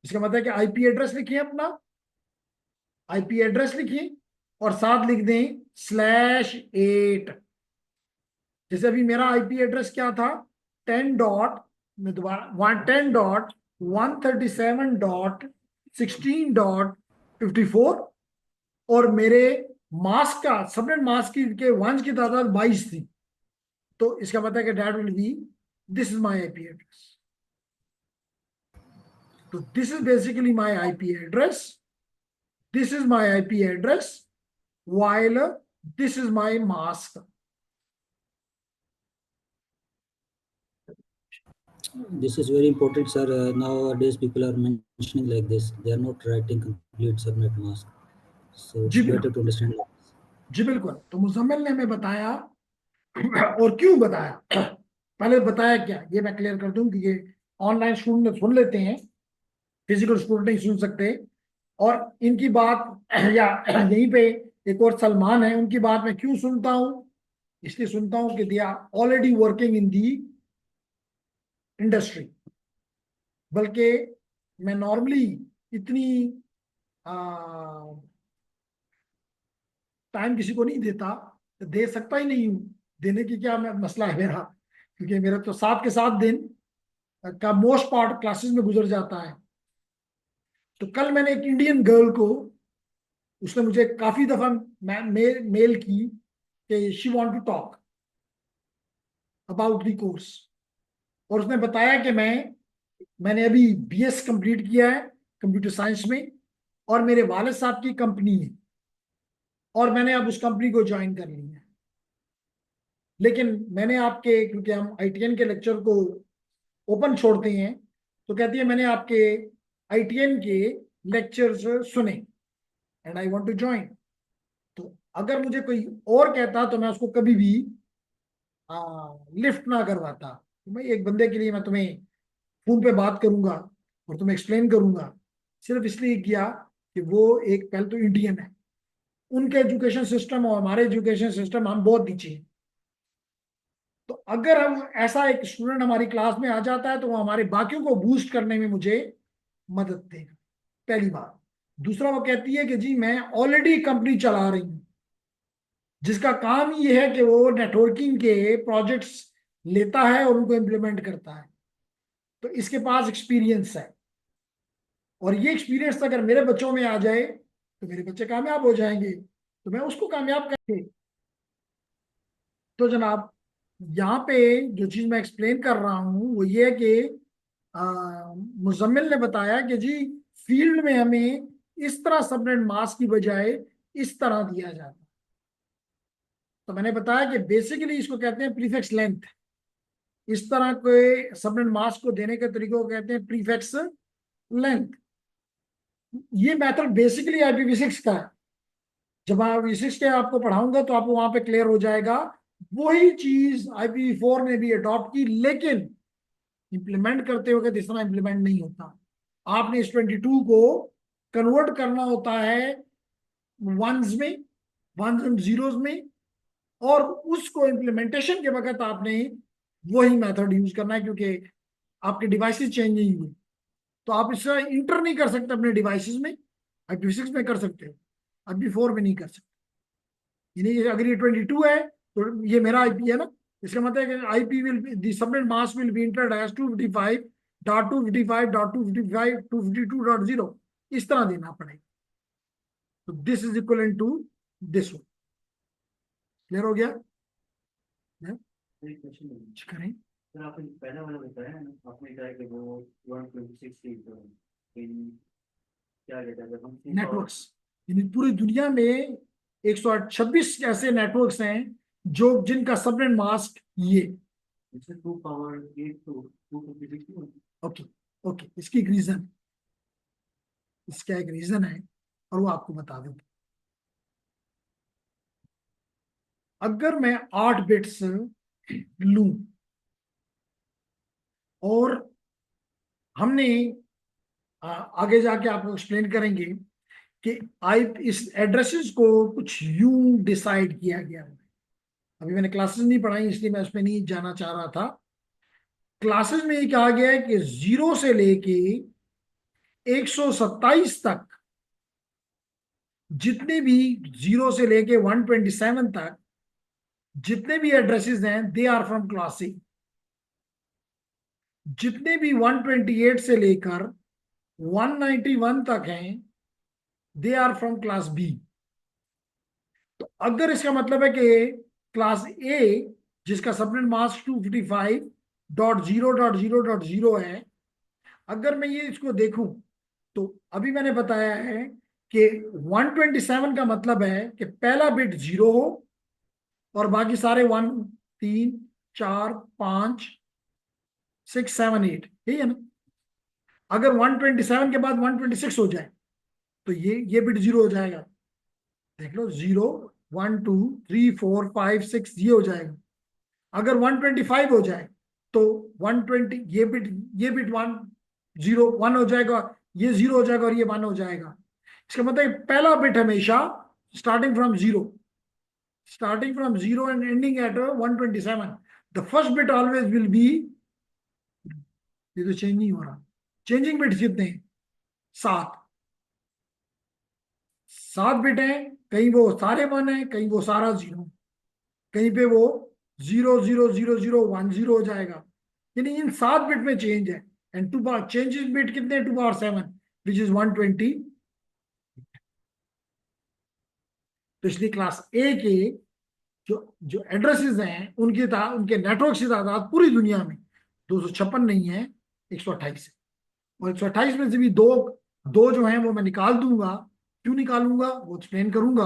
इसका मतलब है कि आईपी एड्रेस लिखिए, अपना आईपी एड्रेस लिखिए और साथ लिख दें /8। जैसे अभी मेरा आईपी एड्रेस क्या था, 10 डॉट, मैं दोबारा 10.137.16.54, और मेरे मास्क का सबनेट मास्क की के वंस की तादाद 22 थी। तो इसका मतलब है कि that will be, this is my IP address. तो this is basically my IP address, this is my IP address, while this is my mask. This is very important, sir. Nowadays, people are mentioning like this. They are not writing complete subnet mask. So it's जी better बिल्कुल, to understand. जी बिल्कुल। तो मुजम्मिल ने हमें बताया और क्यों बताया, पहले बताया क्या ये मैं क्लियर कर दूं कि ये ऑनलाइन स्टूडेंट सुन लेते हैं, फिजिकल स्टूडेंट नहीं सुन सकते। और इनकी बात या यहीं पे एक और सलमान है, उनकी बात मैं क्यों सुनता हूं, इसलिए सुनता हूं कि they are already working in the industry. बल्कि मैं नॉर्मली इतनी टाइम किसी को नहीं देता, दे सकता ही नहीं हूँ, देने की क्या मसला है मेरा, क्योंकि मेरा तो 7 के 7 दिन का मोस्ट पार्ट क्लासेस में गुजर जाता है। तो कल मैंने एक इंडियन गर्ल को, उसने मुझे काफी दफा मेल की कि she want to talk about the course, और उसने बताया कि मैंने अभी बीएस कंप्लीट किया है कंप्यूटर साइंस में, और मेरे वालिद साहब की कंपनी है, और मैंने अब उस कंपनी को ज्वाइन कर लिया है। लेकिन मैंने आपके, क्योंकि हम आईटीएन के लेक्चर को ओपन छोड़ते हैं, तो कहती है मैंने आपके आईटीएन के लेक्चर्स सुने and I want to join. तो अगर मुझे कोई और कहता तो मैं उसको कभी भी लिफ्ट ना करवाता। तो मैं एक बंदे के लिए मैं तुम्हें फोन पे बात करूंगा और तुम्हें एक्सप्लेन करूंगा, सिर्फ इसलिए किया कि वो एक, पहले तो इंडियन है, उनके एजुकेशन सिस्टम और हमारे एजुकेशन सिस्टम हम बहुत नीचे हैं। तो अगर हम ऐसा एक स्टूडेंट हमारी क्लास में आ जाता है तो वो हमारे बाकियों को बूस्ट करने में मुझे मदद देगा, पहली बात। दूसरा, वो कहती है कि जी मैं ऑलरेडी कंपनी चला रही हूँ, जिसका काम ये है कि वो नेटवर्किंग के प्रोजेक्ट्स लेता है और उनको इम्प्लीमेंट करता है, तो इसके पास एक्सपीरियंस है। और ये एक्सपीरियंस अगर मेरे बच्चों में आ जाए तो मेरे बच्चे कामयाब हो जाएंगे, तो मैं उसको कामयाब करके। तो जनाब, यहाँ पे जो चीज मैं एक्सप्लेन कर रहा हूँ वो ये है कि मुजम्मिल ने बताया कि जी फील्ड में हमें इस तरह सबनेट मास्क की बजाय इस तरह दिया जाता है। तो मैंने बताया कि बेसिकली इसको कहते हैं प्रीफिक्स लेंथ। इस तरह के सबनेट मास्क को देने के तरीके को कहते हैं प्रीफिक्स लेंथ। ये मेथड बेसिकली IPv6 का है। जब IPv6 के आपको पढ़ाऊंगा तो आपको वहां पे क्लियर हो जाएगा। वही चीज IPv4 ने भी अडॉप्ट की, लेकिन इंप्लीमेंट करते हुए इस तरह इंप्लीमेंट नहीं होता। आपने इस 22 को कन्वर्ट करना होता है वंस में, वंस एंड जीरोस में, और उसको इम्प्लीमेंटेशन के वक्त आपने वही मेथड यूज करना है, क्योंकि आपके डिवाइसेस चेंज नहीं हुए। तो आप इससे इंटर नहीं कर सकते अपने डिवाइसेस में। IPv6 में कर सकते हो, IPv4 में नहीं कर सकते। यानी अगर ये 22 है तो ये मेरा आईपी है ना, इसका मतलब है कि IP will, the subnet mask will be entered as 255.255.255.252.0, इस तरह देना पड़ेगा। तो this is equal to this one. Clear हो गया? एक क्वेश्चन है। करें। सर आपने पहला वाला बताया ना, आपने कहा कि वो 126 क्या कहता है, जब हम नेटवर्क्स, यानी पूरी दुनिया में 126 ऐसे नेटवर्क्स हैं जो जिनका सबनेट मास्क ये। 2 power 8 to 256। ओके, ओके, इसकी एक रीजन, इसका एक रीजन है और वो आपको बता दूं। अगर मैं 8 बिट्स लूं, और हमने आगे जाके आपको एक्सप्लेन करेंगे कि आई इस एड्रेसेस को कुछ यूं डिसाइड किया गया है अभी मैंने क्लासेस नहीं पढ़ाई इसलिए मैं उसमें नहीं जाना चाह रहा था। क्लासेस में ये कहा गया है कि 0 से लेके 127 तक जितने भी, 0 से लेके 127 तक जितने भी एड्रेसेस हैं they are from class A. जितने भी 128 से लेकर 191 तक हैं they are from class B. तो अगर इसका मतलब है कि क्लास ए जिसका सबनेट मास्क 255.0.0.0 है, अगर मैं ये इसको देखूं तो अभी मैंने बताया है कि 127 का मतलब है कि पहला बिट 0 हो और बाकी सारे 1, 3, 4, 5, 6, 7, 8, यही है ना। अगर 127 के बाद 126 हो जाए तो ये बिट 0 हो जाएगा। देख लो, 0, 1, 2, 3, 4, 5, 6 ये हो जाएगा। अगर 125 हो जाए तो 120 ये बिट 1, 0, 1 हो जाएगा, ये 0 हो जाएगा और ये 1 हो जाएगा। इसका मतलब है पहला बिट हमेशा starting from 0 and ending at 127, the first bit always will be, ये तो चेंज नहीं हो रहा, चेंजिंग बिट्स कितने हैं? 7 बिट हैं। कहीं वो सारे 1 है, कहीं वो सारा 0, कहीं पे वो 0, 0, 0, 0, 1, 0 हो जाएगा। यानी इन 7 बिट में चेंज है। And two power changes bit कितने? 2 power 7 विच इज 120। तो इसलिए क्लास ए के जो जो एड्रेसेस हैं उनके नेटवर्क की तादाद पूरी दुनिया में 256 नहीं है, 128 है। और 128 में से भी दो दो जो हैं वो मैं निकाल दूंगा। क्यों निकालूंगा वो एक्सप्लेन करूंगा।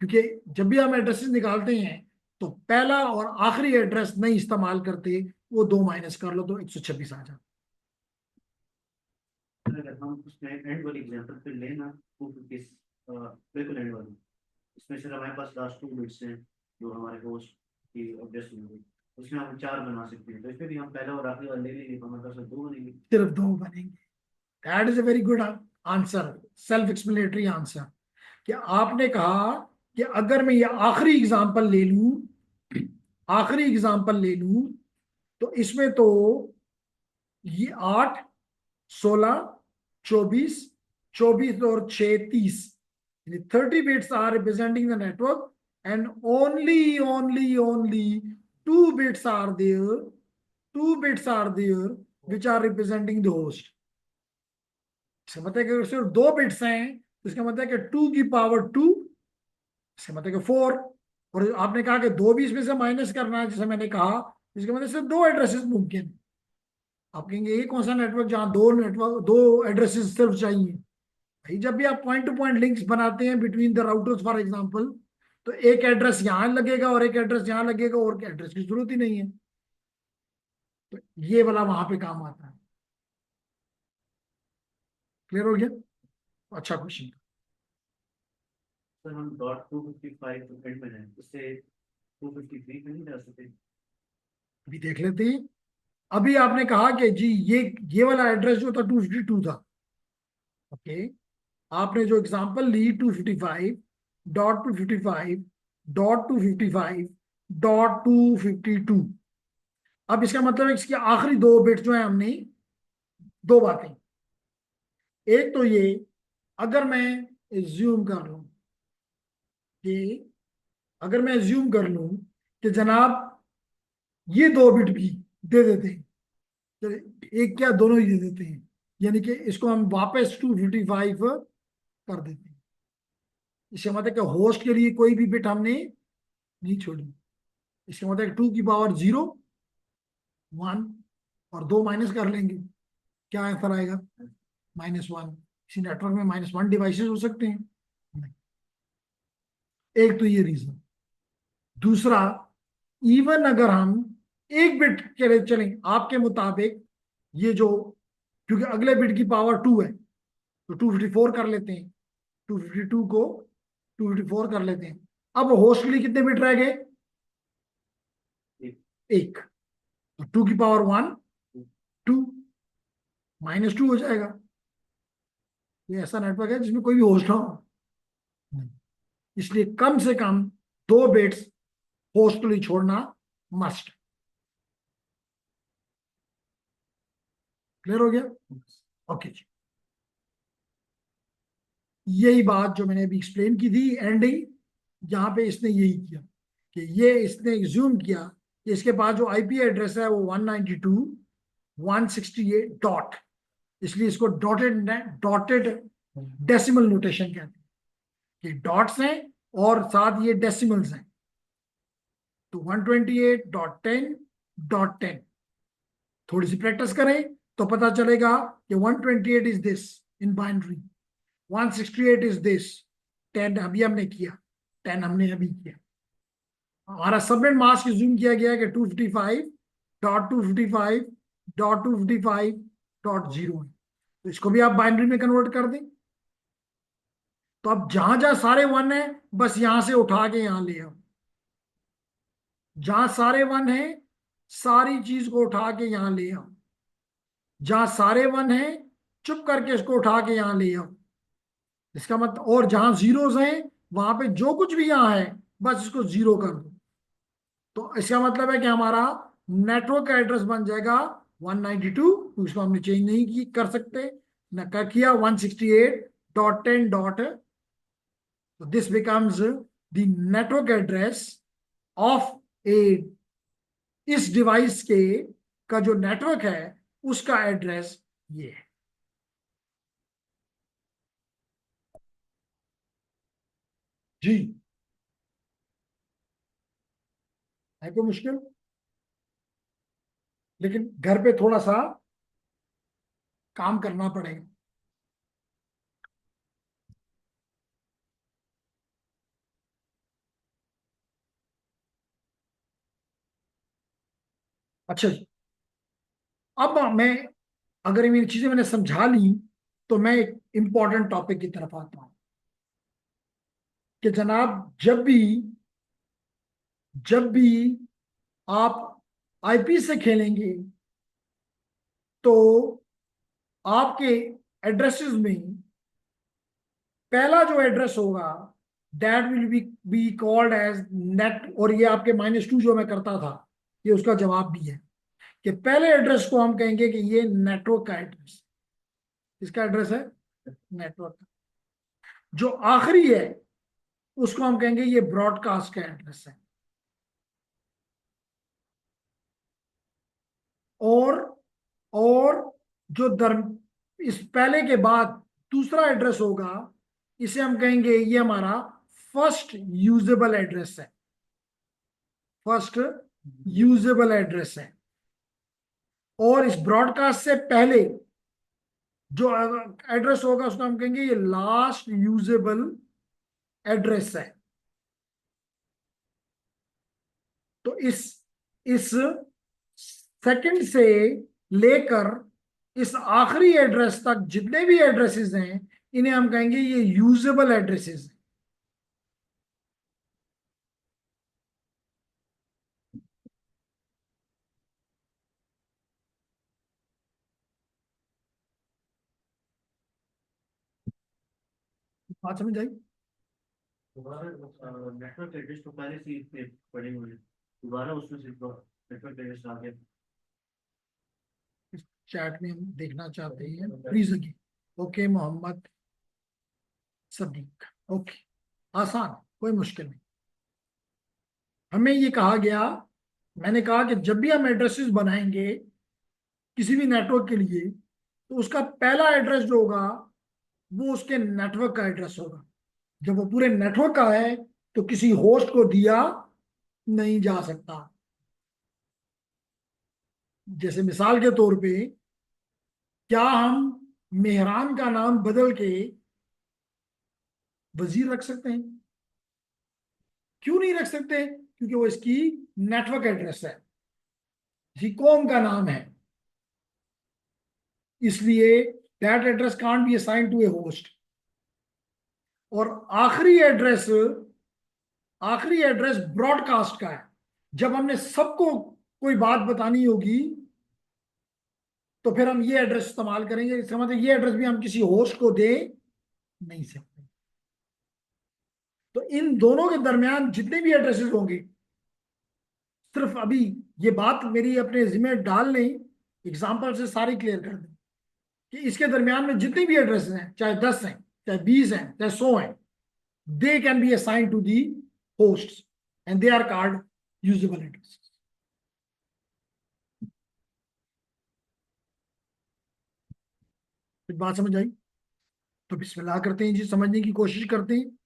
क्योंकि जब भी हम एड्रेसेस निकालते हैं तो पहला और आखिरी एड्रेस नहीं इस्तेमाल करते, वो 2 माइनस कर लो तो 126 आ जाता। अगर हम उसमें एंड वाली एग्जांपल पे लेना 250 बिल्कुल एंड वाली, इसमें से हमारे पास लास्ट 2 बिट्स हैं जो हमारे होस्ट की एड्रेस होंगे, उसमें हम 4 बना सकते हैं। तो इसमें भी हम पहला और आखिरी वाला ले लेंगे तो हमारे पास 2 बनेंगे। सिर्फ 2 बनेंगे। That is a very good answer, self explanatory answer. कि आपने कहा कि अगर मैं ये आखिरी एग्जांपल ले लूं तो इसमें तो ये 8, 16, 24, 24 और 6, 30, 30 bits are representing the network and only 2 bits are there which are representing the host. इसका मतलब है कि सिर्फ 2 बिट्स हैं तो इसका मतलब है कि 2 की पावर 2, इसका मतलब है कि 4। और आपने कहा कि 2 भी इसमें से माइनस करना है, जैसे मैंने कहा, इसका मतलब सिर्फ 2 एड्रेसेस मुमकिन है। आप कहेंगे ये कौन सा नेटवर्क जहां 2 एड्रेसेस सिर्फ चाहिए? भाई जब भी आप पॉइंट टू पॉइंट लिंक्स बनाते हैं between the routers for example, तो एक एड्रेस यहां लगेगा और एक एड्रेस यहां लगेगा और एड्रेस की जरूरत ही नहीं है। तो ये वाला वहां पे काम आता है। क्लियर हो गया? अच्छा क्वेश्चन। सर हम डॉट 255 तो एंड में है, उससे 253 पे नहीं जा सकते? अभी देख लेते हैं। अभी आपने कहा कि जी ये वाला एड्रेस जो था 252 था। ओके, आपने जो एग्जांपल ली 255.255.255.252, अब इसका मतलब है इसके आखिरी 2 बिट जो है, हमने 2 बातें। एक तो ये, अगर मैं एज्यूम कर लूं कि जनाब ये 2 बिट भी दे देते हैं, चलिए एक क्या दोनों ही दे देते हैं, यानी कि इसको हम वापस 255 कर देते हैं। इसका मतलब कि होस्ट के लिए कोई भी बिट हमने नहीं छोड़ी। इसका मतलब 2 की पावर 0, 1 और 2 माइनस कर लेंगे, क्या आंसर आएगा? -1। किसी नेटवर्क में -1 डिवाइसेस हो सकते हैं? नहीं। एक तो ये रीजन। दूसरा, इवन अगर हम एक बिट के लिए चलें आपके मुताबिक, ये जो, क्योंकि अगले बिट की पावर 2 है तो 254 कर लेते हैं, 252 को 254 कर लेते हैं। अब होस्ट के लिए कितने बिट रह गए? 1। तो 2 की पावर 1, 2, -2 हो जाएगा। ये ऐसा नेटवर्क है जिसमें कोई भी होस्ट ना हो, इसलिए कम से कम 2 बिट्स होस्ट के लिए छोड़ना मस्ट। क्लियर हो गया? ओके जी, यही बात जो मैंने अभी एक्सप्लेन की थी एंडिंग, यहां पे इसने यही किया कि ये इसने एज्यूम किया कि इसके पास जो आईपी एड्रेस है वो 192.168 डॉट, इसलिए इसको डॉटेड डेसिमल नोटेशन कहते हैं कि डॉट्स हैं और साथ ये डेसिमल्स हैं। तो 128.10.10 थोड़ी सी प्रैक्टिस करें तो पता चलेगा कि 128 is this in binary, 168 is this, 10 अभी हमने किया, 10 हमने अभी किया। हमारा सबनेट मास्क जूम किया गया कि 255.255.255.0 है, तो इसको भी आप बाइनरी में कन्वर्ट कर दें। तो अब जहां जहां सारे 1 है बस यहां से उठा के यहां ले आओ, जहां सारे 1 है सारी चीज को उठा के यहां ले आओ, जहां सारे 1 है चुप करके इसको उठा के यहां ले आओ। इसका मतलब, और जहां जीरोस हैं वहां पे जो कुछ भी यहां है बस इसको 0 कर दो। तो इसका मतलब है कि हमारा नेटवर्क का एड्रेस बन जाएगा 192, उसको हमने चेंज नहीं कर सकते न क्या किया, 168.10. तो this becomes the network address of a, इस डिवाइस के का जो नेटवर्क है उसका एड्रेस ये है। जी, है कोई मुश्किल? लेकिन घर पे थोड़ा सा काम करना पड़ेगा। अच्छा जी, अब मैं, अगर ये मेरी चीजें मैंने समझा ली तो मैं एक इंपॉर्टेंट टॉपिक की तरफ आता हूं कि जनाब जब भी आप आईपी से खेलेंगे तो आपके एड्रेसेस में पहला जो एड्रेस होगा that will be called as net, और ये आपके -2 जो मैं करता था ये उसका जवाब भी है कि पहले एड्रेस को हम कहेंगे कि ये नेटवर्क का एड्रेस, इसका एड्रेस है नेटवर्क का। जो आखिरी है उसको हम कहेंगे ये ब्रॉडकास्ट का एड्रेस है। और और जो इस पहले के बाद दूसरा एड्रेस होगा इसे हम कहेंगे ये हमारा फर्स्ट यूजेबल एड्रेस है, फर्स्ट यूजेबल एड्रेस है। और इस ब्रॉडकास्ट से पहले जो एड्रेस होगा उसको हम कहेंगे ये लास्ट यूजेबल एड्रेस है। तो इस सेकंड से लेकर इस आखिरी एड्रेस तक जितने भी एड्रेसेस हैं इन्हें हम कहेंगे ये यूजेबल एड्रेसेस हैं। बात समझ आई? दोबारा नेटवर्क एड्रेस तो पहले से ही पड़े हुए हैं, दोबारा उसमें से नेटवर्क एड्रेस आ गया। इस चैट में हम देखना चाहते हैं please again. Okay Mohammad Sadiq, okay, आसान, कोई मुश्किल नहीं। हमें ये कहा गया, मैंने कहा कि जब भी हम एड्रेसेस बनाएंगे किसी भी नेटवर्क के लिए तो उसका पहला एड्रेस जो होगा वो उसके नेटवर्क का एड्रेस होगा। जब वो पूरे नेटवर्क का है तो किसी होस्ट को दिया नहीं जा सकता। जैसे मिसाल के तौर पे क्या हम मेहरान का नाम बदल के वजीर रख सकते हैं? क्यों नहीं रख सकते? क्योंकि वो इसकी नेटवर्क एड्रेस है, किसी कौम का नाम है, इसलिए that address can't be assigned to a host. और आखिरी एड्रेस ब्रॉडकास्ट का है। जब हमने सबको कोई बात बतानी होगी तो फिर हम ये एड्रेस इस्तेमाल करेंगे। इसका मतलब ये एड्रेस भी हम किसी होस्ट को दे नहीं सकते। तो इन दोनों के दरमियान जितने भी एड्रेसेस होंगे सिर्फ अभी ये बात मेरी अपने जिम्मे डाल लें, एग्जाम्पल से सारी क्लियर कर दें कि इसके दरमियान में जितनी भी एड्रेस हैं, चाहे 10 हैं, चाहे 20 हैं, चाहे 100 हैं, they can be assign to the host and they are called usable address. बात समझ आई? तो बिस्मिल्लाह करते हैं जी, समझने की कोशिश करते हैं।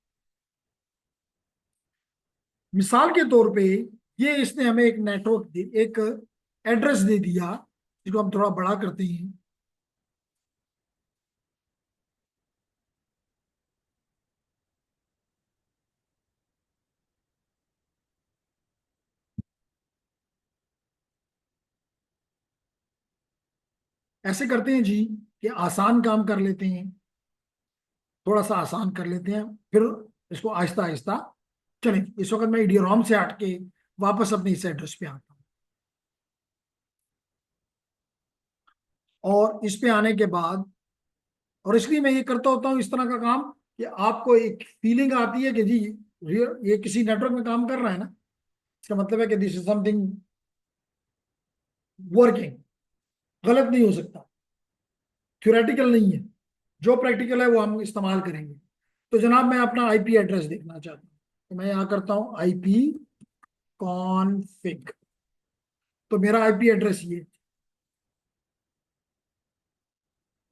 मिसाल के तौर पे ये इसने हमें एक नेटवर्क एक एड्रेस दे दिया, जिसको हम थोड़ा बड़ा करते हैं। ऐसे करते हैं जी कि आसान काम कर लेते हैं, थोड़ा सा आसान कर लेते हैं, फिर इसको आहिस्ता आहिस्ता चलें। इस वक्त मैं ईडीरोम से हट के वापस अपने इस एड्रेस पे आता हूँ, और इस पे आने के बाद, और इसलिए मैं ये करता होता हूँ इस तरह का काम कि आपको एक फीलिंग आती है कि जी ये किसी नेटवर्क में काम कर रहा है ना, इसका मतलब है कि दिस इज समथिंग वर्किंग, गलत नहीं हो सकता, थ्योरेटिकल नहीं है, जो प्रैक्टिकल है वो हम इस्तेमाल करेंगे। तो जनाब मैं अपना आईपी एड्रेस देखना चाहता हूँ, तो मैं यहाँ करता हूँ आईपी कॉन्फिग। तो मेरा आईपी एड्रेस ये,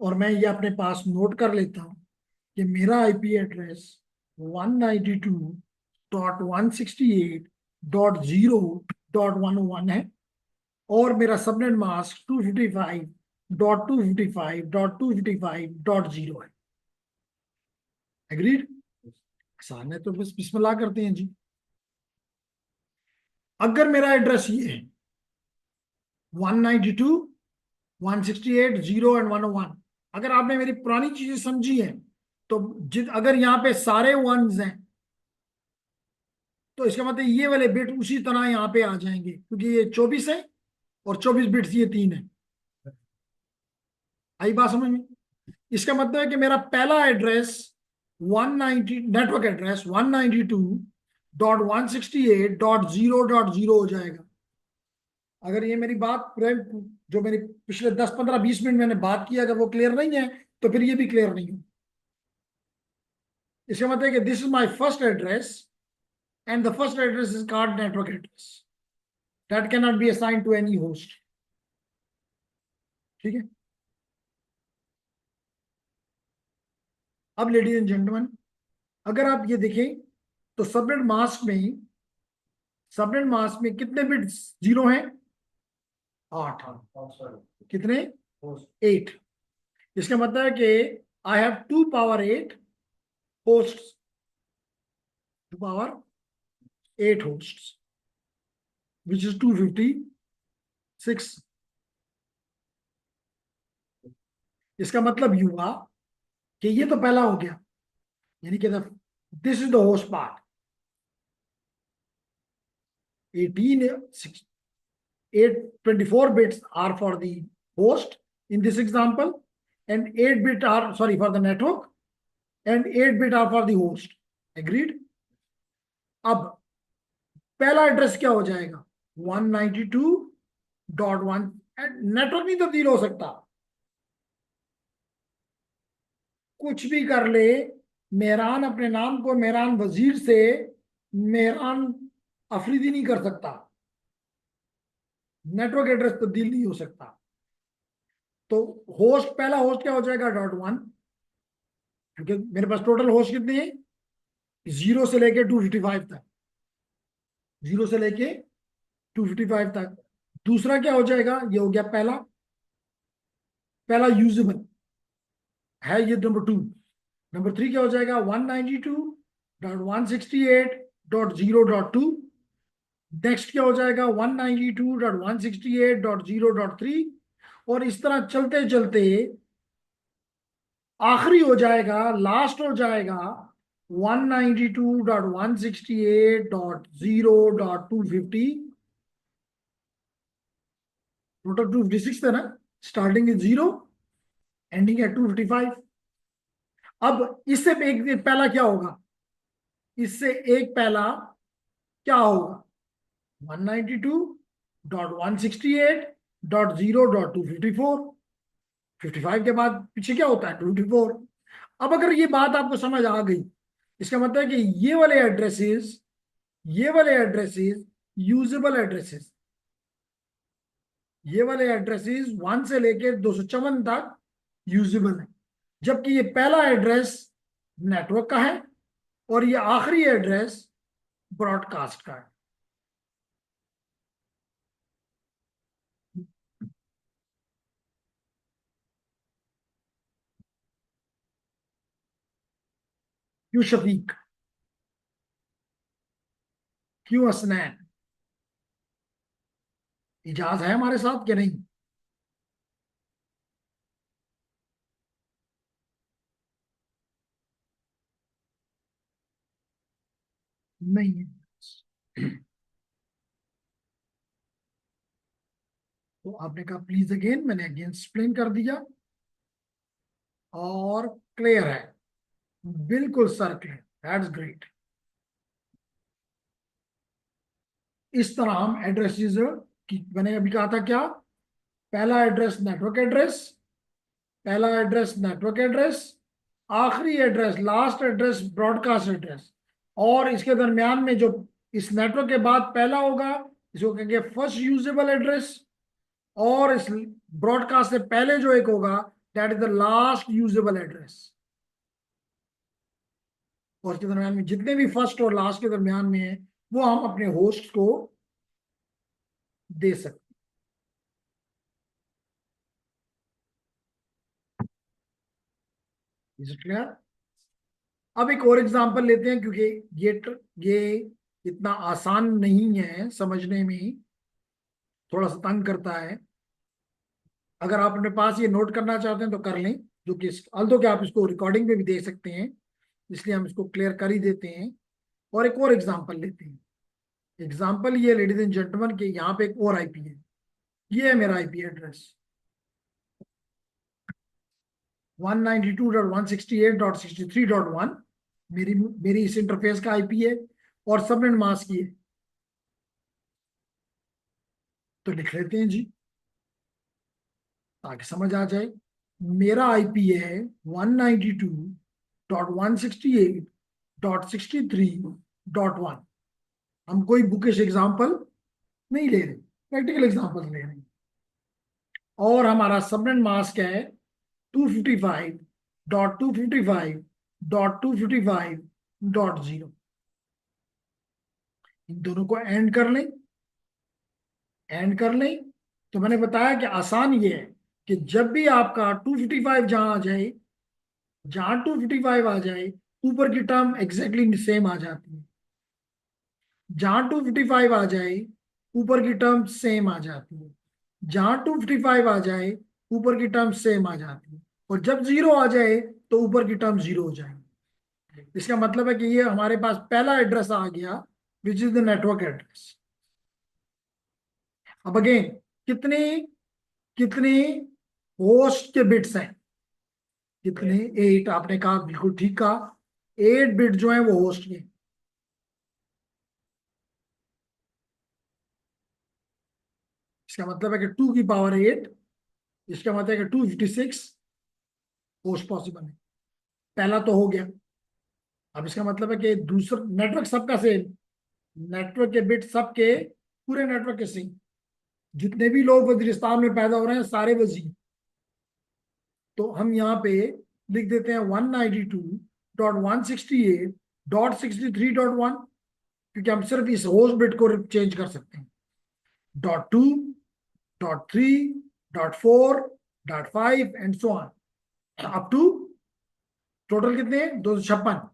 और मैं ये अपने पास नोट कर लेता हूँ कि मेरा आईपी एड्रेस 192.168.0.101 है, और मेरा सबनेट मास्क 255.255.255.0 है। एग्रीड? आसान है, तो बस बिस्मिल्लाह करते हैं जी। अगर मेरा एड्रेस ये है 192.168.0.101, अगर आपने मेरी पुरानी चीजें समझी हैं तो अगर यहाँ पे सारे वंस हैं तो इसका मतलब ये वाले बिट उसी तरह यहाँ पे आ जाएंगे, क्योंकि ये 24 है और 24 बिट्स ये 3 है। आई बात समझ में? इसका मतलब है कि मेरा पहला एड्रेस 190 नेटवर्क एड्रेस 192.168.0.0 हो जाएगा। अगर ये मेरी बात जो मेरी पिछले 10-15-20 मिनट मैंने बात की, अगर वो क्लियर नहीं है तो फिर ये भी क्लियर नहीं है। इसका मतलब है कि this is my first address and the first address is called network address that can not be assigned to any host. ठीक है? अब लेडीज एंड जेंटलमैन, अगर आप ये देखें तो सबनेट मास्क में कितने बिट्स जीरो हैं? 8। कितने? 8। इसका मतलब है कि I have 2 power 8 hosts, 2 power 8 hosts, which is 256। इसका मतलब ये हुआ कि ये तो पहला हो गया, यानी कि this is the host part. 24 bits are for the host in this example, and 8 bit are, sorry, for the network, and 8 bit are for the host. Agreed? अब पहला एड्रेस क्या हो जाएगा? 192.1। नेटवर्क नहीं तब्दील हो सकता, कुछ भी कर ले। मेहरान अपने नाम को मेहरान वजीर से मेहरान अफरीदी नहीं कर सकता, नेटवर्क एड्रेस तब्दील नहीं हो सकता। तो होस्ट, पहला होस्ट क्या हो जाएगा? .1, क्योंकि मेरे पास टोटल होस्ट कितने हैं? 0 से लेके 255 तक, 0 से लेके 255 तक। दूसरा क्या हो जाएगा? ये हो गया पहला यूजेबल है, ये नंबर 2। नंबर 3 क्या हो जाएगा? 192.168.0.2। नेक्स्ट क्या हो जाएगा? 192.168.0.3। और इस तरह चलते चलते आखिरी हो जाएगा, लास्ट हो जाएगा 192.168.0.250। टोटल 256 थे ना, स्टार्टिंग इज 0, एंडिंग है 255। अब इससे एक पहला क्या होगा? इससे एक पहला क्या होगा? 192.168.0.254, 55 के बाद पीछे क्या होता है 254। अब अगर ये बात आपको समझ आ गई, इसका मतलब है कि ये वाले एड्रेसेस यूजेबल एड्रेसेस, ये वाले एड्रेसेस 1 से लेके 254 तक यूजेबल है, जबकि ये पहला एड्रेस नेटवर्क का है और ये आखिरी एड्रेस ब्रॉडकास्ट का है। क्यों शफीक, क्यों असनैन, इजाज है हमारे साथ कि नहीं? नहीं है। तो आपने कहा प्लीज अगेन, मैंने अगेन एक्सप्लेन कर दिया और क्लियर है, बिल्कुल सर क्लियर, दैट्स ग्रेट। इस तरह हम एड्रेसेस की, मैंने अभी कहा था क्या, पहला एड्रेस नेटवर्क एड्रेस, पहला एड्रेस नेटवर्क एड्रेस, आखिरी address last address broadcast address, और इसके दरमियान में जो इस नेटवर्क के बाद पहला होगा इसको कहेंगे फर्स्ट यूजेबल एड्रेस, और इस ब्रॉडकास्ट से पहले जो एक होगा that is the last usable address. और इसके दरमियान में जितने भी फर्स्ट और लास्ट के दरमियान में है वो हम अपने होस्ट को दे सकते। Is it clear? अब एक और एग्जांपल लेते हैं, क्योंकि ये इतना आसान नहीं है समझने में, थोड़ा सा तंग करता है। अगर आप अपने पास ये नोट करना चाहते हैं तो कर लें, जो कि अल्दो कि आप इसको रिकॉर्डिंग में भी देख सकते हैं, इसलिए हम इसको क्लियर कर ही देते हैं। और एक और एग्जांपल लेते हैं। एग्जांपल ये लेडीज एंड जेंटलमैन के यहाँ पे एक और आईपी है, ये है मेरा आईपी एड्रेस 192.168.63.1, मेरी इस इंटरफेस का आईपी है और सबनेट मास्क की है। तो लिख लेते हैं जी ताकि समझ आ जाए। मेरा आईपी है 192.168.63.1। हम कोई बुकिश एग्जांपल नहीं ले रहे, प्रैक्टिकल एग्जांपल ले रहे हैं। और हमारा सबनेट मास्क है 255.255.255.0। इन दोनों को एंड कर लें, एंड कर लें। तो मैंने बताया कि आसान ये है कि जब भी आपका 255 जहां आ जाए, जहां 255 आ जाए ऊपर की टर्म एग्जैक्टली सेम आ जाती है, जहां 255 आ जाए ऊपर की टर्म सेम आ जाती है, जहां 255 आ जाए ऊपर की टर्म सेम आ जाती है, और जब 0 आ जाए तो ऊपर की टर्म 0 हो जाएगी। इसका मतलब है कि ये हमारे पास पहला एड्रेस आ गया which is the network address. अब अगेन कितने कितने होस्ट के बिट्स हैं, कितने 8, आपने कहा बिल्कुल ठीक कहा, 8 बिट जो है वो होस्ट के। इसका मतलब है कि 2 की पावर 8, इसका मतलब है कि 256 होस्ट पॉसिबल है। पहला तो हो गया। अब इसका मतलब है कि दूसरा नेटवर्क सबका सेम, नेटवर्क के बिट सबके पूरे नेटवर्क के सेम, जितने भी लोग वजीरिस्तान में पैदा हो रहे हैं सारे वजीर। तो हम यहाँ पे लिख देते हैं 192.168.63.1, क्योंकि हम सिर्फ इस होस्ट बिट को चेंज कर सकते हैं। .2, .3, .4, .5 and so on up to total कितने 256।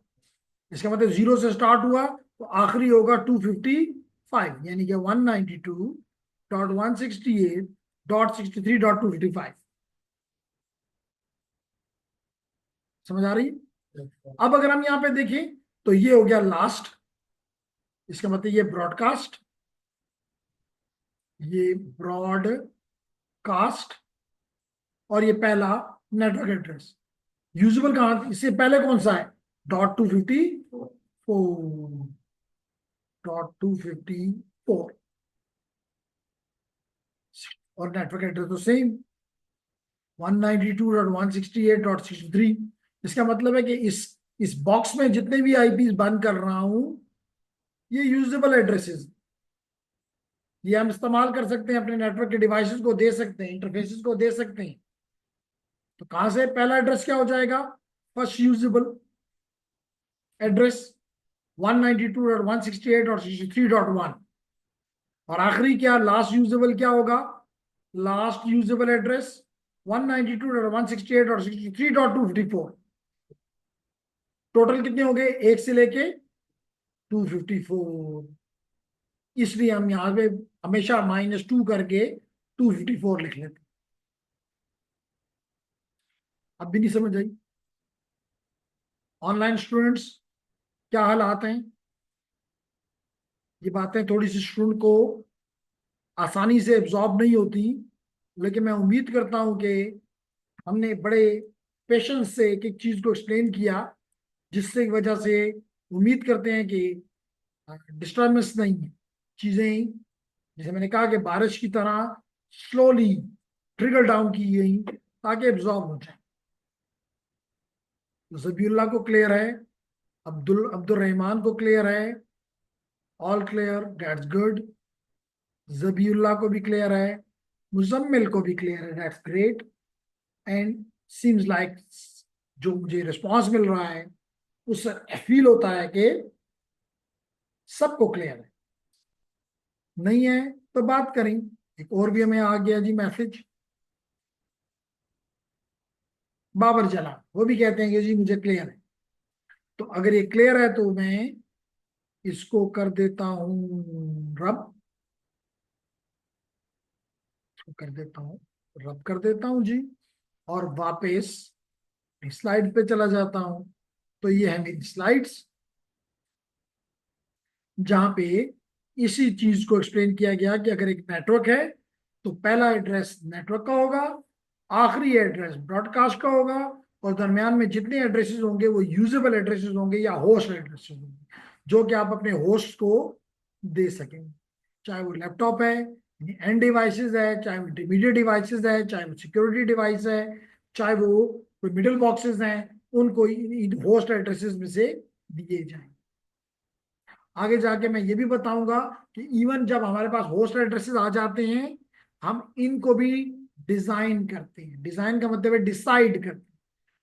इसका मतलब 0 से स्टार्ट हुआ तो आखिरी होगा 255, यानी कि 192.168.63.255। समझ आ रही है? अब अगर हम यहां पे देखें तो ये हो गया लास्ट, इसका मतलब ये ब्रॉडकास्ट, ये ब्रॉडकास्ट, और ये पहला नेटवर्क एड्रेस। यूजुअल कहां, इससे पहले कौन सा है .254, .254। और नेटवर्क एड्रेस तो सेम 192.168.63। इसका मतलब है कि इस बॉक्स में जितने भी आईपी बंद कर रहा हूं ये यूजेबल एड्रेसेस, ये हम इस्तेमाल कर सकते हैं, अपने नेटवर्क के डिवाइसेस को दे सकते हैं, इंटरफेसेस को दे सकते हैं। तो कहां से पहला एड्रेस क्या हो जाएगा? फर्स्ट यूजेबल एड्रेस 192.168.63.1, और आखिरी क्या, लास्ट यूजेबल क्या होगा? Last usable address 192.168.63.254। टोटल कितने हो गए? 1 से लेके 254। इसलिए हम यहां पे हमेशा -2 करके 254 लिख लेते। अब भी नहीं समझ आई? ऑनलाइन स्टूडेंट्स क्या हालात हैं? ये बातें थोड़ी सी स्टूडेंट को आसानी से एब्जॉर्ब नहीं होती, लेकिन मैं उम्मीद करता हूं कि हमने बड़े पेशेंस से एक एक चीज को एक्सप्लेन किया, जिससे वजह से उम्मीद करते हैं कि डिस्टर्बेंस नहीं है। चीजें जैसे मैंने कहा कि बारिश की तरह स्लोली ट्रिकल डाउन की गई ताकि एब्जॉर्ब हो जाए। तो जबीउल्लाह को क्लियर है, अब्दुल रहमान को क्लियर है, all clear, that's good. Zabihullah को भी क्लियर है, मुजम्मिल को भी क्लियर है, that's great. And seems like जो मुझे रिस्पॉन्स मिल रहा है उससे फील होता है कि सबको क्लियर है। नहीं है तो बात करें। एक और भी हमें आ गया जी मैसेज, बाबर जलाल, वो भी कहते हैं कि जी मुझे क्लियर है। तो अगर ये क्लियर है तो मैं इसको कर देता हूं रब, इसको कर देता हूं रब, कर देता हूं जी, और वापस स्लाइड पे चला जाता हूं। तो ये है मेरी स्लाइड्स, जहां पे इसी चीज को एक्सप्लेन किया गया कि अगर एक नेटवर्क है तो पहला एड्रेस नेटवर्क का होगा, आखिरी एड्रेस ब्रॉडकास्ट का होगा, और दरमियान में जितने एड्रेसेस होंगे वो यूजेबल एड्रेसेस होंगे या होस्ट एड्रेसेस होंगे, जो कि आप अपने होस्ट को दे सकेंगे। चाहे वो लैपटॉप है, एंड डिवाइसेस है, चाहे वो इंटरमीडिएट डिवाइसेस है, चाहे वो सिक्योरिटी डिवाइस है, चाहे वो कोई मिडिल बॉक्सेस हैं, उनको इन होस्ट एड्रेसेस में से दिए जाएंगे। आगे जाके मैं ये भी बताऊंगा कि इवन जब हमारे पास होस्ट एड्रेसेस आ जाते हैं, हम इनको भी डिजाइन करते हैं। डिजाइन का मतलब है डिसाइड करते हैं।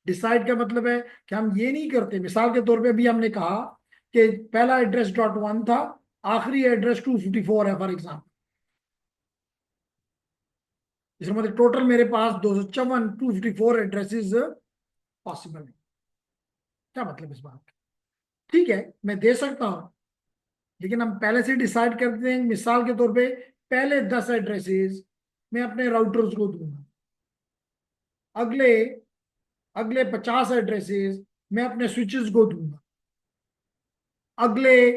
डिसाइड का मतलब है कि हम ये नहीं करते, मिसाल के तौर पे अभी हमने कहा कि पहला एड्रेस .1 था, आखिरी एड्रेस 254 है फॉर एग्जाम्पल। इसका मतलब टोटल मेरे पास 254 एड्रेसेस पॉसिबल है। क्या मतलब इस बात का? ठीक है, मैं दे सकता हूं, लेकिन हम पहले से डिसाइड करते हैं। मिसाल के तौर पे पहले 10 एड्रेसेस मैं अपने राउटर्स को दूंगा, अगले अगले 50 एड्रेसेस मैं अपने स्विचेस को दूंगा, अगले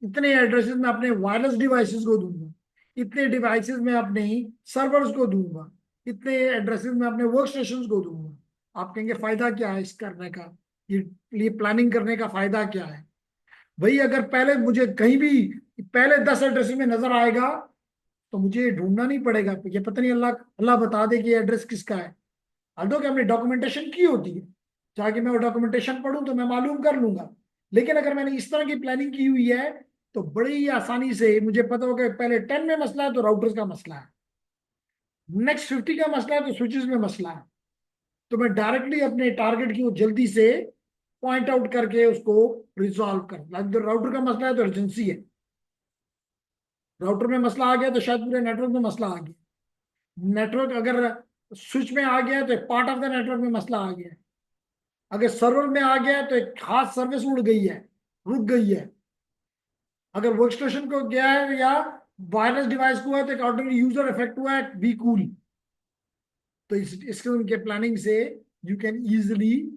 इतने एड्रेसेस मैं अपने वायरलेस डिवाइसेस को दूंगा, इतने डिवाइसेस मैं अपने सर्वर्स को दूंगा, इतने एड्रेसेस मैं अपने वर्क स्टेशन को दूंगा। आप कहेंगे फायदा क्या है इस करने का, ये प्लानिंग करने का फायदा क्या है? भाई अगर पहले मुझे कहीं भी पहले 10 एड्रेस में नजर आएगा तो मुझे ढूंढना नहीं पड़ेगा, ये पता नहीं अल्लाह अल्लाह बता दे कि एड्रेस किसका है। although कि हमने डॉक्यूमेंटेशन की होती है, जाके मैं वो डॉक्यूमेंटेशन पढ़ूं तो मैं मालूम कर लूंगा। लेकिन अगर मैंने इस तरह की प्लानिंग की हुई है तो बड़ी ही आसानी से मुझे पता होगा कि पहले 10 में मसला है तो राउटर्स का मसला है, नेक्स्ट 50 का मसला है तो स्विचेस में मसला है। तो मैं डायरेक्टली अपने टारगेट की वो जल्दी से पॉइंट आउट करके उसको रिजॉल्व कर। राउटर का मसला है तो अर्जेंसी है, राउटर में मसला आ गया तो शायद पूरे नेटवर्क में मसला आ गया। नेटवर्क अगर स्विच में आ गया तो एक पार्ट ऑफ द नेटवर्क में मसला आ गया। अगर सर्वर में आ गया तो एक खास सर्विस उड़ गई है, रुक गई है। अगर वर्क स्टेशन को गया है या वायरलेस डिवाइस को है तो एक ऑर्डिनरी यूजर इफेक्ट हुआ है, बी कूल। तो इसके उनके प्लानिंग से you can easily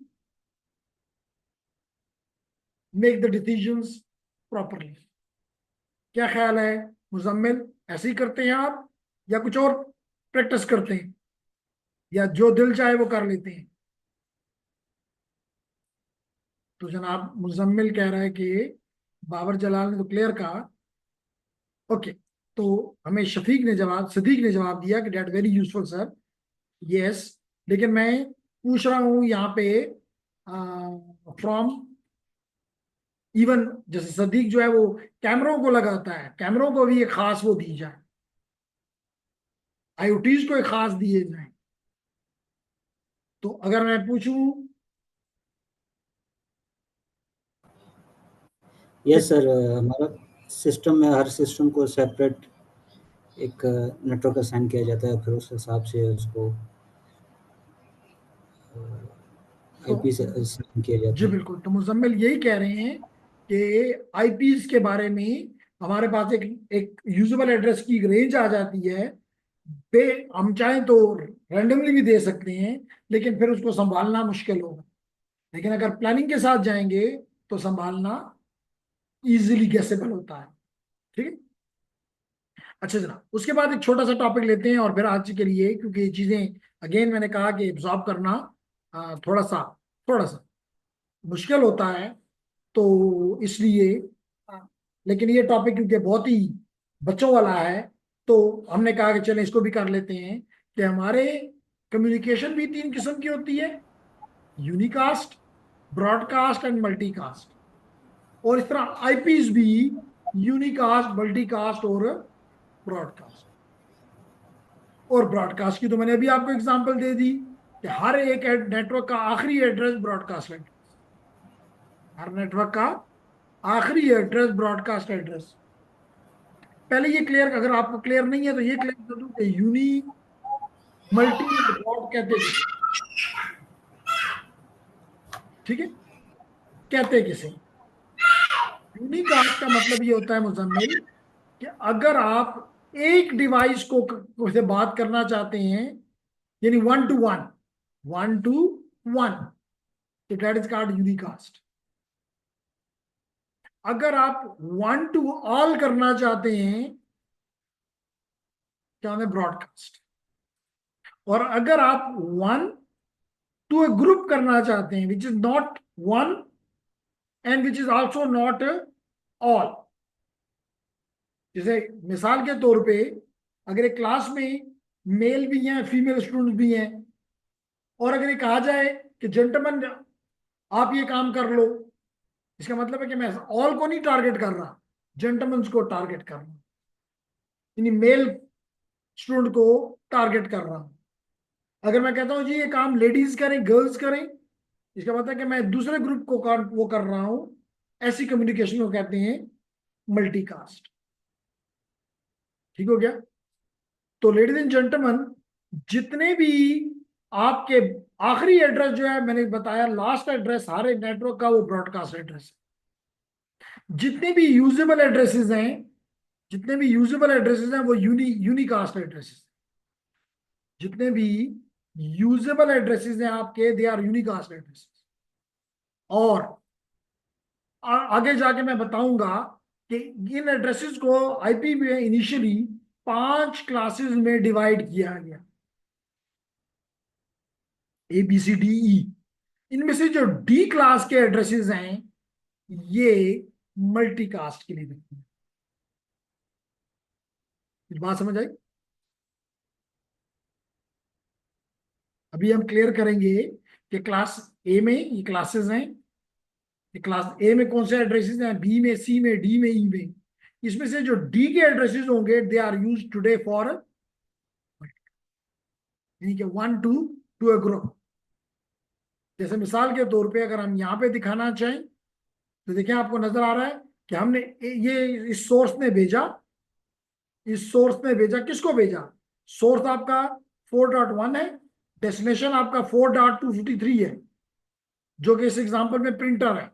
make the decisions properly. क्या ख्याल है मुजम्मिल, ऐसे ही करते हैं आप या कुछ और प्रैक्टिस करते हैं, या जो दिल चाहे वो कर लेते हैं? तो जनाब मुजम्मिल कह रहा है कि बाबर जलाल ने तो क्लियर कहा। ओके, तो हमें सदीक ने जवाब दिया कि that very useful sir, yes. लेकिन मैं पूछ रहा हूं यहाँ पे फ्रॉम इवन, जैसे सदीक जो है वो कैमरों को लगाता है, कैमरों को भी एक खास वो दी जाए, आईओटीज को एक खास दिए जाए। तो अगर मैं पूछूं यस सर, हमारा सिस्टम में हर सिस्टम को सेपरेट एक नेटवर्क असाइन किया जाता है, फिर उस हिसाब से उसको आईपी से असाइन किया जी जाता है। बिल्कुल, तो मुजम्मिल यही कह रहे हैं कि आईपीज के बारे में हमारे पास एक एक यूजेबल एड्रेस की रेंज आ जाती है। पे हम चाहें तो रैंडमली भी दे सकते हैं, लेकिन फिर उसको संभालना मुश्किल होगा। लेकिन अगर प्लानिंग के साथ जाएंगे तो संभालना इजीली गेसेबल होता है। ठीक है, अच्छा जनाब, उसके बाद एक छोटा सा टॉपिक लेते हैं और फिर आज के लिए, क्योंकि ये चीजें अगेन मैंने कहा कि एब्जॉर्ब करना थोड़ा सा मुश्किल होता है, तो इसलिए लेकिन ये टॉपिक क्योंकि बहुत ही बच्चों वाला है, तो हमने कहा कि चलें इसको भी कर लेते हैं कि हमारे कम्युनिकेशन भी 3 किस्म की होती है, यूनिकास्ट, ब्रॉडकास्ट एंड मल्टीकास्ट। और इस तरह आईपीज भी यूनिकास्ट, मल्टीकास्ट और ब्रॉडकास्ट। और ब्रॉडकास्ट की तो मैंने अभी आपको एग्जांपल दे दी कि हर एक नेटवर्क का आखिरी एड्रेस ब्रॉडकास्ट एड्रेस, हर नेटवर्क का आखिरी एड्रेस ब्रॉडकास्ट एड्रेस। पहले ये क्लियर, अगर आपको क्लियर नहीं है तो ये क्लियर कर दूं कि यूनी, मल्टी और ब्रॉड कहते किसे, ठीक है, कहते किसे। यूनिकास्ट का मतलब ये होता है मुजम्मिल कि अगर आप एक डिवाइस को से बात करना चाहते हैं, यानी वन टू वन, तो दैट इज कॉल्ड यूनिकास्ट। अगर आप वन टू ऑल करना चाहते हैं क्या है ब्रॉडकास्ट। और अगर आप वन टू ए ग्रुप करना चाहते हैं which is not one and which is also not all, जैसे मिसाल के तौर पे अगर एक क्लास में मेल भी हैं फीमेल स्टूडेंट भी हैं, और अगर ये कहा जाए कि जेंटलमैन आप ये काम कर लो, इसका मतलब है कि मैं ऑल को नहीं टारगेट कर रहा, जेंटलमैन को टारगेट कर रहा हूं, यानी मेल स्टूडेंट को टारगेट कर रहा हूं। अगर मैं कहता हूं जी ये काम लेडीज करें, गर्ल्स करें, इसका मतलब है कि मैं दूसरे ग्रुप को वो कर रहा हूं। ऐसी कम्युनिकेशन को कहते हैं मल्टीकास्ट। ठीक हो गया। तो लेडीज एंड जेंटलमैन, जितने भी आपके आखिरी एड्रेस जो है मैंने बताया, लास्ट एड्रेस हर एक नेटवर्क का वो ब्रॉडकास्ट एड्रेस है। जितने भी यूजेबल एड्रेसेस हैं वो यूनिकास्ट एड्रेसेस। जितने भी यूजेबल एड्रेसेस हैं आपके, दे आर यूनिकास्ट एड्रेसेस। और आगे जाके मैं बताऊंगा कि इन एड्रेसेस को आईपी में इनिशियली 5 क्लासेस में डिवाइड किया गया, ABCDE। इनमें से जो डी क्लास के एड्रेसेस हैं ये मल्टीकास्ट के लिए दिखते हैं। बात समझ आई? अभी हम क्लियर करेंगे कि क्लास ए में ये क्लासेस हैं, ये क्लास ए में कौन से एड्रेसेस हैं, बी में, सी में, डी में, ई में। इसमें से जो डी के एड्रेसेस होंगे they are use today for, यानी कि वन टू ए ग्रुप। जैसे मिसाल के तौर पे अगर हम यहाँ पे दिखाना चाहें तो देखिए आपको नजर आ रहा है कि हमने ये इस सोर्स ने भेजा किसको भेजा। सोर्स आपका 4.1 है, डेस्टिनेशन आपका 4.253 है, जो कि इस एग्जांपल में प्रिंटर है,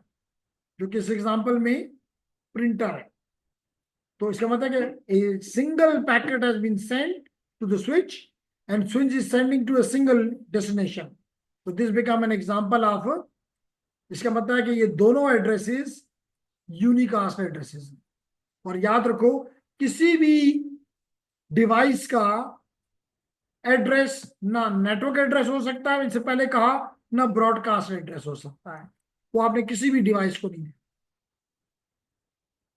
तो इसका मतलब है कि a single packet has been sent to the switch and switch is sending to a single destination. तो this become an example of, इसका मतलब है कि ये दोनों एड्रेसेस यूनिकास्ट एड्रेसेस हैं। और याद रखो, किसी भी डिवाइस का एड्रेस ना नेटवर्क एड्रेस हो सकता है, इससे पहले कहा, ना ब्रॉडकास्ट एड्रेस हो सकता है, वो आपने किसी भी डिवाइस को नहीं दिया।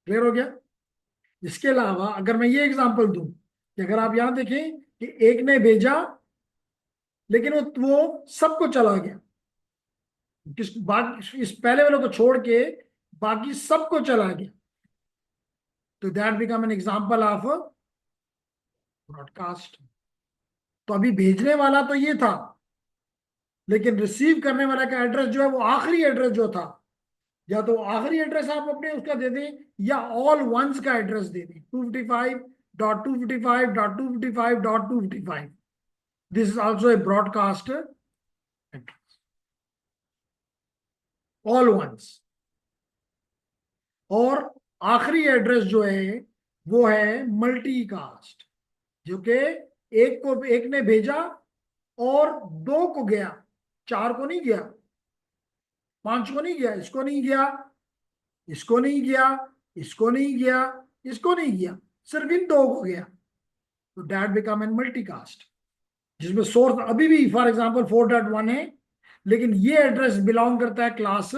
क्लियर हो गया? इसके अलावा अगर मैं ये एग्जांपल दूं कि अगर आप यहां देखें कि एक ने भेजा लेकिन वो सबको चला गया, किस बाकी इस पहले वाले को छोड़ के बाकी सबको चला गया, तो that become an example of broadcast. तो अभी भेजने वाला तो ये था, लेकिन रिसीव करने वाला का एड्रेस जो है वो आखिरी एड्रेस जो था, या तो आखिरी एड्रेस आप अपने उसका दे दें या ऑल वंस का एड्रेस दे दें, 255.255.255.255। This is also a broadcast address, all ones. और आखिरी एड्रेस जो है वो है मल्टीकास्ट, जो कि एक ने भेजा और 2 को गया, 4 को नहीं गया, 5 को नहीं गया, इसको नहीं गया, इसको नहीं गया, इसको नहीं गया, इसको नहीं गया, सिर्फ इन 2 को गया, तो दैट बिकम एन मल्टीकास्ट, जिसमें सोर्स अभी भी फॉर एग्जांपल 4.1 है, लेकिन ये एड्रेस बिलोंग करता है क्लास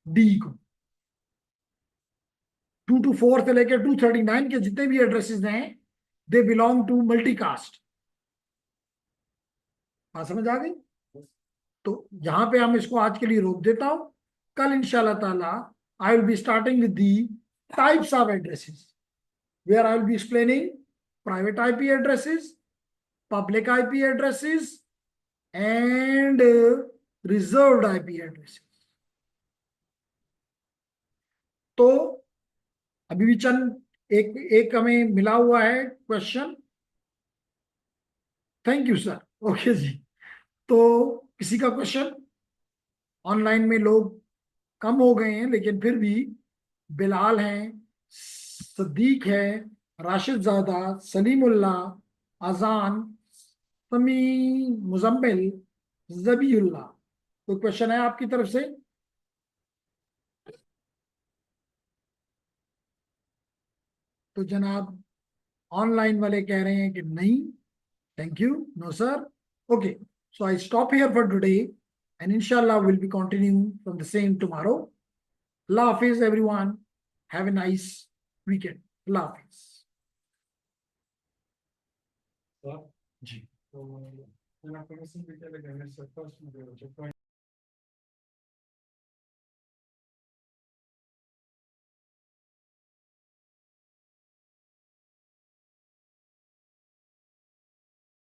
डी को। 2 to 4 से लेकर 239 के जितने भी एड्रेसेस हैं दे बिलोंग टू मल्टीकास्ट। बात समझ आ गई? तो यहां पे हम इसको आज के लिए रोक देता हूं। कल इंशाल्लाह ताला I will be starting with the types of addresses, where I will be explaining private IP addresses, public IP addresses and reserved IP addresses. तो अभी भी चंद एक हमें मिला हुआ है question. Thank you sir. Okay जी, तो किसी का क्वेश्चन? ऑनलाइन में लोग कम हो गए हैं, लेकिन फिर भी बिलाल हैं, सदीक है, राशिद ज़ादा, सलीमुल्ला, अजान, समी, मुजम्मिल, जबीउल्ला, तो क्वेश्चन है आपकी तरफ से? तो जनाब ऑनलाइन वाले कह रहे हैं कि नहीं, thank you, no sir. Okay, so I stop here for today, and inshallah we'll be continuing from the same tomorrow. Allah Hafiz everyone, have a nice weekend. Allah Hafiz. जी, तो